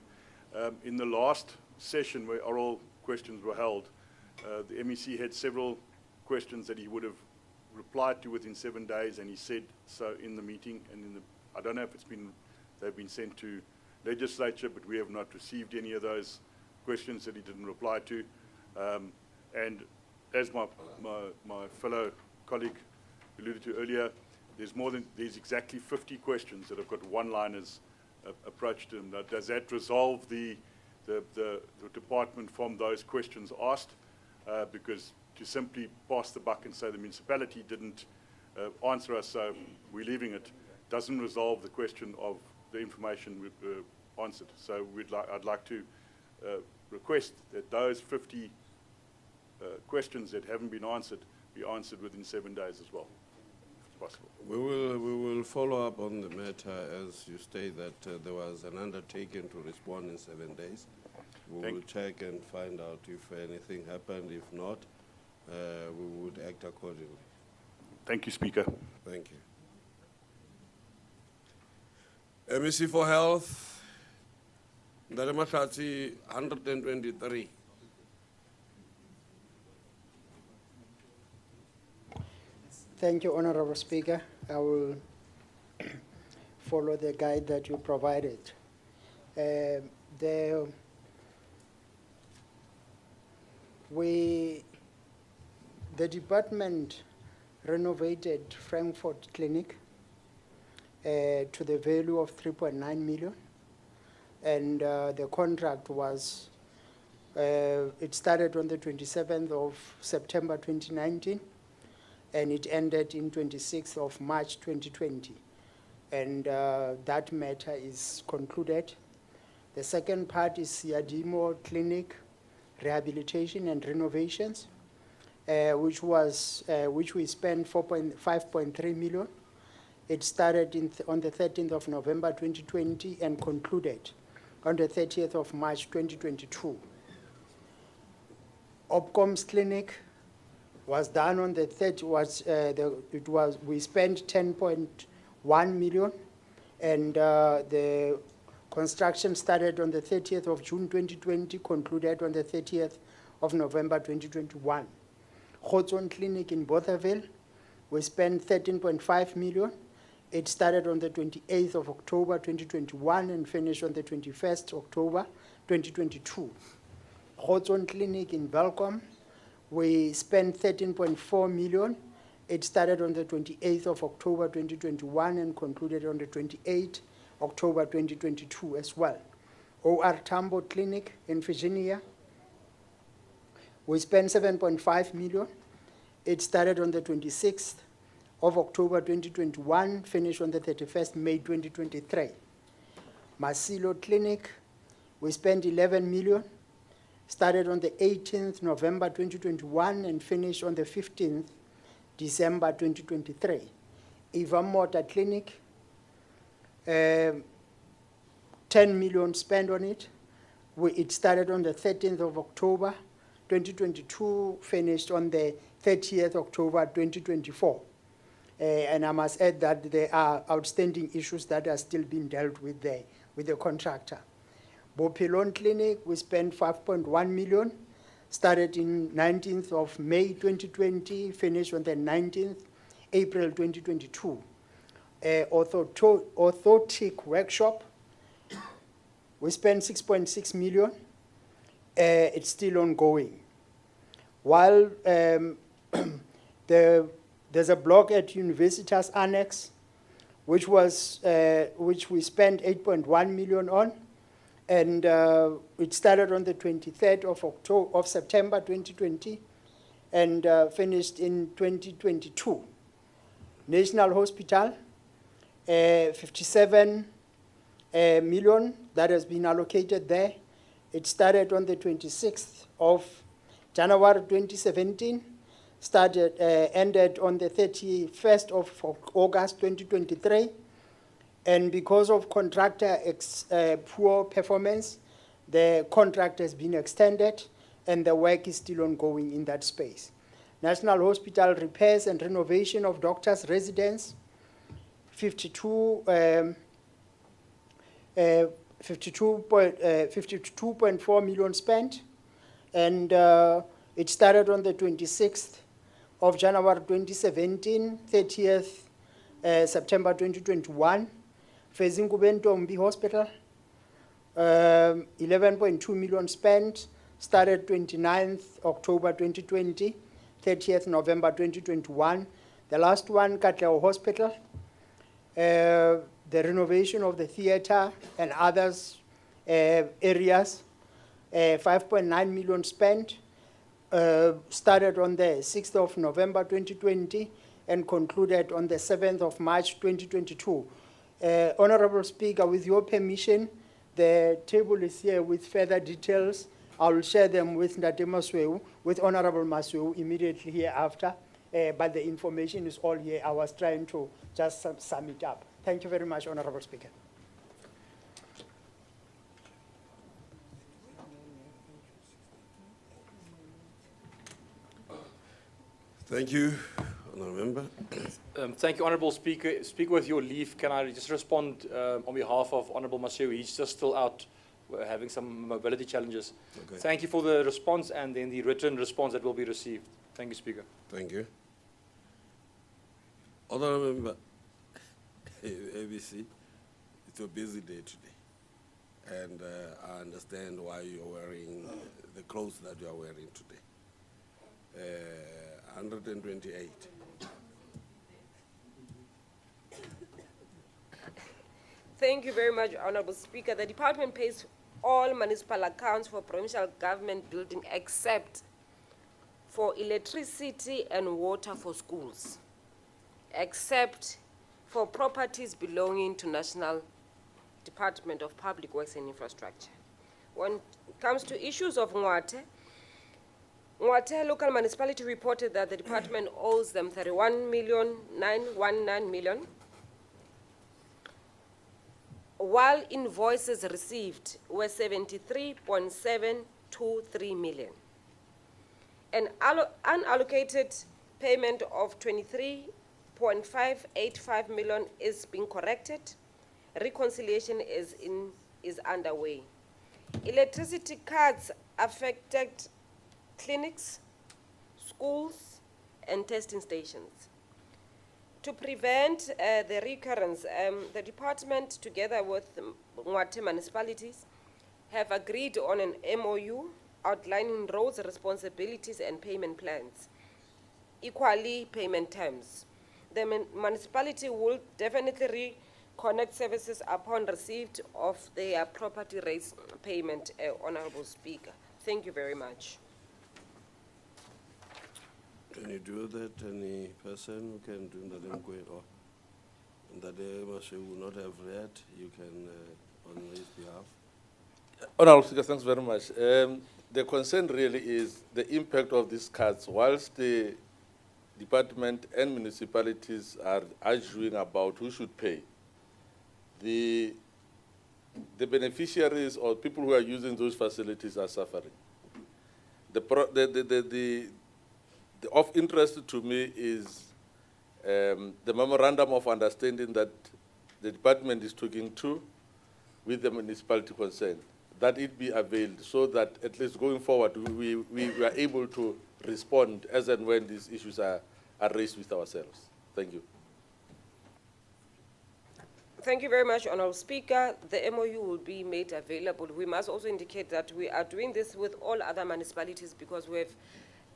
In the last session where oral questions were held, the MEC had several questions that he would have replied to within 7 days, and he said so in the meeting. And I don't know if they've been sent to Legislature, but we have not received any of those questions that he didn't reply to. And as my fellow colleague alluded to earlier, there's exactly 50 questions that have got one-liners approach to them. Now, does that resolve the department from those questions asked? Because to simply pass the buck and say the municipality didn't answer us, so we're leaving it, doesn't resolve the question of the information we answered. So I'd like to request that those 50 questions that haven't been answered be answered within 7 days as well, if possible. We will follow up on the matter as you state that there was an undertaking to respond in 7 days. We will check and find out if anything happened. If not, we would act accordingly. Thank you, Speaker. Thank you. MEC for Health, Ndaremakhatsi 123. Thank you, Honourable Speaker. I will follow the guide that you provided. The department renovated Frankfurt Clinic to the value of 3.9 million, and the contract was, it started on the 27th of September 2019, and it ended in 26th of March 2020. And that matter is concluded. The second part is Yadimo Clinic rehabilitation and renovations, which we spent 5.3 million. It started on the 13th of November 2020 and concluded on the 30th of March 2022. Opcom's clinic was done on the 30th, we spent 10.1 million, and the Construction started on the 30th of June 2020, concluded on the 30th of November 2021. Khotson Clinic in Bothaville, we spent 13.5 million. It started on the 28th of October 2021 and finished on the 21st October 2022. Khotson Clinic in Velcom, we spent 13.4 million. It started on the 28th of October 2021 and concluded on the 28th October 2022 as well. OR Tambo Clinic in Virginia, we spent 7.5 million. It started on the 26th of October 2021, finished on the 31st May 2023. Masilo Clinic, we spent 11 million. Started on the 18th November 2021 and finished on the 15th December 2023. Eva Mota Clinic, 10 million spent on it. It started on the 13th of October 2022, finished on the 30th October 2024. And I must add that there are outstanding issues that are still being dealt with the contractor. Bophelon Clinic, we spent 5.1 million, started in 19th of May 2020, finished on the 19th April 2022. Orthotic Workshop, we spent 6.6 million. It's still ongoing. While there's a block at Universitas Annex, which we spent 8.1 million on, and it started on the 23rd of September 2020 and finished in 2022. National Hospital, 57 million that has been allocated there. It started on the 26th of January 2017, ended on the 31st of August 2023. And because of contractor poor performance, the contract has been extended and the work is still ongoing in that space. National Hospital repairs and renovation of doctors' residence, 52.4 million spent, and it started on the 26th of January 2017, 30th September 2021. Facing Kubentombi Hospital, 11.2 million spent, started 29th October 2020, 30th November 2021. The last one, Katlego Hospital, the renovation of the theater and others areas, 5.9 million spent, started on the 6th of November 2020 and concluded on the 7th of March 2022. Honorable Speaker, with your permission, the table is here with further details. I will share them with Ndate Masweu, with Honorable Masweu immediately hereafter, but the information is all here. I was trying to just sum it up. Thank you very much, Honorable Speaker. Thank you, Honourable Member. Thank you, Honourable Speaker. Speaker, with your leave, can I just respond on behalf of Honourable Maseu? He's just still out. We're having some mobility challenges. Okay. Thank you for the response and then the written response that will be received. Thank you, Speaker. Thank you. Honourable Member, ABC, it's a busy day today. And I understand why you're wearing the clothes that you are wearing today. 128. Thank you very much, Honourable Speaker. The department pays all municipal accounts for provincial government building except for electricity and water for schools, except for properties belonging to National Department of Public Works and Infrastructure. When it comes to issues of Ngwate local municipality reported that the department owes them 31,919 million, while invoices received were 73.723 million. An unallocated payment of 23.585 million is being corrected. Reconciliation is is underway. Electricity cuts affected clinics, schools, and testing stations. To prevent the recurrence, the department, together with Qwaqwa municipalities, have agreed on an MOU outlining roles, responsibilities, and payment plans. Equally, payment terms. The municipality will definitely reconnect services upon receipt of their property rates payment, Honorable Speaker. Thank you very much. Can you do that? Any person who can do that or that they will not have read, you can on his behalf. Honourable Speaker, thanks very much. The concern really is the impact of these cuts. Whilst the department and municipalities are arguing about who should pay, the beneficiaries or people who are using those facilities are suffering. Of interest to me is the memorandum of understanding that the department is talking to with the municipality concerned, that it be availed so that at least going forward we are able to respond as and when these issues are raised with ourselves. Thank you. Thank you very much, Honourable Speaker. The MOU will be made available. We must also indicate that we are doing this with all other municipalities because we have,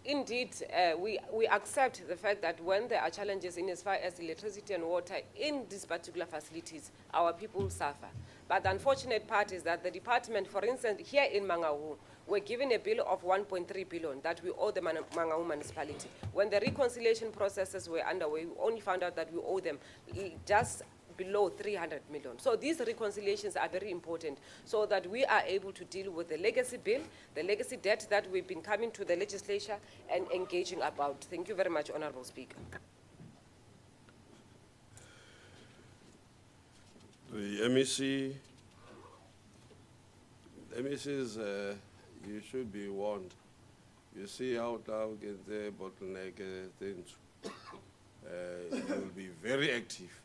indeed, we accept the fact that when there are challenges in as far as electricity and water in these particular facilities, our people suffer. But the unfortunate part is that the department, for instance, here in Mangaung, we're given a bill of 1.3 billion that we owe the Mangaung municipality. When the reconciliation processes were underway, we only found out that we owe them just below 300 million. So these reconciliations are very important so that we are able to deal with the legacy bill, the legacy debt that we've been coming to the legislature and engaging about. Thank you very much, Honourable Speaker. The MECs, you should be warned. You see how now get the bottleneck things. You will be very active.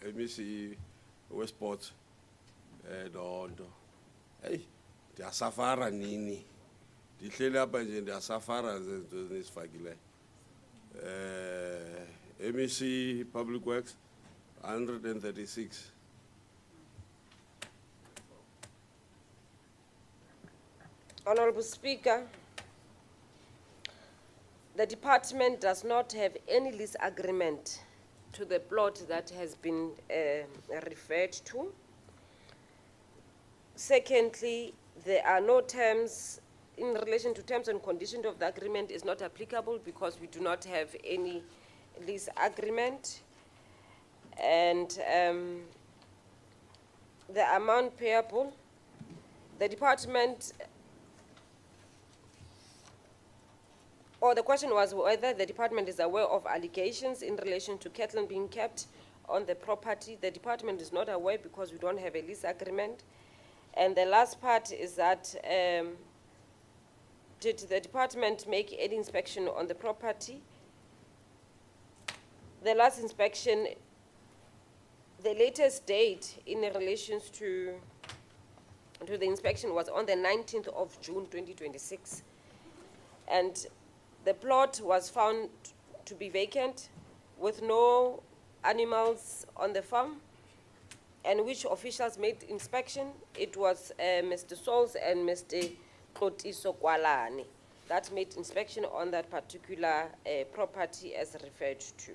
MEC Westport, Dondo. Hey, they are safara nini. The clean up and they are safara this fagile. MEC Public Works, 136. Honourable Speaker, the department does not have any lease agreement to the plot that has been referred to. Secondly, there are no terms in relation to terms and conditions of the agreement is not applicable because we do not have any lease agreement. And the amount payable, the department, or the question was whether the department is aware of allegations in relation to cattle being kept on the property. The department is not aware because we don't have a lease agreement. And the last part is that did the department make any inspection on the property? The last inspection, the latest date in relation to the inspection was on the 19th of June 2026. And the plot was found to be vacant with no animals on the farm. And which officials made inspection? It was Mr. Souls and Mr. Qwaqwa that made inspection on that particular property as referred to.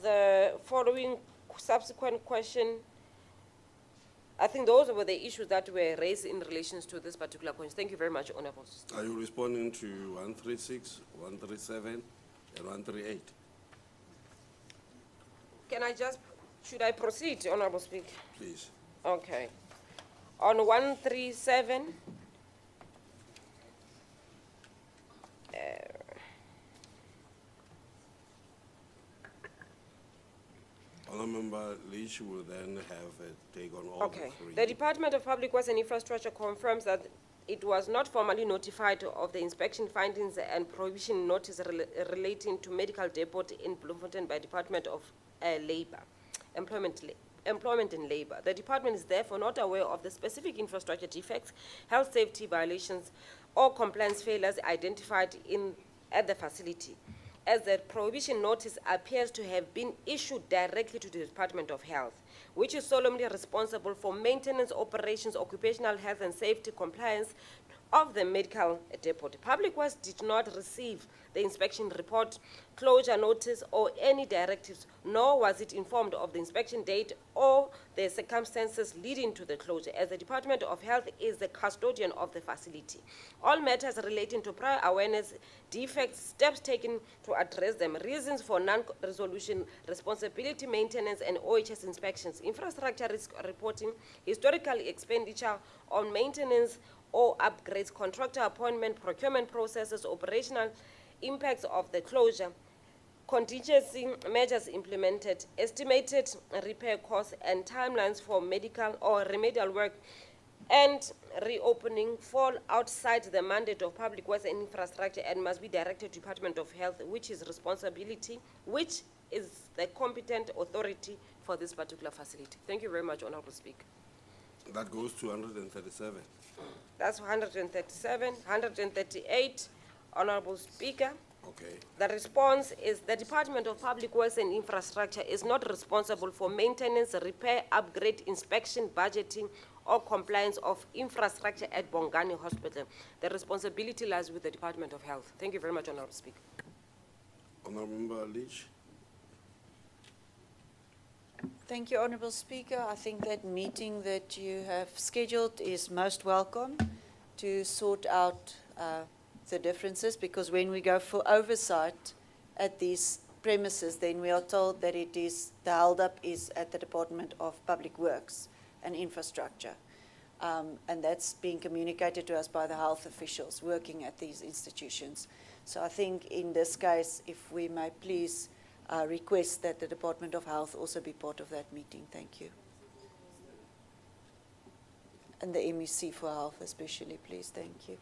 The following subsequent question, I think those were the issues that were raised in relation to this particular question. Thank you very much, Honourable. Are you responding to 136, 137, and 138? Can I just, should I proceed, Honourable Speaker? Please. Okay. On 137, Honourable Member Leach will then have a take on all okay. the three. The Department of Public Works and Infrastructure confirms that it was not formally notified of the inspection findings and prohibition notice relating to medical depot in Bloemfontein by Department of employment and labor. The department is therefore not aware of the specific infrastructure defects, health safety violations, or compliance failures identified at the facility, as the prohibition notice appears to have been issued directly to the Department of Health, which is solemnly responsible for maintenance, operations, occupational health and safety compliance of the medical depot. Public Works did not receive the inspection report, closure notice, or any directives, nor was it informed of the inspection date or the circumstances leading to the closure, as the Department of Health is the custodian of the facility. All matters relating to prior awareness, defects, steps taken to address them, reasons for non-resolution, responsibility maintenance and OHS inspections, infrastructure risk reporting, historical expenditure on maintenance or upgrades, contractor appointment, procurement processes, operational impacts of the closure, contingency measures implemented, estimated repair costs and timelines for medical or remedial work and reopening fall outside the mandate of Public Works and Infrastructure and must be directed to Department of Health, which is the competent authority for this particular facility. Thank you very much, Honorable Speaker. That goes to 137. That's 137, 138, Honorable Speaker. Okay. The response is the Department of Public Works and Infrastructure is not responsible for maintenance, repair, upgrade, inspection, budgeting, or compliance of infrastructure at Bongani Hospital. The responsibility lies with the Department of Health. Thank you very much, Honorable Speaker. Honorable Member Leach. Thank you, Honourable Speaker. I think that meeting that you have scheduled is most welcome to sort out the differences, because when we go for oversight at these premises, then we are told that the hold-up is at the Department of Public Works and Infrastructure. And that's being communicated to us by the health officials working at these institutions. So I think in this case, if we may please request that the Department of Health also be part of that meeting. Thank you. And the MEC for Health especially, please. Thank you.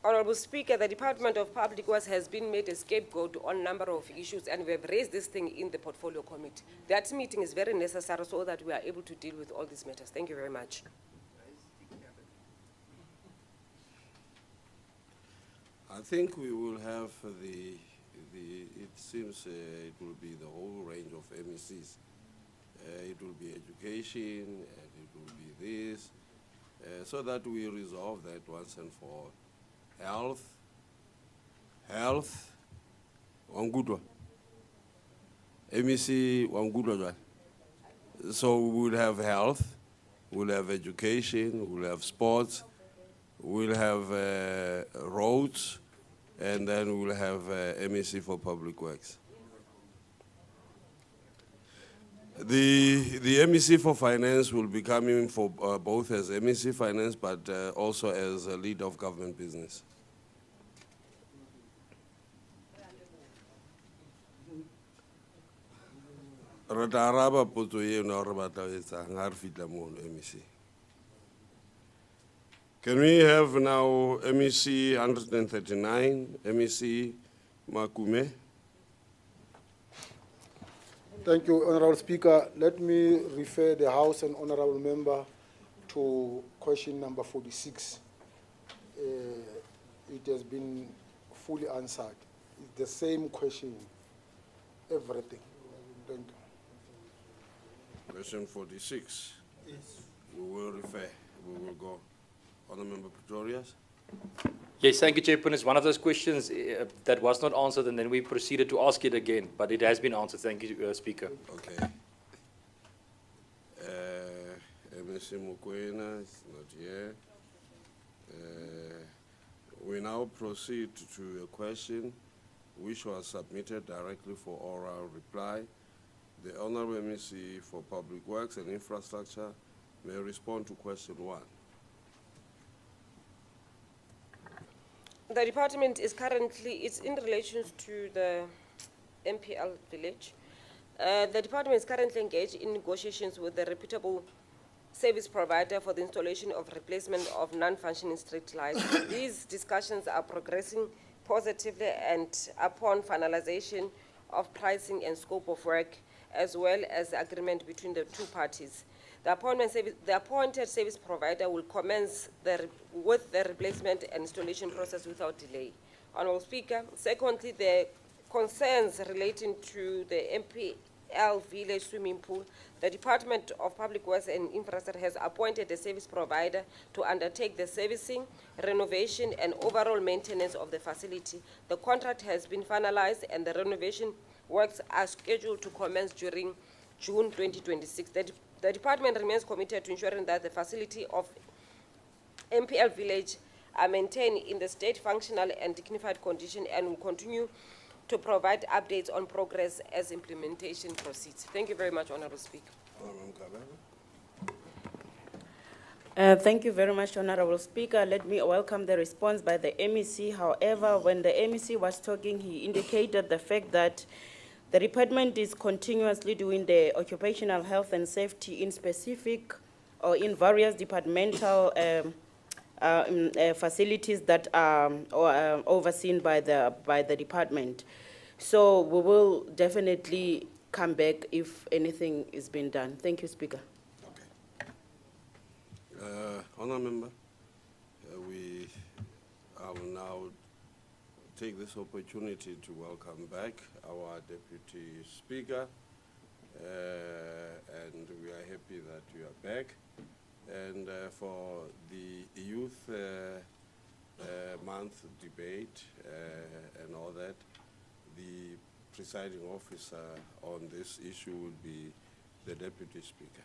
Honorable Speaker, the Department of Public Works has been made a scapegoat on a number of issues, and we have raised this thing in the Portfolio Committee. That meeting is very necessary so that we are able to deal with all these matters. Thank you very much. I think we will have it seems it will be the whole range of MECs. It will be education, and it will be this, so that we resolve that once and for all. Health, Wangudwa. MEC Wangudwa. So we will have health, we'll have education, we'll have sports, we'll have roads, and then we'll have MEC for Public Works. The MEC for Finance will be coming for both as MEC Finance, but also as a lead of government business. Can we have now MEC 139, MEC Makume? Thank you, Honourable Speaker. Let me refer the House and Honourable Member to question number 46. It has been fully answered. It's the same question, everything. Thank you. Question 46. Yes. We will refer. We will go. Honourable Member Pretorius. Yes, thank you, Chairperson. It's one of those questions that was not answered, and then we proceeded to ask it again, but it has been answered. Thank you, Speaker. Okay. MSC Mukwena is not here. We now proceed to a question which was submitted directly for oral reply. The Honourable MEC for Public Works and Infrastructure may respond to question 1. The department is it's in relation to the MPL village. The department is currently engaged in negotiations with the reputable service provider for the installation of replacement of non-functioning street lights. These discussions are progressing positively, and upon finalization of pricing and scope of work, as well as the agreement between the two parties. The appointed service provider will commence with the replacement and installation process without delay. Honourable Speaker, secondly, the concerns relating to the MPL Village swimming pool, the Department of Public Works and Infrastructure has appointed a service provider to undertake the servicing, renovation, and overall maintenance of the facility. The contract has been finalized and the renovation works are scheduled to commence during June 2026. The department remains committed to ensuring that the facility of MPL Village are maintained in the state functional and dignified condition and will continue to provide updates on progress as implementation proceeds. Thank you very much, Honourable Speaker. Thank you very much, Honourable Speaker. Let me welcome the response by the MEC. However, when the MEC was talking, he indicated the fact that the department is continuously doing the occupational health and safety in specific or in various departmental facilities that are overseen by the department. So we will definitely come back if anything is being done. Thank you, Speaker. Honourable Member, I will now take this opportunity to welcome back our Deputy Speaker, and we are happy that you are back. And for the Youth Month debate and all that, the presiding officer on this issue will be the Deputy Speaker.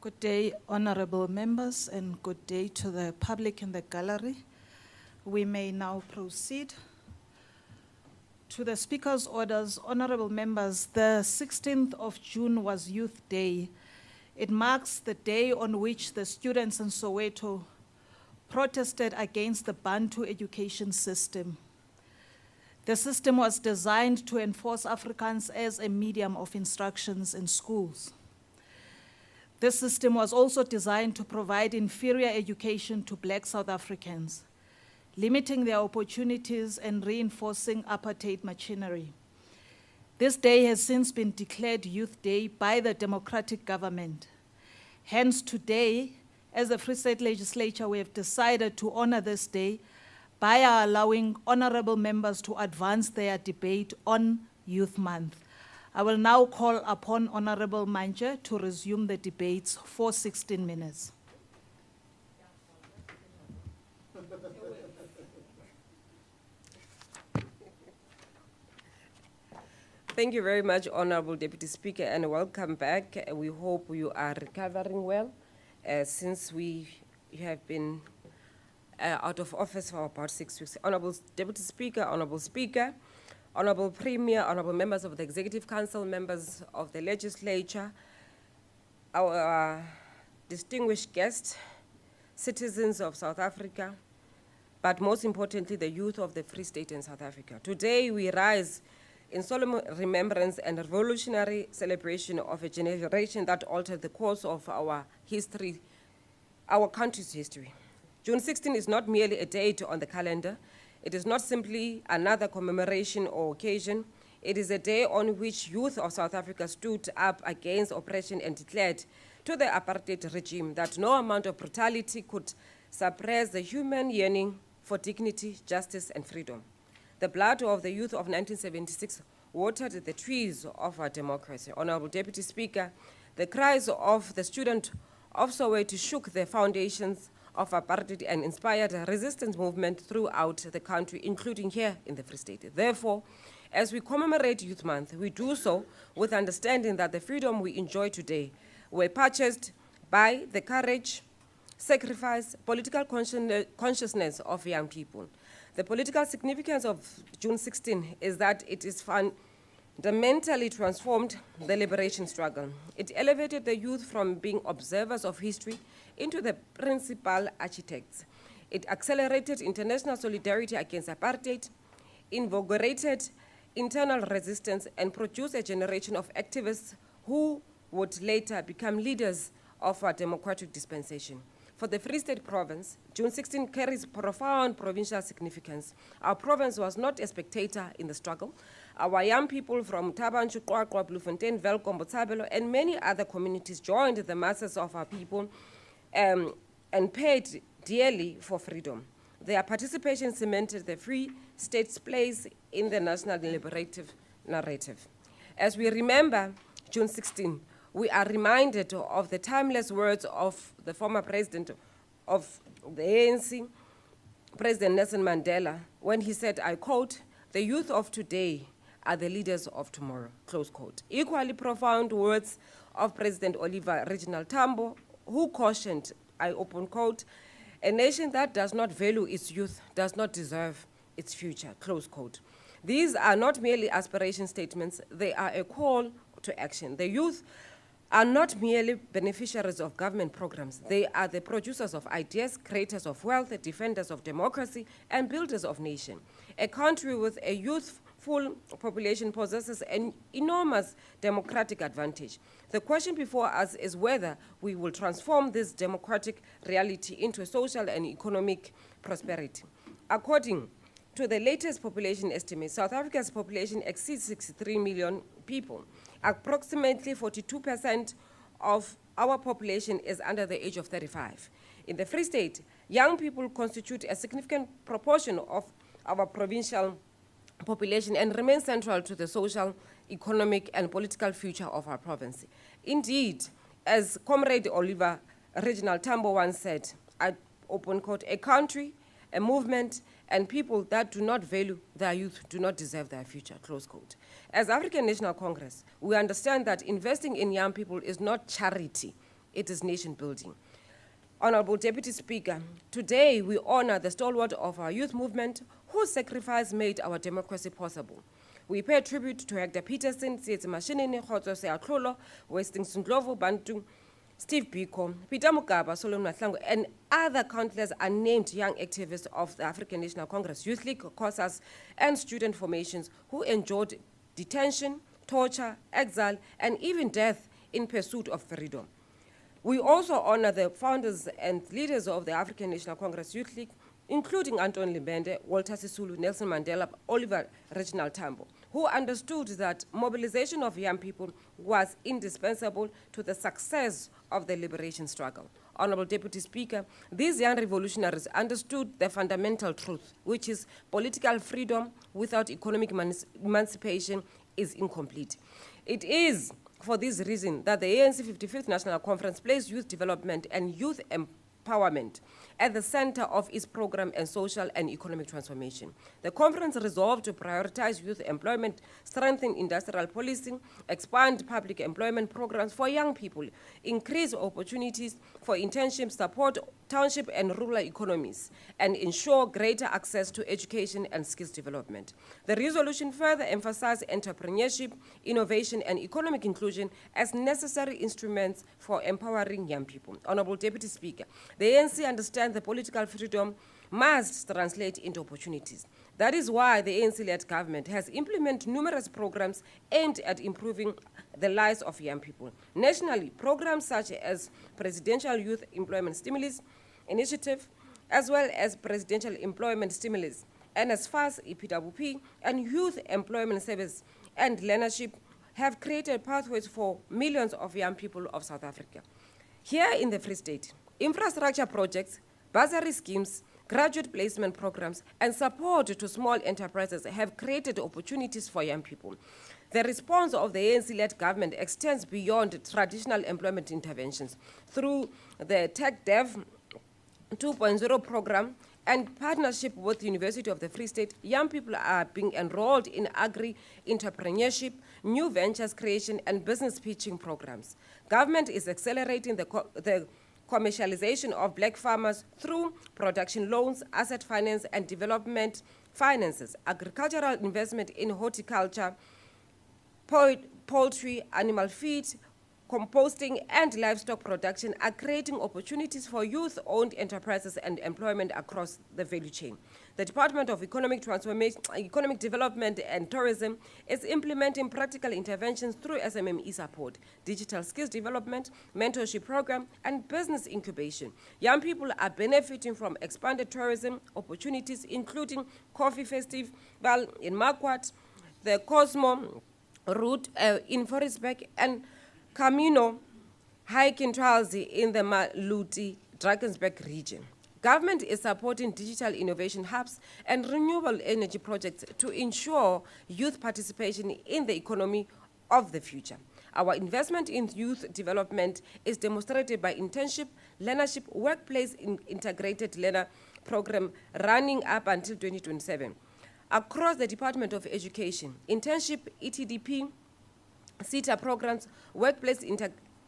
Good day, honorable members, and good day to the public in the gallery. We may now proceed to the Speaker's orders. Honorable members, the 16th of June was Youth Day. It marks the day on which the students in Soweto protested against the Bantu education system. The system was designed to enforce Afrikaans as a medium of instructions in schools. This system was also designed to provide inferior education to Black South Africans, limiting their opportunities and reinforcing apartheid machinery. This day has since been declared Youth Day by the democratic government. Hence today, as the Free State Legislature, we have decided to honor this day by allowing honorable members to advance their debate on Youth Month. I will now call upon Honorable Manje to resume the debates for 16 minutes. Thank you very much, Honourable Deputy Speaker, and welcome back. We hope you are recovering well, since you have been out of office for about 6 weeks. Honourable Deputy Speaker, Honourable Speaker, Honourable Premier, Honourable members of the Executive Council, members of the Legislature, our distinguished guests, citizens of South Africa, but most importantly, the youth of the Free State in South Africa. Today, we rise in solemn remembrance and revolutionary celebration of a generation that altered the course of our history, our country's history. June 16 is not merely a date on the calendar. It is not simply another commemoration or occasion. It is a day on which youth of South Africa stood up against oppression and declared to the apartheid regime that no amount of brutality could suppress the human yearning for dignity, justice, and freedom. The blood of the youth of 1976 watered the trees of our democracy. Honourable Deputy Speaker, the cries of the student of Soweto shook the foundations of apartheid and inspired a resistance movement throughout the country, including here in the Free State. Therefore, as we commemorate Youth Month, we do so with understanding that the freedom we enjoy today were purchased by the courage, sacrifice, political consciousness of young people. The political significance of June 16 is that it is fundamentally transformed the liberation struggle. It elevated the youth from being observers of history into the principal architects. It accelerated international solidarity against apartheid, invigorated internal resistance, and produced a generation of activists who would later become leaders of our democratic dispensation. For the Free State Province, June 16 carries profound provincial significance. Our province was not a spectator in the struggle. Our young people from Tabanchu, Qwaqwa, Bloemfontein, Welkom, Botshabelo, and many other communities joined the masses of our people and paid dearly for freedom. Their participation cemented the Free State's place in the national liberative narrative. As we remember June 16, we are reminded of the timeless words of the former president of the ANC, President Nelson Mandela, when he said, I quote, "The youth of today are the leaders of tomorrow," close quote. Equally profound words of President Oliver Reginald Tambo, who cautioned, I open quote, "A nation that does not value its youth does not deserve its future," close quote. These are not merely aspiration statements, they are a call to action. The youth are not merely beneficiaries of government programs. They are the producers of ideas, creators of wealth, defenders of democracy, and builders of nation. A country with a youthful population possesses an enormous democratic advantage. The question before us is whether we will transform this democratic reality into social and economic prosperity. According to the latest population estimate, South Africa's population exceeds 63 million people. Approximately 42% of our population is under the age of 35. In the Free State, young people constitute a significant proportion of our provincial population and remain central to the social, economic, and political future of our province. Indeed, as Comrade Oliver Reginald Tambo once said, I open quote, "A country, a movement, and people that do not value their youth do not deserve their future," close quote. As African National Congress, we understand that investing in young people is not charity, it is nation building. Honorable Deputy Speaker, today we honor the stalwart of our youth movement whose sacrifice made our democracy possible. We pay tribute to Hector Peterson, Tsietsi Mashinini, Khotso Seatlholo, Westings Ndlovu, Bantu, Steve Biko, Peter Mugaba, Solomon Mahlangu, and other countless unnamed young activists of the African National Congress, Youth League, COSAS, and student formations who endured detention, torture, exile, and even death in pursuit of freedom. We also honor the founders and leaders of the African National Congress Youth League, including Anton Limbende, Walter Sisulu, Nelson Mandela, Oliver Reginald Tambo, who understood that mobilization of young people was indispensable to the success of the liberation struggle. Honorable Deputy Speaker, these young revolutionaries understood the fundamental truth, which is political freedom without economic emancipation is incomplete. It is for this reason that the ANC 55th National Conference placed youth development and youth empowerment at the center of its program and social and economic transformation. The conference resolved to prioritize youth employment, strengthen industrial policing, expand public employment programs for young people, increase opportunities for internships, support township and rural economies, and ensure greater access to education and skills development. The resolution further emphasized entrepreneurship, innovation, and economic inclusion as necessary instruments for empowering young people. Honorable Deputy Speaker, the ANC understands the political freedom must translate into opportunities. That is why the ANC-led government has implemented numerous programs aimed at improving the lives of young people. Nationally, programs such as Presidential Youth Employment Stimulus Initiative, as well as Presidential Employment Stimulus, NSFAS, EPWP, and Youth Employment Service and Learnership have created pathways for millions of young people of South Africa. Here in the Free State, infrastructure projects, bursary schemes, graduate placement programs, and support to small enterprises have created opportunities for young people. The response of the ANC-led government extends beyond traditional employment interventions through the Tech Dev 2.0 program and partnership with the University of the Free State, young people are being enrolled in agri-entrepreneurship, new ventures creation, and business pitching programs. Government is accelerating the commercialization of black farmers through production loans, asset finance, and development finances, agricultural investment in horticulture, poultry, animal feed, composting, and livestock production are creating opportunities for youth-owned enterprises and employment across the value chain. The Department of Economic Transformation, Economic Development and Tourism is implementing practical interventions through SMME support, digital skills development, mentorship program, and business incubation. Young people are benefiting from expanded tourism opportunities, including Coffee Festival in Marquardt, the Cosmo route in Forestburg, and Camino hiking trails in the Maluti-Drakensberg region. Government is supporting digital innovation hubs and renewable energy projects to ensure youth participation in the economy of the future. Our investment in youth development is demonstrated by internship, learnership, workplace integrated learner program running up until 2027. Across the Department of Education, internship, ETDP, CETA programs, workplace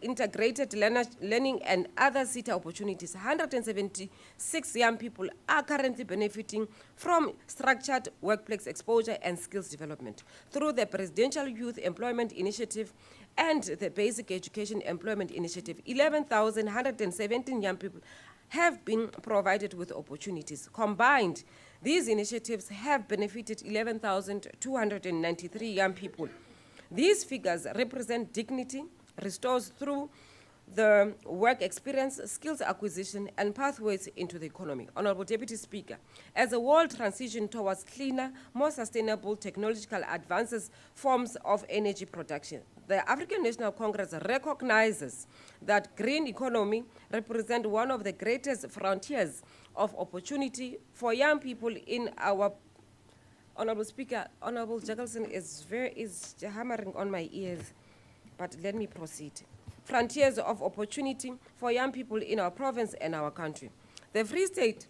integrated learning, and other CETA opportunities, 176 young people are currently benefiting from structured workplace exposure and skills development. Through the Presidential Youth Employment Initiative and the Basic Education Employment Initiative, 11,117 young people have been provided with opportunities. Combined, these initiatives have benefited 11,293 young people. These figures represent dignity, restores through the work experience, skills acquisition, and pathways into the economy. Honorable Deputy Speaker, as the world transitions towards cleaner, more sustainable technological advances forms of energy production, the African National Congress recognizes that green economy represents one of the greatest frontiers of opportunity for young people in our. Honorable Speaker, Honorable Jackelson is hammering on my ears, but let me proceed. Frontiers of opportunity for young people in our province and our country. The Free State,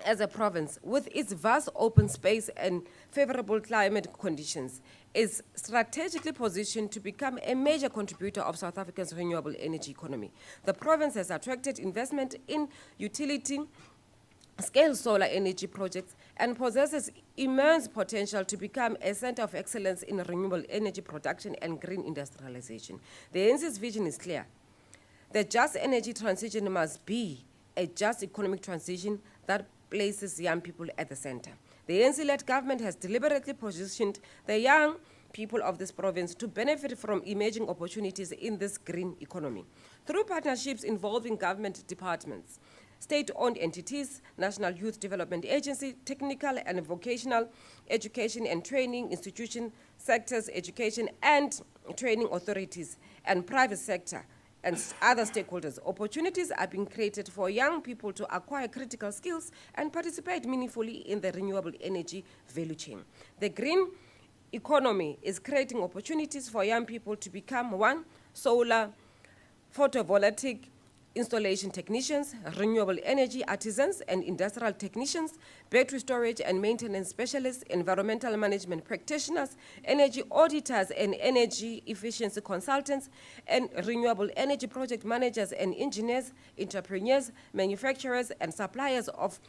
as a province, with its vast open space and favorable climate conditions, is strategically positioned to become a major contributor of South Africa's renewable energy economy. The province has attracted investment in utility scale solar energy projects and possesses immense potential to become a center of excellence in renewable energy production and green industrialization. The ANC's vision is clear. The just energy transition must be a just economic transition that places young people at the center. The ANC-led government has deliberately positioned the young people of this province to benefit from emerging opportunities in this green economy. Through partnerships involving government departments, state-owned entities, National Youth Development Agency, technical and vocational education and training institution sectors, education and training authorities, and private sector and other stakeholders, opportunities are being created for young people to acquire critical skills and participate meaningfully in the renewable energy value chain. The green economy is creating opportunities for young people to become one, solar, photovoltaic installation technicians, renewable energy artisans and industrial technicians, battery storage and maintenance specialists, environmental management practitioners, energy auditors and energy efficiency consultants, and renewable energy project managers and engineers, entrepreneurs, manufacturers, and suppliers of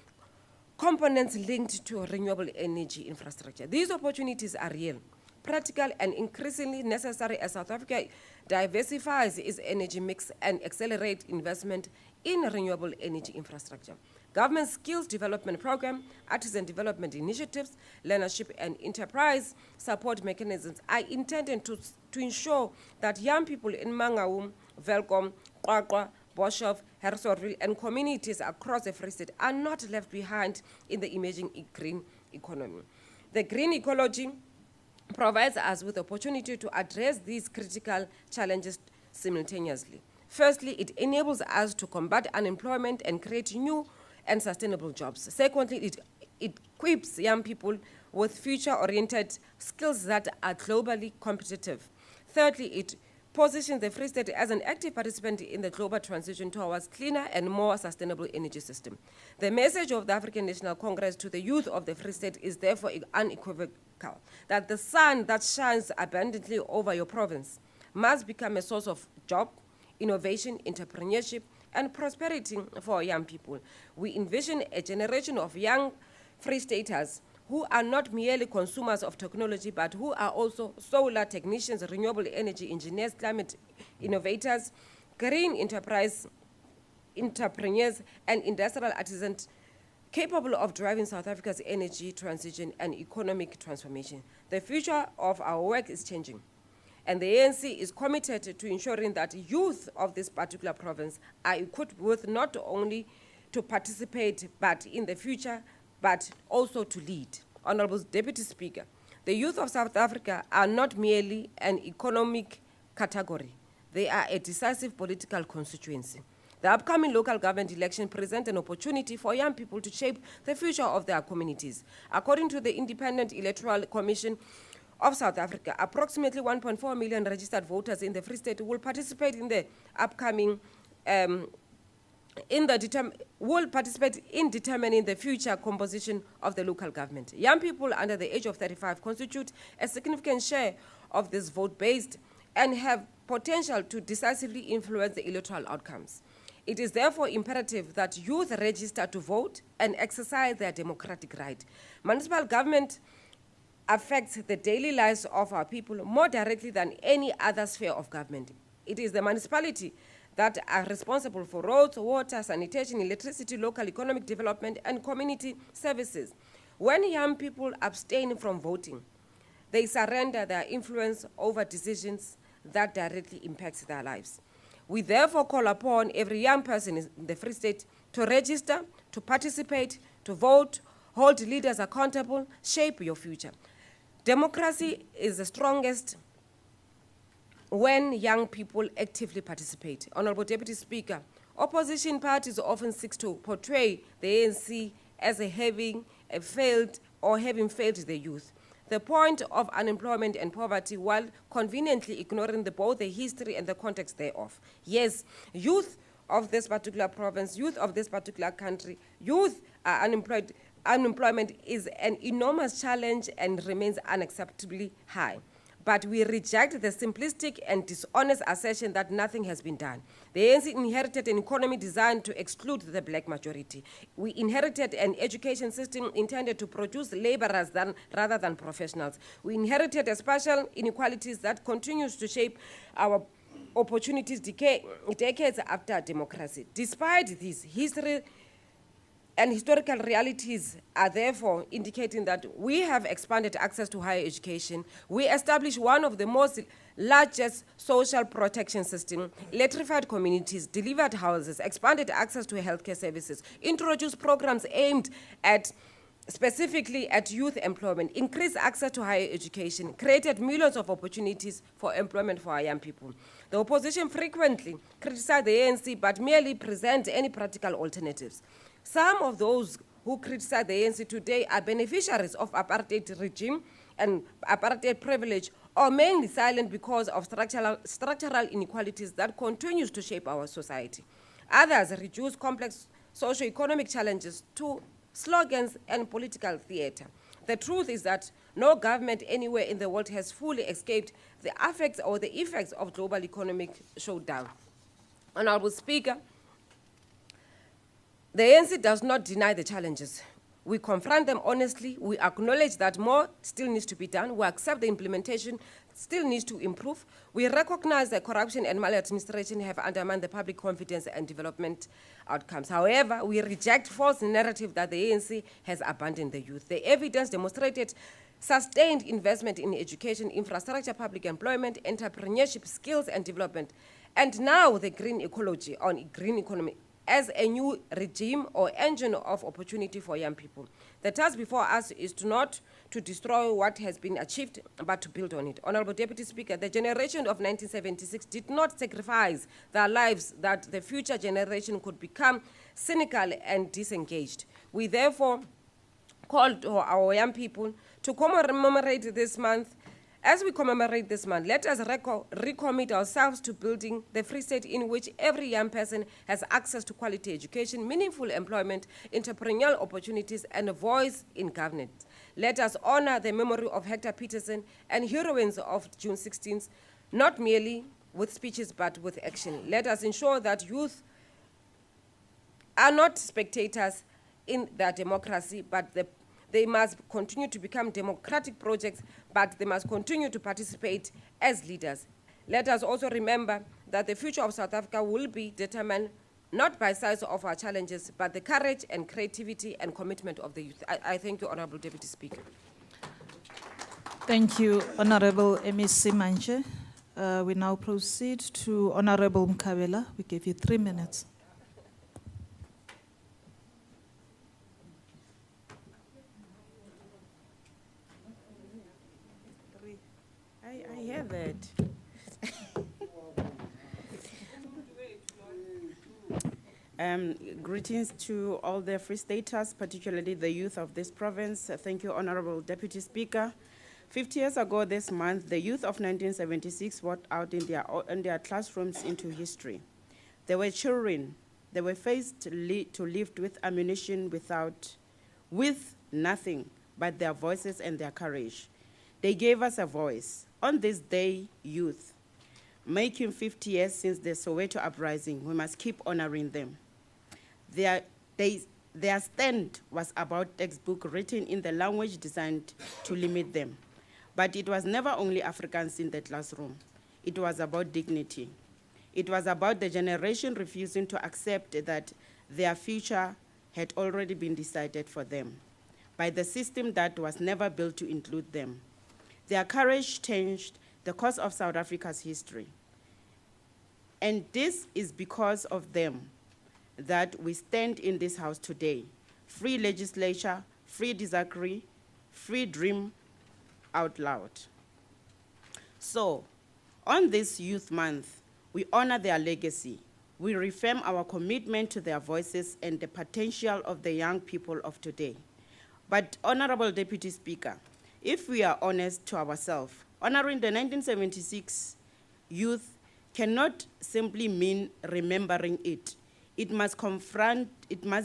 components linked to renewable energy infrastructure. These opportunities are real, practical, and increasingly necessary as South Africa diversifies its energy mix and accelerates investment in renewable energy infrastructure. Government skills development program, artisan development initiatives, learnership and enterprise support mechanisms are intended to ensure that young people in Mangaung, Welkom, Qwaqwa, Boshoff, Hersorville, and communities across the Free State are not left behind in the emerging green economy. The green ecology provides us with the opportunity to address these critical challenges simultaneously. Firstly, it enables us to combat unemployment and create new and sustainable jobs. Secondly, it equips young people with future-oriented skills that are globally competitive. Thirdly, it positions the Free State as an active participant in the global transition towards cleaner and more sustainable energy system. The message of the African National Congress to the youth of the Free State is therefore unequivocal, that the sun that shines abundantly over your province must become a source of job, innovation, entrepreneurship, and prosperity for young people. We envision a generation of young Free Staters who are not merely consumers of technology, but who are also solar technicians, renewable energy engineers, climate innovators, green enterprise entrepreneurs, and industrial artisans capable of driving South Africa's energy transition and economic transformation. The future of our work is changing, and the ANC is committed to ensuring that youth of this particular province are equipped with not only to participate but in the future, but also to lead. Honorable Deputy Speaker, the youth of South Africa are not merely an economic category. They are a decisive political constituency. The upcoming local government election presents an opportunity for young people to shape the future of their communities. According to the Independent Electoral Commission of South Africa, approximately 1.4 million registered voters in the Free State will participate in the upcoming will participate in determining the future composition of the local government. Young people under the age of 35 constitute a significant share of this vote base and have potential to decisively influence the electoral outcomes. It is therefore imperative that youth register to vote and exercise their democratic right. Municipal government affects the daily lives of our people more directly than any other sphere of government. It is the municipality that are responsible for roads, water, sanitation, electricity, local economic development, and community services. When young people abstain from voting, they surrender their influence over decisions that directly impact their lives. We therefore call upon every young person in the Free State to register, to participate, to vote, hold leaders accountable, shape your future. Democracy is the strongest when young people actively participate. Honorable Deputy Speaker, opposition parties often seek to portray the ANC as having failed the youth. The point of unemployment and poverty, while conveniently ignoring both the history and the context thereof. Yes, youth of this particular province, youth of this particular country, youth are unemployed. Unemployment is an enormous challenge and remains unacceptably high. But we reject the simplistic and dishonest assertion that nothing has been done. The ANC inherited an economy designed to exclude the black majority. We inherited an education system intended to produce laborers rather than professionals. We inherited a spatial inequalities that continues to shape our opportunities decades after democracy. Despite this, history and historical realities are therefore indicating that we have expanded access to higher education. We established one of the most largest social protection systems, electrified communities, delivered houses, expanded access to healthcare services, introduced programs aimed at specifically at youth employment, increased access to higher education, created millions of opportunities for employment for our young people. The opposition frequently criticize the ANC but merely present any practical alternatives. Some of those who criticize the ANC today are beneficiaries of apartheid regime and apartheid privilege, or mainly silent because of structural inequalities that continues to shape our society. Others reduce complex socio-economic challenges to slogans and political theater. The truth is that no government anywhere in the world has fully escaped the effects of global economic showdown. Honorable Speaker, the ANC does not deny the challenges. We confront them honestly. We acknowledge that more still needs to be done. We accept the implementation still needs to improve. We recognize that corruption and maladministration have undermined the public confidence and development outcomes. However, we reject false narrative that the ANC has abandoned the youth. The evidence demonstrated sustained investment in education, infrastructure, public employment, entrepreneurship, skills and development, and now the green ecology on green economy as a new regime or engine of opportunity for young people. The task before us is not to destroy what has been achieved, but to build on it. Honorable Deputy Speaker, the generation of 1976 did not sacrifice their lives that the future generation could become cynical and disengaged. We therefore call to our young people to commemorate this month As we commemorate this month, let us recommit ourselves to building the Free State in which every young person has access to quality education, meaningful employment, entrepreneurial opportunities, and a voice in governance. Let us honor the memory of Hector Peterson and heroines of June 16th, not merely with speeches but with action. Let us ensure that youth are not spectators in their democracy, but they must continue to become democratic projects, but they must continue to participate as leaders. Let us also remember that the future of South Africa will be determined not by size of our challenges, but the courage and creativity and commitment of the youth. I thank you, Honorable Deputy Speaker. Thank you, Honorable MEC Manje. We now proceed to Honorable Mkabela. We give you 3 minutes. I hear that. Greetings to all the Free Staters, particularly the youth of this province. Thank you, Honorable Deputy Speaker. 50 years ago this month, the youth of 1976 walked out in their classrooms into history. They were children. They were faced to live with ammunition with nothing but their voices and their courage. They gave us a voice. On this day, youth, making 50 years since the Soweto uprising, we must keep honoring them. Their stand was about textbook written in the language designed to limit them. But it was never only Africans in the classroom. It was about dignity. It was about the generation refusing to accept that their future had already been decided for them by the system that was never built to include them. Their courage changed the course of South Africa's history. And this is because of them that we stand in this house today. Free legislature, free disagree, free dream out loud. So, on this Youth Month, we honor their legacy. We reaffirm our commitment to their voices and the potential of the young people of today. But, Honorable Deputy Speaker, if we are honest to ourselves, honoring the 1976 youth cannot simply mean remembering it. It must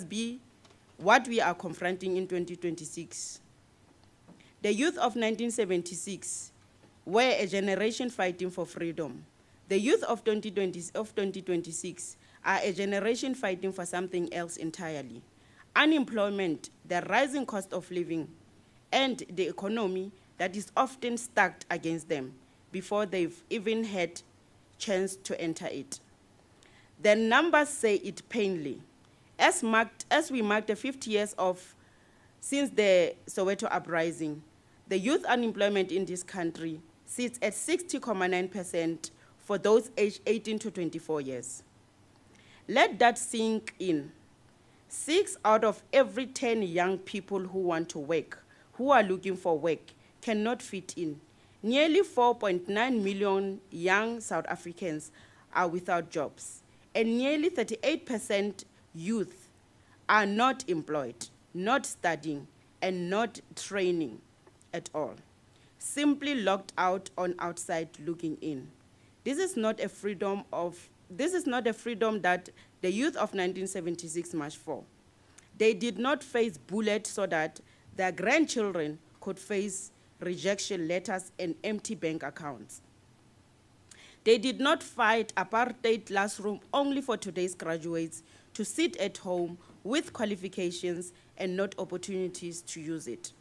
be what we are confronting in 2026. The youth of 1976 were a generation fighting for freedom. The youth of 2026 are a generation fighting for something else entirely. Unemployment, the rising cost of living, and the economy that is often stacked against them before they've even had chance to enter it. The numbers say it plainly. As we mark the 50 years since the Soweto uprising, the youth unemployment in this country sits at 60.9% for those aged 18 to 24 years. Let that sink in. 6 out of every 10 young people who want to work, who are looking for work, cannot fit in. Nearly 4.9 million young South Africans are without jobs, and nearly 38% youth are not employed, not studying, and not training at all, simply locked out on outside looking in. This is not a freedom that the youth of 1976 marched for. They did not face bullets so that their grandchildren could face rejection letters and empty bank accounts. They did not fight apartheid classroom only for today's graduates to sit at home with qualifications and not opportunities to use it.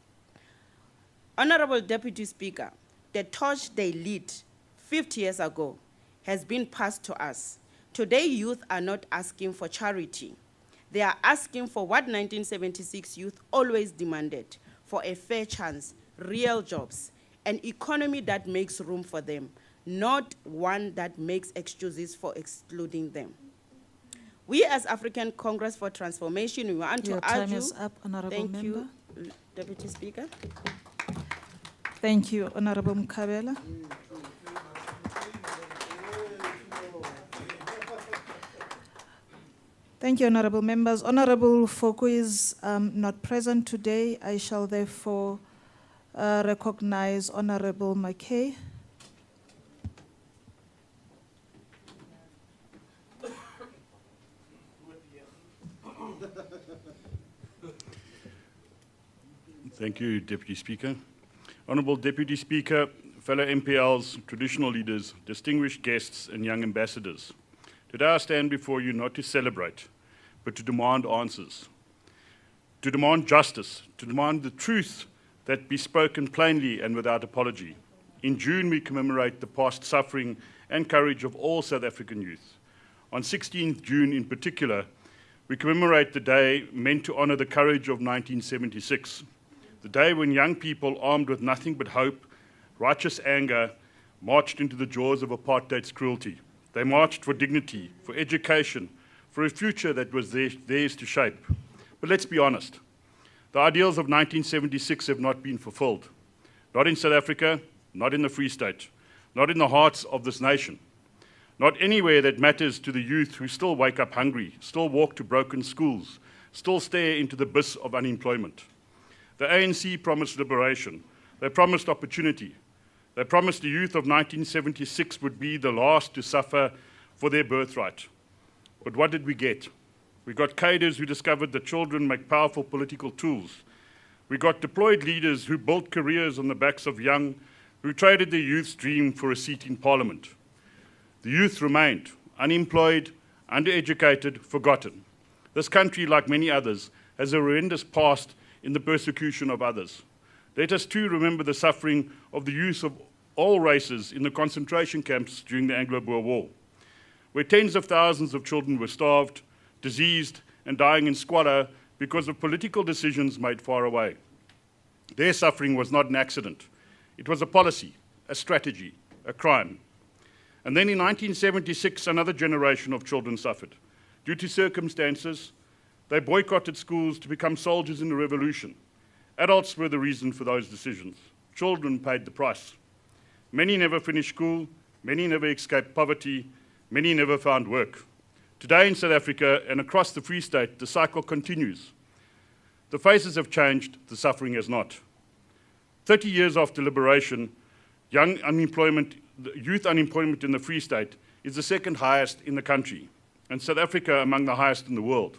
Honorable Deputy Speaker, the torch they lit 50 years ago has been passed to us. Today, youth are not asking for charity. They are asking for what 1976 youth always demanded, for a fair chance, real jobs, an economy that makes room for them, not one that makes excuses for excluding them. We as African Congress for Transformation, we want to argue. Your time is up, Honorable Member. Thank you, Deputy Speaker. Thank you, Honorable Mkabela. Thank you, honorable members. Honorable Foku is not present today. I shall therefore recognize Honorable McKay. Thank you, Deputy Speaker. Honourable Deputy Speaker, fellow MPLs, traditional leaders, distinguished guests and young ambassadors. Today I stand before you not to celebrate, but to demand answers, to demand justice, to demand the truth that be spoken plainly and without apology. In June, we commemorate the past suffering and courage of all South African youth. On 16th June in particular, we commemorate the day meant to honour the courage of 1976, the day when young people armed with nothing but hope, righteous anger, marched into the jaws of apartheid's cruelty. They marched for dignity, for education, for a future that was theirs to shape. But let's be honest, the ideals of 1976 have not been fulfilled. Not in South Africa, not in the Free State, not in the hearts of this nation. Not anywhere that matters to the youth who still wake up hungry, still walk to broken schools, still stare into the abyss of unemployment. The ANC promised liberation. They promised opportunity. They promised the youth of 1976 would be the last to suffer for their birthright. But what did we get? We got cadres who discovered that children make powerful political tools. We got deployed leaders who built careers on the backs of young, who traded their youth's dream for a seat in Parliament. The youth remained unemployed, undereducated, forgotten. This country, like many others, has a horrendous past in the persecution of others. Let us too remember the suffering of the youth of all races in the concentration camps during the Anglo-Boer War, where tens of thousands of children were starved, diseased, and dying in squalor because of political decisions made far away. Their suffering was not an accident. It was a policy, a strategy, a crime. And then in 1976, another generation of children suffered. Due to circumstances, they boycotted schools to become soldiers in the revolution. Adults were the reason for those decisions. Children paid the price. Many never finished school, many never escaped poverty, many never found work. Today in South Africa and across the Free State, the cycle continues. The faces have changed, the suffering has not. 30 years after liberation, youth unemployment in the Free State is the second highest in the country, and South Africa among the highest in the world.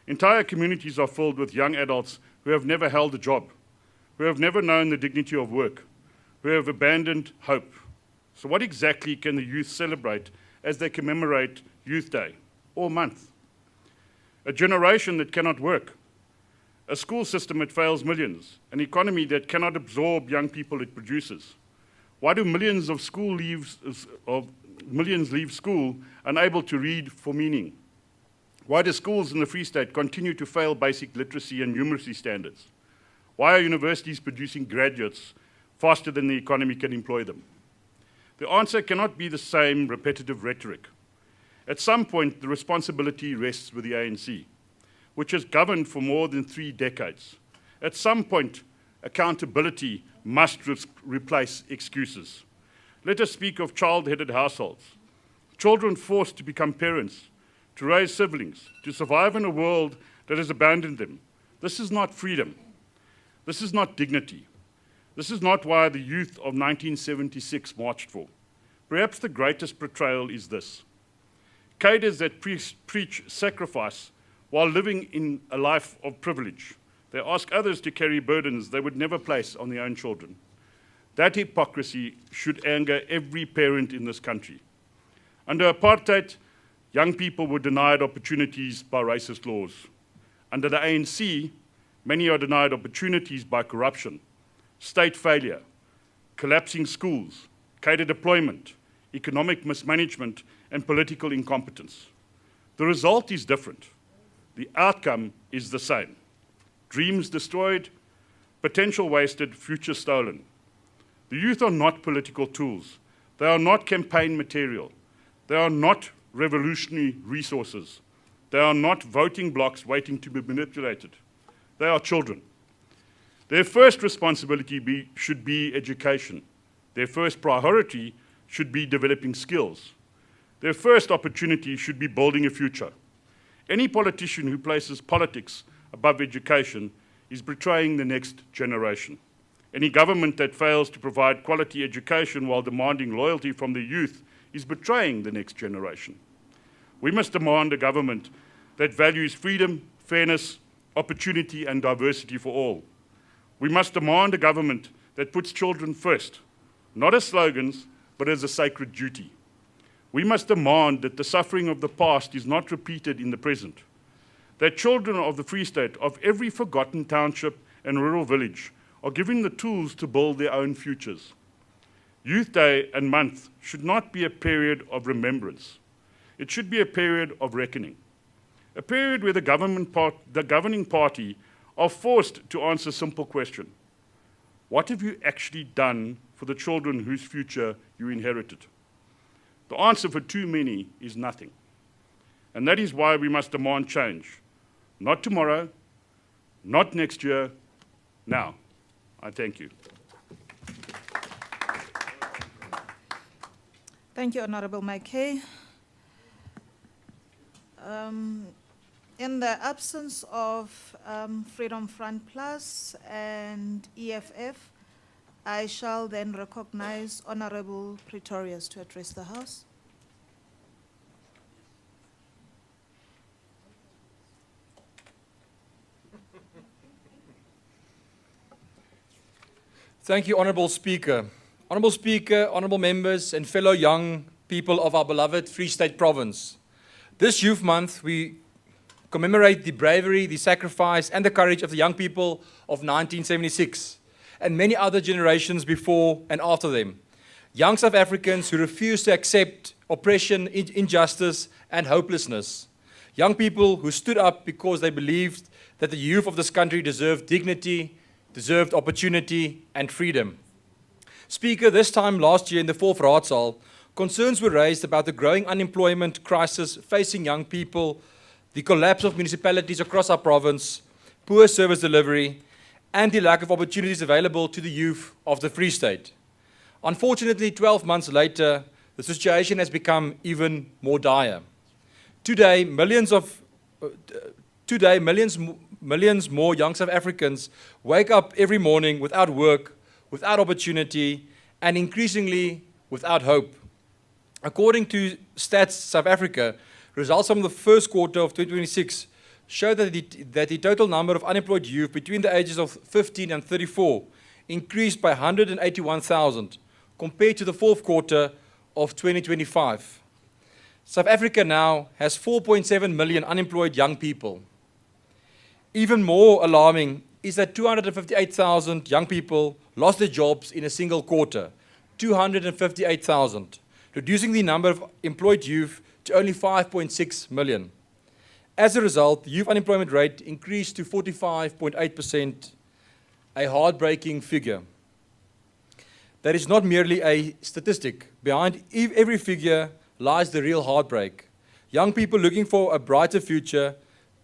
Entire communities are filled with young adults who have never held a job, who have never known the dignity of work, who have abandoned hope. So what exactly can the youth celebrate as they commemorate Youth Day or month? A generation that cannot work, a school system that fails millions, an economy that cannot absorb young people it produces. Why do millions leave school unable to read for meaning? Why do schools in the Free State continue to fail basic literacy and numeracy standards? Why are universities producing graduates faster than the economy can employ them? The answer cannot be the same repetitive rhetoric. At some point, the responsibility rests with the ANC, which has governed for more than 3 decades. At some point, accountability must replace excuses. Let us speak of child-headed households, children forced to become parents, to raise siblings, to survive in a world that has abandoned them. This is not freedom. This is not dignity. This is not why the youth of 1976 marched for. Perhaps the greatest betrayal is this. Cadres that preach sacrifice while living in a life of privilege. They ask others to carry burdens they would never place on their own children. That hypocrisy should anger every parent in this country. Under apartheid, young people were denied opportunities by racist laws. Under the ANC, many are denied opportunities by corruption, state failure, collapsing schools, cadre deployment, economic mismanagement, and political incompetence. The result is different. The outcome is the same. Dreams destroyed, potential wasted, future stolen. The youth are not political tools. They are not campaign material. They are not revolutionary resources. They are not voting blocks waiting to be manipulated. They are children. Their first responsibility should be education. Their first priority should be developing skills. Their first opportunity should be building a future. Any politician who places politics above education is betraying the next generation. Any government that fails to provide quality education while demanding loyalty from the youth is betraying the next generation. We must demand a government that values freedom, fairness, opportunity and diversity for all. We must demand a government that puts children first, not as slogans, but as a sacred duty. We must demand that the suffering of the past is not repeated in the present, that children of the Free State, of every forgotten township and rural village, are given the tools to build their own futures. Youth Day and month should not be a period of remembrance. It should be a period of reckoning, a period where the governing party are forced to answer a simple question. What have you actually done for the children whose future you inherited? The answer for too many is nothing. And that is why we must demand change. Not tomorrow, not next year, now. I thank you. Thank you, Honorable Mackay. In the absence of Freedom Front Plus and EFF, I shall then recognize Honorable Pretorius to address the House. Thank you, Honourable Speaker. Honourable Speaker, honourable members and fellow young people of our beloved Free State Province. This Youth Month, we commemorate the bravery, the sacrifice and the courage of the young people of 1976 and many other generations before and after them. Young South Africans who refused to accept oppression, injustice and hopelessness. Young people who stood up because they believed that the youth of this country deserved dignity, deserved opportunity and freedom. Speaker, this time last year in the 4th Raadsaal, concerns were raised about the growing unemployment crisis facing young people, the collapse of municipalities across our province, poor service delivery, and the lack of opportunities available to the youth of the Free State. Unfortunately, 12 months later, the situation has become even more dire. Today, millions more young South Africans wake up every morning without work, without opportunity, and increasingly without hope. According to Stats South Africa, results from the first quarter of 2026 show that the total number of unemployed youth between the ages of 15 and 34 increased by 181,000 compared to the 4th quarter of 2025. South Africa now has 4.7 million unemployed young people. Even more alarming is that 258,000 young people lost their jobs in a single quarter, 258,000, reducing the number of employed youth to only 5.6 million. As a result, the youth unemployment rate increased to 45.8%, a heartbreaking figure. That is not merely a statistic. Behind every figure lies the real heartbreak. Young people looking for a brighter future,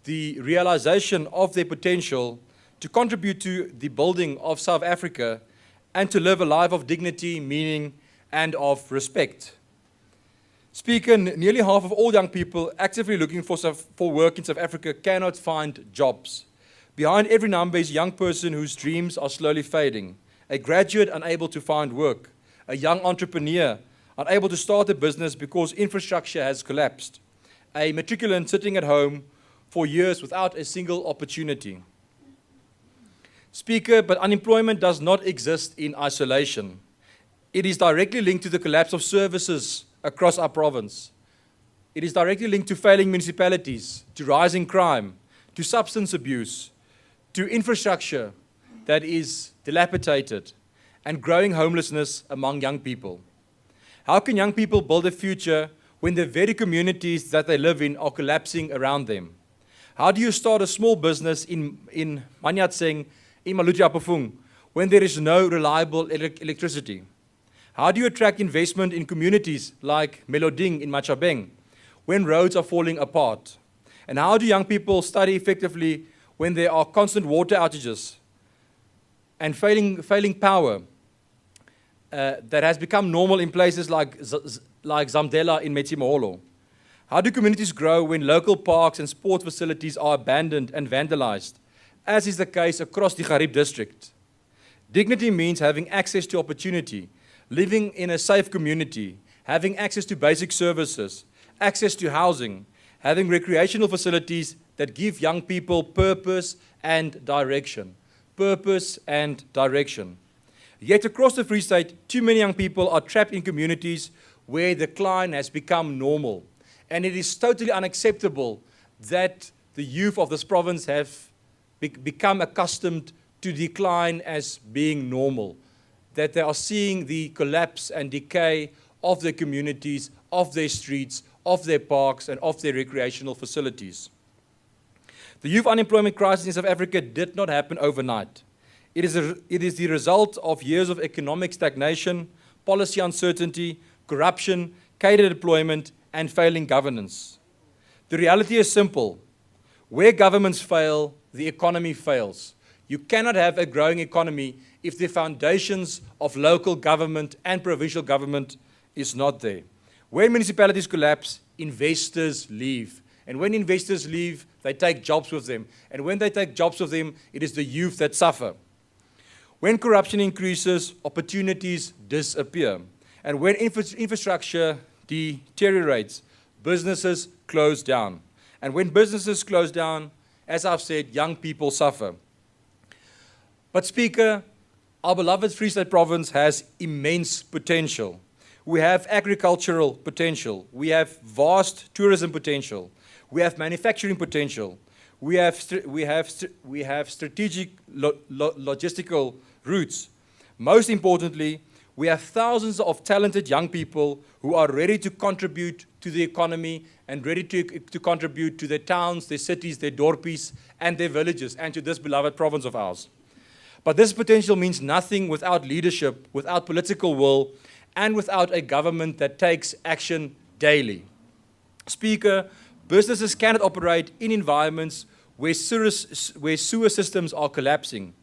the realization of their potential to contribute to the building of South Africa and to live a life of dignity, meaning, and of respect. Speaker, nearly half of all young people actively looking for work in South Africa cannot find jobs. Behind every number is a young person whose dreams are slowly fading, a graduate unable to find work, a young entrepreneur unable to start a business because infrastructure has collapsed, a matriculant sitting at home for years without a single opportunity. Speaker, but unemployment does not exist in isolation. It is directly linked to the collapse of services across our province. It is directly linked to failing municipalities, to rising crime, to substance abuse, to infrastructure that is dilapidated, and growing homelessness among young people. How can young people build a future when the very communities that they live in are collapsing around them? How do you start a small business in Manyatseng, in Maluti-a-Phofung, when there is no reliable electricity? How do you attract investment in communities like Meloding in Machabeng, when roads are falling apart? And how do young people study effectively when there are constant water outages and failing power that has become normal in places like Zamdela in Metsimaholo? How do communities grow when local parks and sports facilities are abandoned and vandalized, as is the case across the Garib district? Dignity means having access to opportunity, living in a safe community, having access to basic services, access to housing, having recreational facilities that give young people purpose and direction. Purpose and direction. Yet across the Free State, too many young people are trapped in communities where decline has become normal. And it is totally unacceptable that the youth of this province have become accustomed to decline as being normal, that they are seeing the collapse and decay of their communities, of their streets, of their parks, and of their recreational facilities. The youth unemployment crisis in South Africa did not happen overnight. It is the result of years of economic stagnation, policy uncertainty, corruption, cadre deployment, and failing governance. The reality is simple. Where governments fail, the economy fails. You cannot have a growing economy if the foundations of local government and provincial government is not there. When municipalities collapse, investors leave. And when investors leave, they take jobs with them. And when they take jobs with them, it is the youth that suffer. When corruption increases, opportunities disappear. And when infrastructure deteriorates, businesses close down. And when businesses close down, as I've said, young people suffer. But Speaker, our beloved Free State Province has immense potential. We have agricultural potential. We have vast tourism potential. We have manufacturing potential. We have strategic logistical routes. Most importantly, we have thousands of talented young people who are ready to contribute to the economy and ready to contribute to their towns, their cities, their dorpies, and their villages, and to this beloved province of ours. But this potential means nothing without leadership, without political will, and without a government that takes action daily. Speaker, businesses cannot operate in environments where sewer systems are collapsing,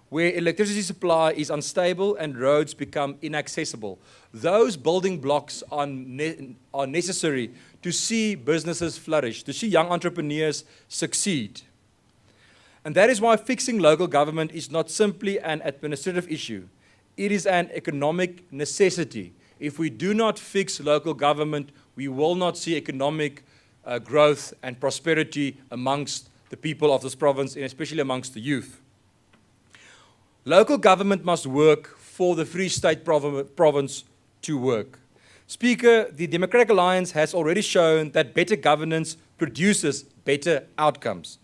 where electricity supply is unstable and roads become inaccessible. Those building blocks are necessary to see businesses flourish, to see young entrepreneurs succeed. And that is why fixing local government is not simply an administrative issue. It is an economic necessity. If we do not fix local government, we will not see economic growth and prosperity amongst the people of this province, and especially amongst the youth. Local government must work for the Free State province to work. Speaker, the Democratic Alliance has already shown that better governance produces better outcomes.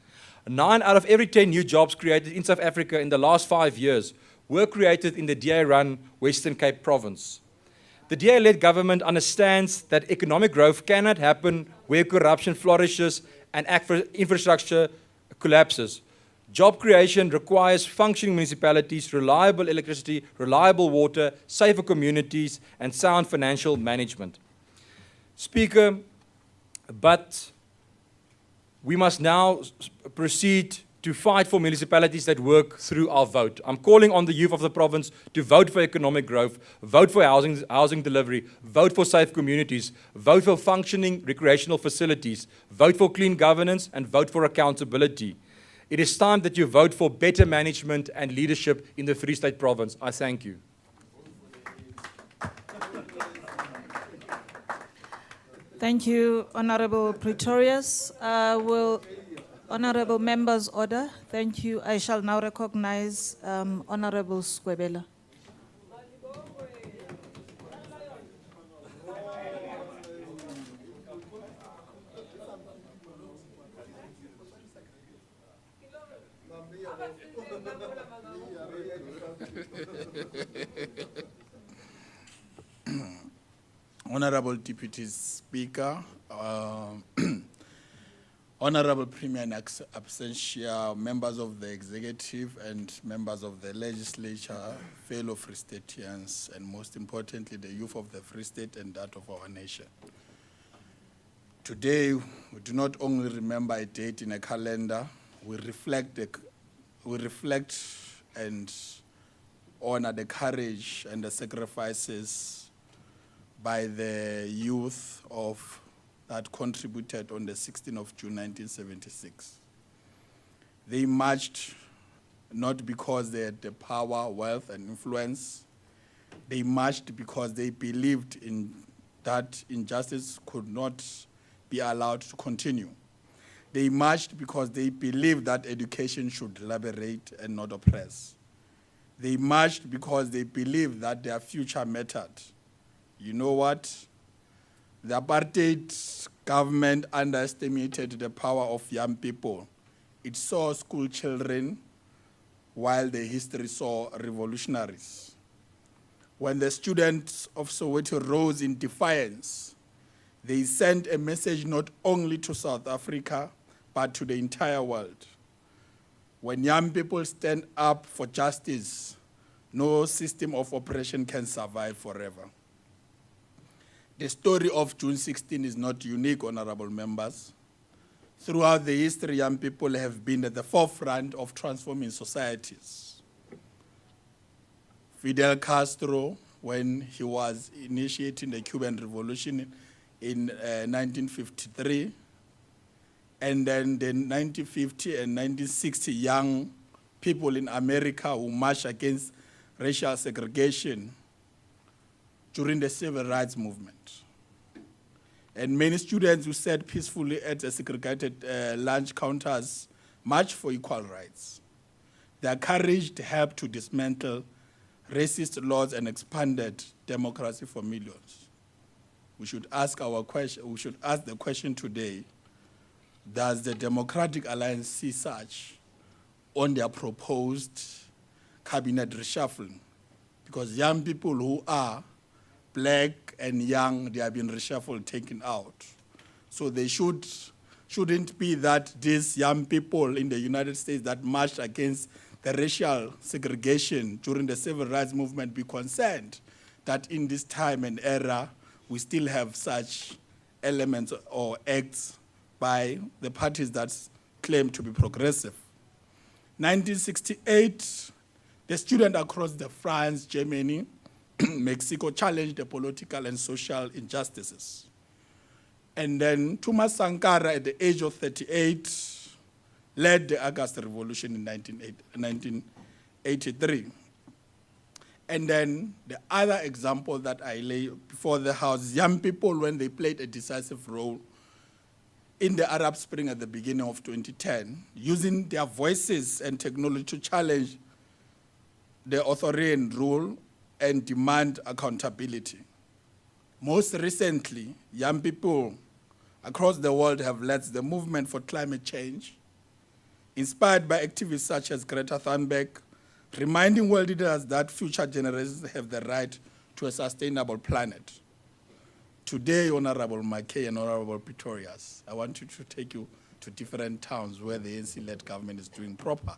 9 out of every 10 new jobs created in South Africa in the last 5 years were created in the DA-run Western Cape province. The DA-led government understands that economic growth cannot happen where corruption flourishes and infrastructure collapses. Job creation requires functioning municipalities, reliable electricity, reliable water, safer communities, and sound financial management. Speaker, but we must now proceed to fight for municipalities that work through our vote. I'm calling on the youth of the province to vote for economic growth, vote for housing delivery, vote for safe communities, vote for functioning recreational facilities, vote for clean governance, and vote for accountability. It is time that you vote for better management and leadership in the Free State province. I thank you. Thank you, Honorable Pretorius. Honorable members order. Thank you. I shall now recognize Honorable Skwebela. Honorable Deputy Speaker, Honorable Premier in absentia, members of the Executive and members of the Legislature, fellow Free Stateians, and most importantly, the youth of the Free State and that of our nation. Today, we do not only remember a date in a calendar, we reflect and honor the courage and the sacrifices by the youth of that contributed on the 16th of June 1976. They marched not because they had the power, wealth, and influence. They marched because they believed in that injustice could not be allowed to continue. They marched because they believed that education should liberate and not oppress. They marched because they believed that their future mattered. You know what? The apartheid government underestimated the power of young people. It saw school children while the history saw revolutionaries. When the students of Soweto rose in defiance, they sent a message not only to South Africa, but to the entire world. When young people stand up for justice, no system of oppression can survive forever. The story of June 16 is not unique, honorable members. Throughout the history, young people have been at the forefront of transforming societies. Fidel Castro, when he was initiating the Cuban Revolution in 1953, and then the 1950 and 1960 young people in America who marched against racial segregation during the civil rights movement. And many students who sat peacefully at the segregated lunch counters marched for equal rights. Their courage helped to dismantle racist laws and expanded democracy for millions. We should ask the question today, does the Democratic Alliance see such on their proposed cabinet reshuffling? Because young people who are black and young, they have been reshuffled, taken out. So they shouldn't be that these young people in the United States that marched against the racial segregation during the civil rights movement be concerned that in this time and era, we still have such elements or acts by the parties that claim to be progressive. 1968, the students across the France, Germany, Mexico challenged the political and social injustices. And then Thomas Sankara, at the age of 38, led the August Revolution in 1983. And then the other example that I lay before the House, young people, when they played a decisive role in the Arab Spring at the beginning of 2010, using their voices and technology to challenge the authoritarian rule and demand accountability. Most recently, young people across the world have led the movement for climate change, inspired by activists such as Greta Thunberg, reminding world leaders that future generations have the right to a sustainable planet. Today, Honorable McKay and Honorable Pretorius, I want you to take you to different towns where the ANC-led government is doing proper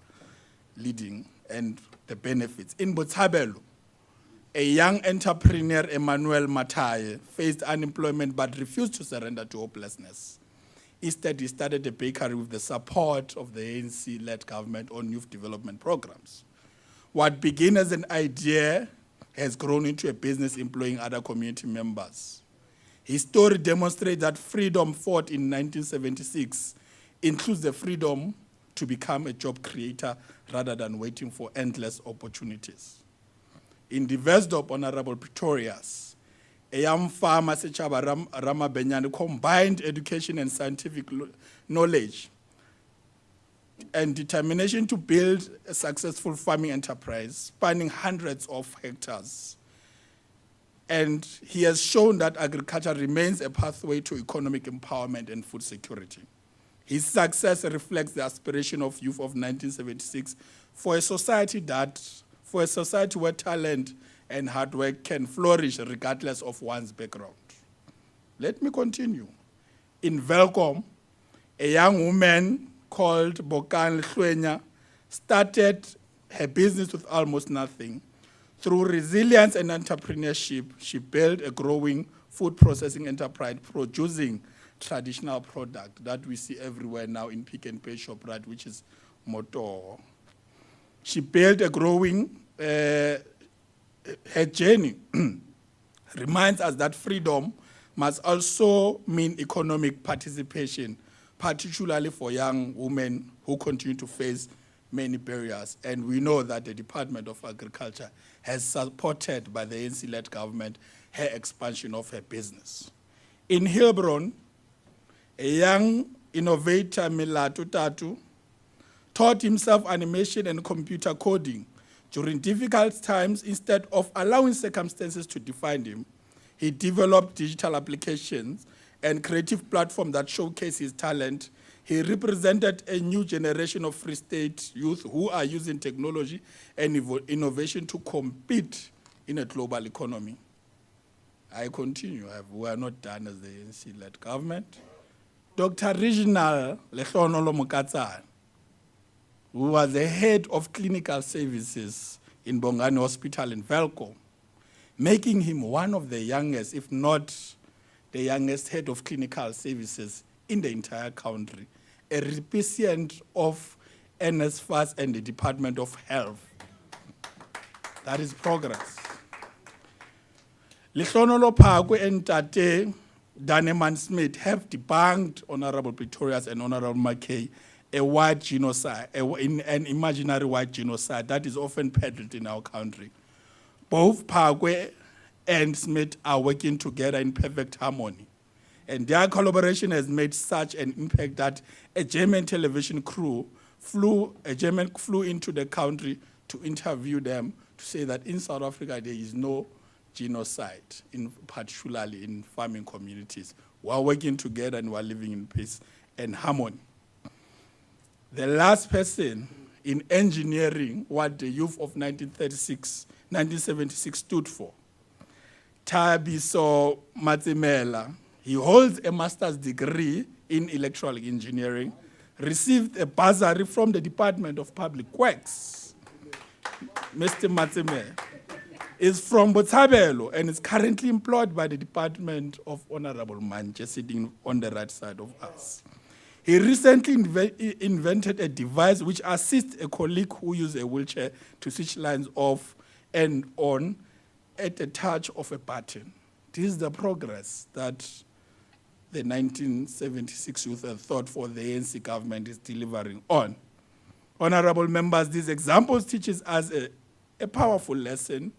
leading and the benefits. In Botshabelo, a young entrepreneur, Emmanuel Mataye, faced unemployment but refused to surrender to hopelessness. Instead, he started a bakery with the support of the ANC-led government on youth development programs. What began as an idea has grown into a business employing other community members. His story demonstrates that freedom fought in 1976 includes the freedom to become a job creator rather than waiting for endless opportunities. In the Westdorp, Honorable Pretorius, a young farmer, Sechaba Rama Benyani, combined education and scientific knowledge and determination to build a successful farming enterprise spanning hundreds of hectares. And he has shown that agriculture remains a pathway to economic empowerment and food security. His success reflects the aspiration of youth of 1976 for a society where talent and hard work can flourish regardless of one's background. Let me continue. In Welkom, a young woman called Bokan Hlwenya started her business with almost nothing. Through resilience and entrepreneurship, she built a growing food processing enterprise producing traditional product that we see everywhere now in Pick and Pay shop, right, which is Moto. She built a growing, her journey reminds us that freedom must also mean economic participation, particularly for young women who continue to face many barriers. And we know that the Department of Agriculture has supported by the ANC-led government her expansion of her business. In Heilbron, a young innovator, Maluti-a-Phofung, taught himself animation and computer coding during difficult times. Instead of allowing circumstances to define him, he developed digital applications and creative platforms that showcase his talent. He represented a new generation of Free State youth who are using technology and innovation to compete in a global economy. I continue. We are not done as the ANC-led government. Dr. Reginald Lehlonolo Mukatsane, who was the head of clinical services in Bongani Hospital in Velco, making him one of the youngest, if not the youngest head of clinical services in the entire country, a recipient of NSFAS and the Department of Health. That is progress. Lehlonolo Phakwe and Tate Daneman Smith have debunked Honorable Pretorius and Honorable McKay a white genocide, an imaginary white genocide that is often peddled in our country. Both Phakwe and Smith are working together in perfect harmony. And their collaboration has made such an impact that a German television crew flew into the country to interview them to say that in South Africa there is no genocide, particularly in farming communities. We are working together and we are living in peace and harmony. The last person in engineering what the youth of 1976 stood for, Thabiso Matsimela. He holds a master's degree in electrical engineering, received a bursary from the Department of Public Works. Mr. Matsimela is from Botshabelo and is currently employed by the Department of Honorable Manje, sitting on the right side of us. He recently invented a device which assists a colleague who uses a wheelchair to switch lines off and on at the touch of a button. This is the progress that the 1976 Youth and Thought for the ANC government is delivering on. Honorable members, these examples teaches us a powerful lesson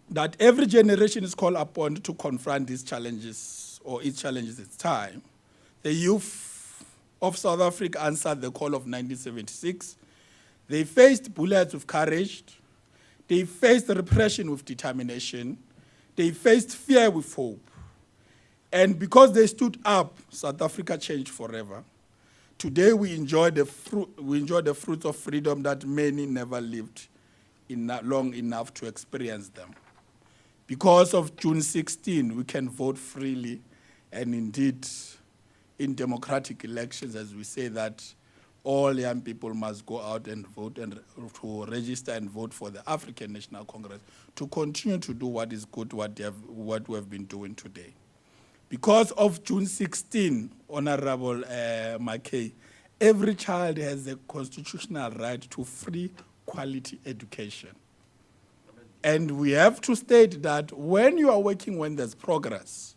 that every generation is called upon to confront these challenges, or each challenge is its time. The youth of South Africa answered the call of 1976. They faced bullets with courage. They faced repression with determination. They faced fear with hope. And because they stood up, South Africa changed forever. Today we enjoy the fruits of freedom that many never lived long enough to experience them. Because of June 16, we can vote freely, and indeed, in democratic elections, as we say that all young people must go out and vote and to register and vote for the African National Congress to continue to do what is good, what we have been doing today. Because of June 16, Honorable McKay, every child has a constitutional right to free quality education. And we have to state that when you are working when there's progress,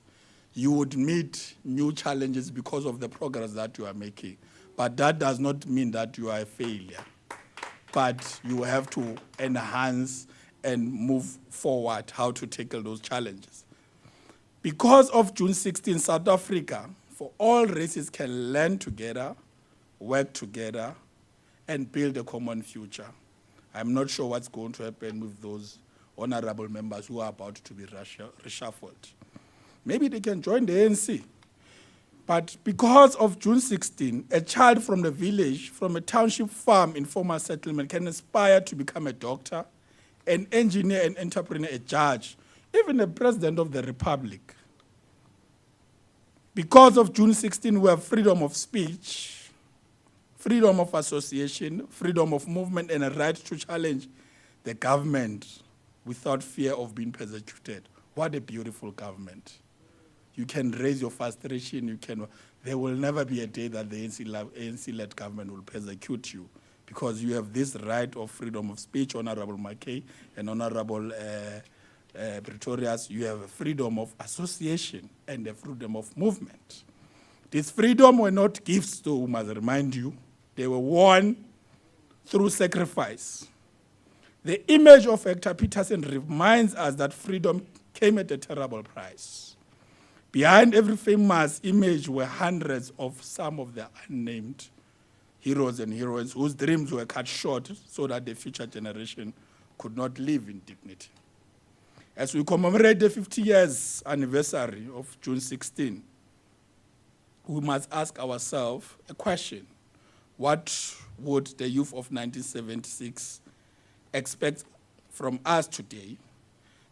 you would meet new challenges because of the progress that you are making. But that does not mean that you are a failure. But you have to enhance and move forward how to tackle those challenges. Because of June 16, South Africa, for all races can learn together, work together, and build a common future. I'm not sure what's going to happen with those honorable members who are about to be reshuffled. Maybe they can join the ANC. But because of June 16, a child from the village, from a township farm in former settlement can aspire to become a doctor, an engineer, an entrepreneur, a judge, even a president of the republic. Because of June 16, we have freedom of speech, freedom of association, freedom of movement, and a right to challenge the government without fear of being persecuted. What a beautiful government. You can raise your frustration, there will never be a day that the ANC-led government will persecute you because you have this right of freedom of speech, Honorable McKay and Honorable Pretorius. You have a freedom of association and a freedom of movement. These freedom were not gifts, though, I must remind you. They were won through sacrifice. The image of Hector Peterson reminds us that freedom came at a terrible price. Behind every famous image were hundreds of some of the unnamed heroes and heroines whose dreams were cut short so that the future generation could not live in dignity. As we commemorate the 50 years anniversary of June 16, we must ask ourselves a question. What would the youth of 1976 expect from us today?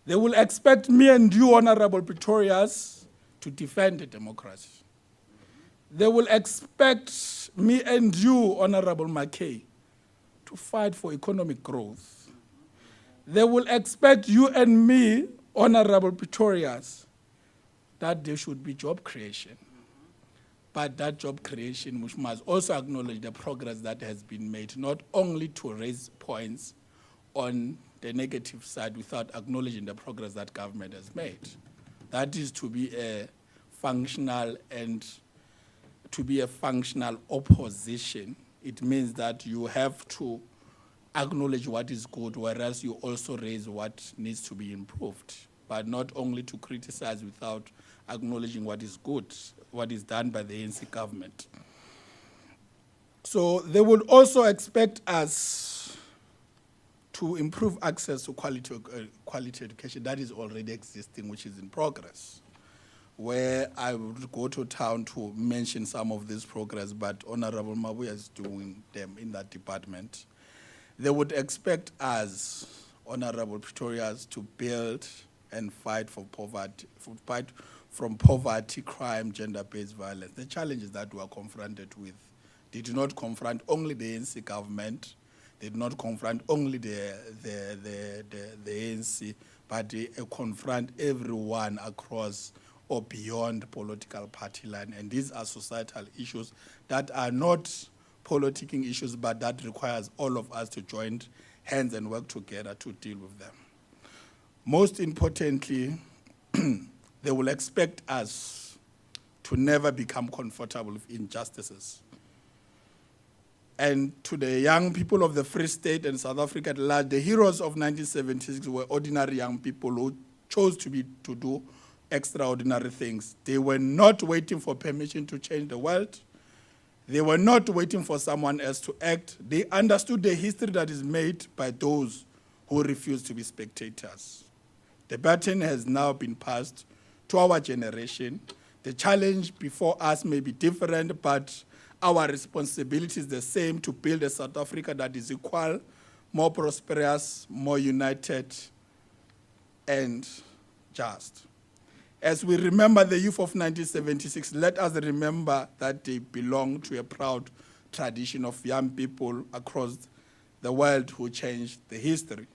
They will expect me and you, Honorable Pretorians, to defend the democracy. They will expect me and you, Honorable McKay, to fight for economic growth. They will expect you and me, Honorable Pretorians, that there should be job creation. But that job creation which must also acknowledge the progress that has been made, not only to raise points on the negative side without acknowledging the progress that government has made. That is to be a functional opposition. It means that you have to acknowledge what is good, whereas you also raise what needs to be improved, but not only to criticize without acknowledging what is good, what is done by the ANC government. So they would also expect us to improve access to quality education that is already existing, which is in progress. Where I would go to town to mention some of this progress, but Honorable Mabuya is doing them in that department. They would expect us, Honorable Pretorians, to build and fight for poverty, fight from poverty, crime, gender-based violence. The challenges that we are confronted with, they do not confront only the ANC government, they do not confront only the ANC, but they confront everyone across or beyond political party line. And these are societal issues that are not politicking issues, but that requires all of us to join hands and work together to deal with them. Most importantly, they will expect us to never become comfortable with injustices. And to the young people of the Free State and South Africa at large, the heroes of 1976 were ordinary young people who chose to do extraordinary things. They were not waiting for permission to change the world. They were not waiting for someone else to act. They understood the history that is made by those who refuse to be spectators. The baton has now been passed to our generation. The challenge before us may be different, but our responsibility is the same, to build a South Africa that is equal, more prosperous, more united, and just. As we remember the youth of 1976, let us remember that they belong to a proud tradition of young people across the world who changed the history.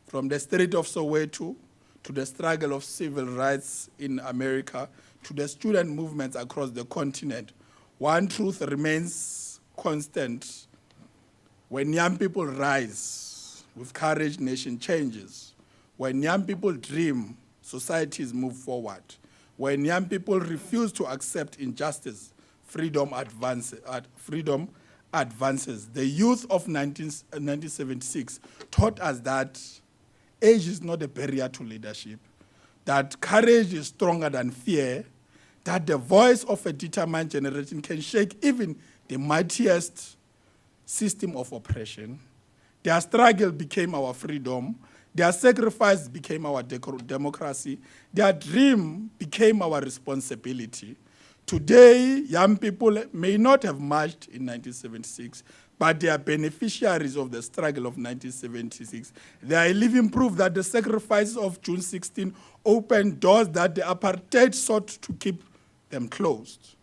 From the street of Soweto to the struggle of civil rights in America to the student movements across the continent, one truth remains constant. When young people rise with courage, nation changes. When young people dream, societies move forward. When young people refuse to accept injustice, freedom advances. The youth of 1976 taught us that age is not a barrier to leadership, that courage is stronger than fear, that the voice of a determined generation can shake even the mightiest system of oppression. Their struggle became our freedom. Their sacrifice became our democracy. Their dream became our responsibility. Today, young people may not have marched in 1976, but they are beneficiaries of the struggle of 1976. They are living proof that the sacrifices of June 16 opened doors that the apartheid sought to keep them closed.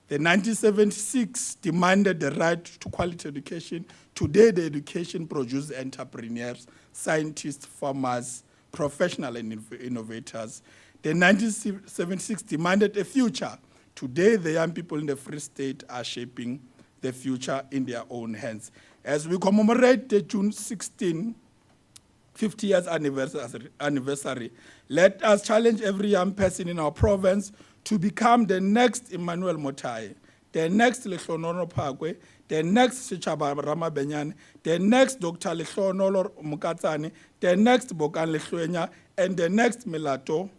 The 1976 demanded the right to quality education. Today, the education produces entrepreneurs, scientists, farmers, professional and innovators. The 1976 demanded a future. Today, the young people in the Free State are shaping the future in their own hands. As we commemorate the June 16 50 years anniversary, let us challenge every young person in our province to become the next Emmanuel Motai, the next Lehlonololo Phakwe, the next Sechaba Ramabenyane, the next Dr. Lehlonololo Mukatsane, the next Bokan Lehloenya, and the next Melato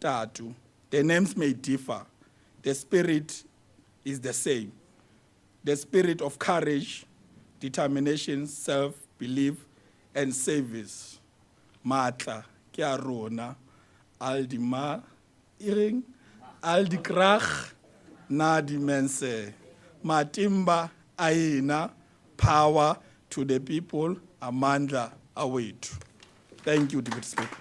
Tatu. The names may differ. The spirit is the same. The spirit of courage, determination, self-belief, and service. Matla, kia rona, aldima, iring, aldikrach, na di mense. Matimba, aina, power to the people, amandla, awaitu. Thank you, Deputy Speaker.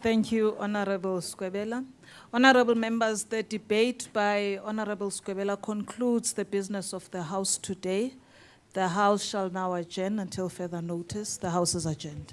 Thank you, Honorable Skwebela. Honorable members, the debate by Honorable Skwebela concludes the business of the House today. The House shall now adjourn until further notice. The House is adjourned.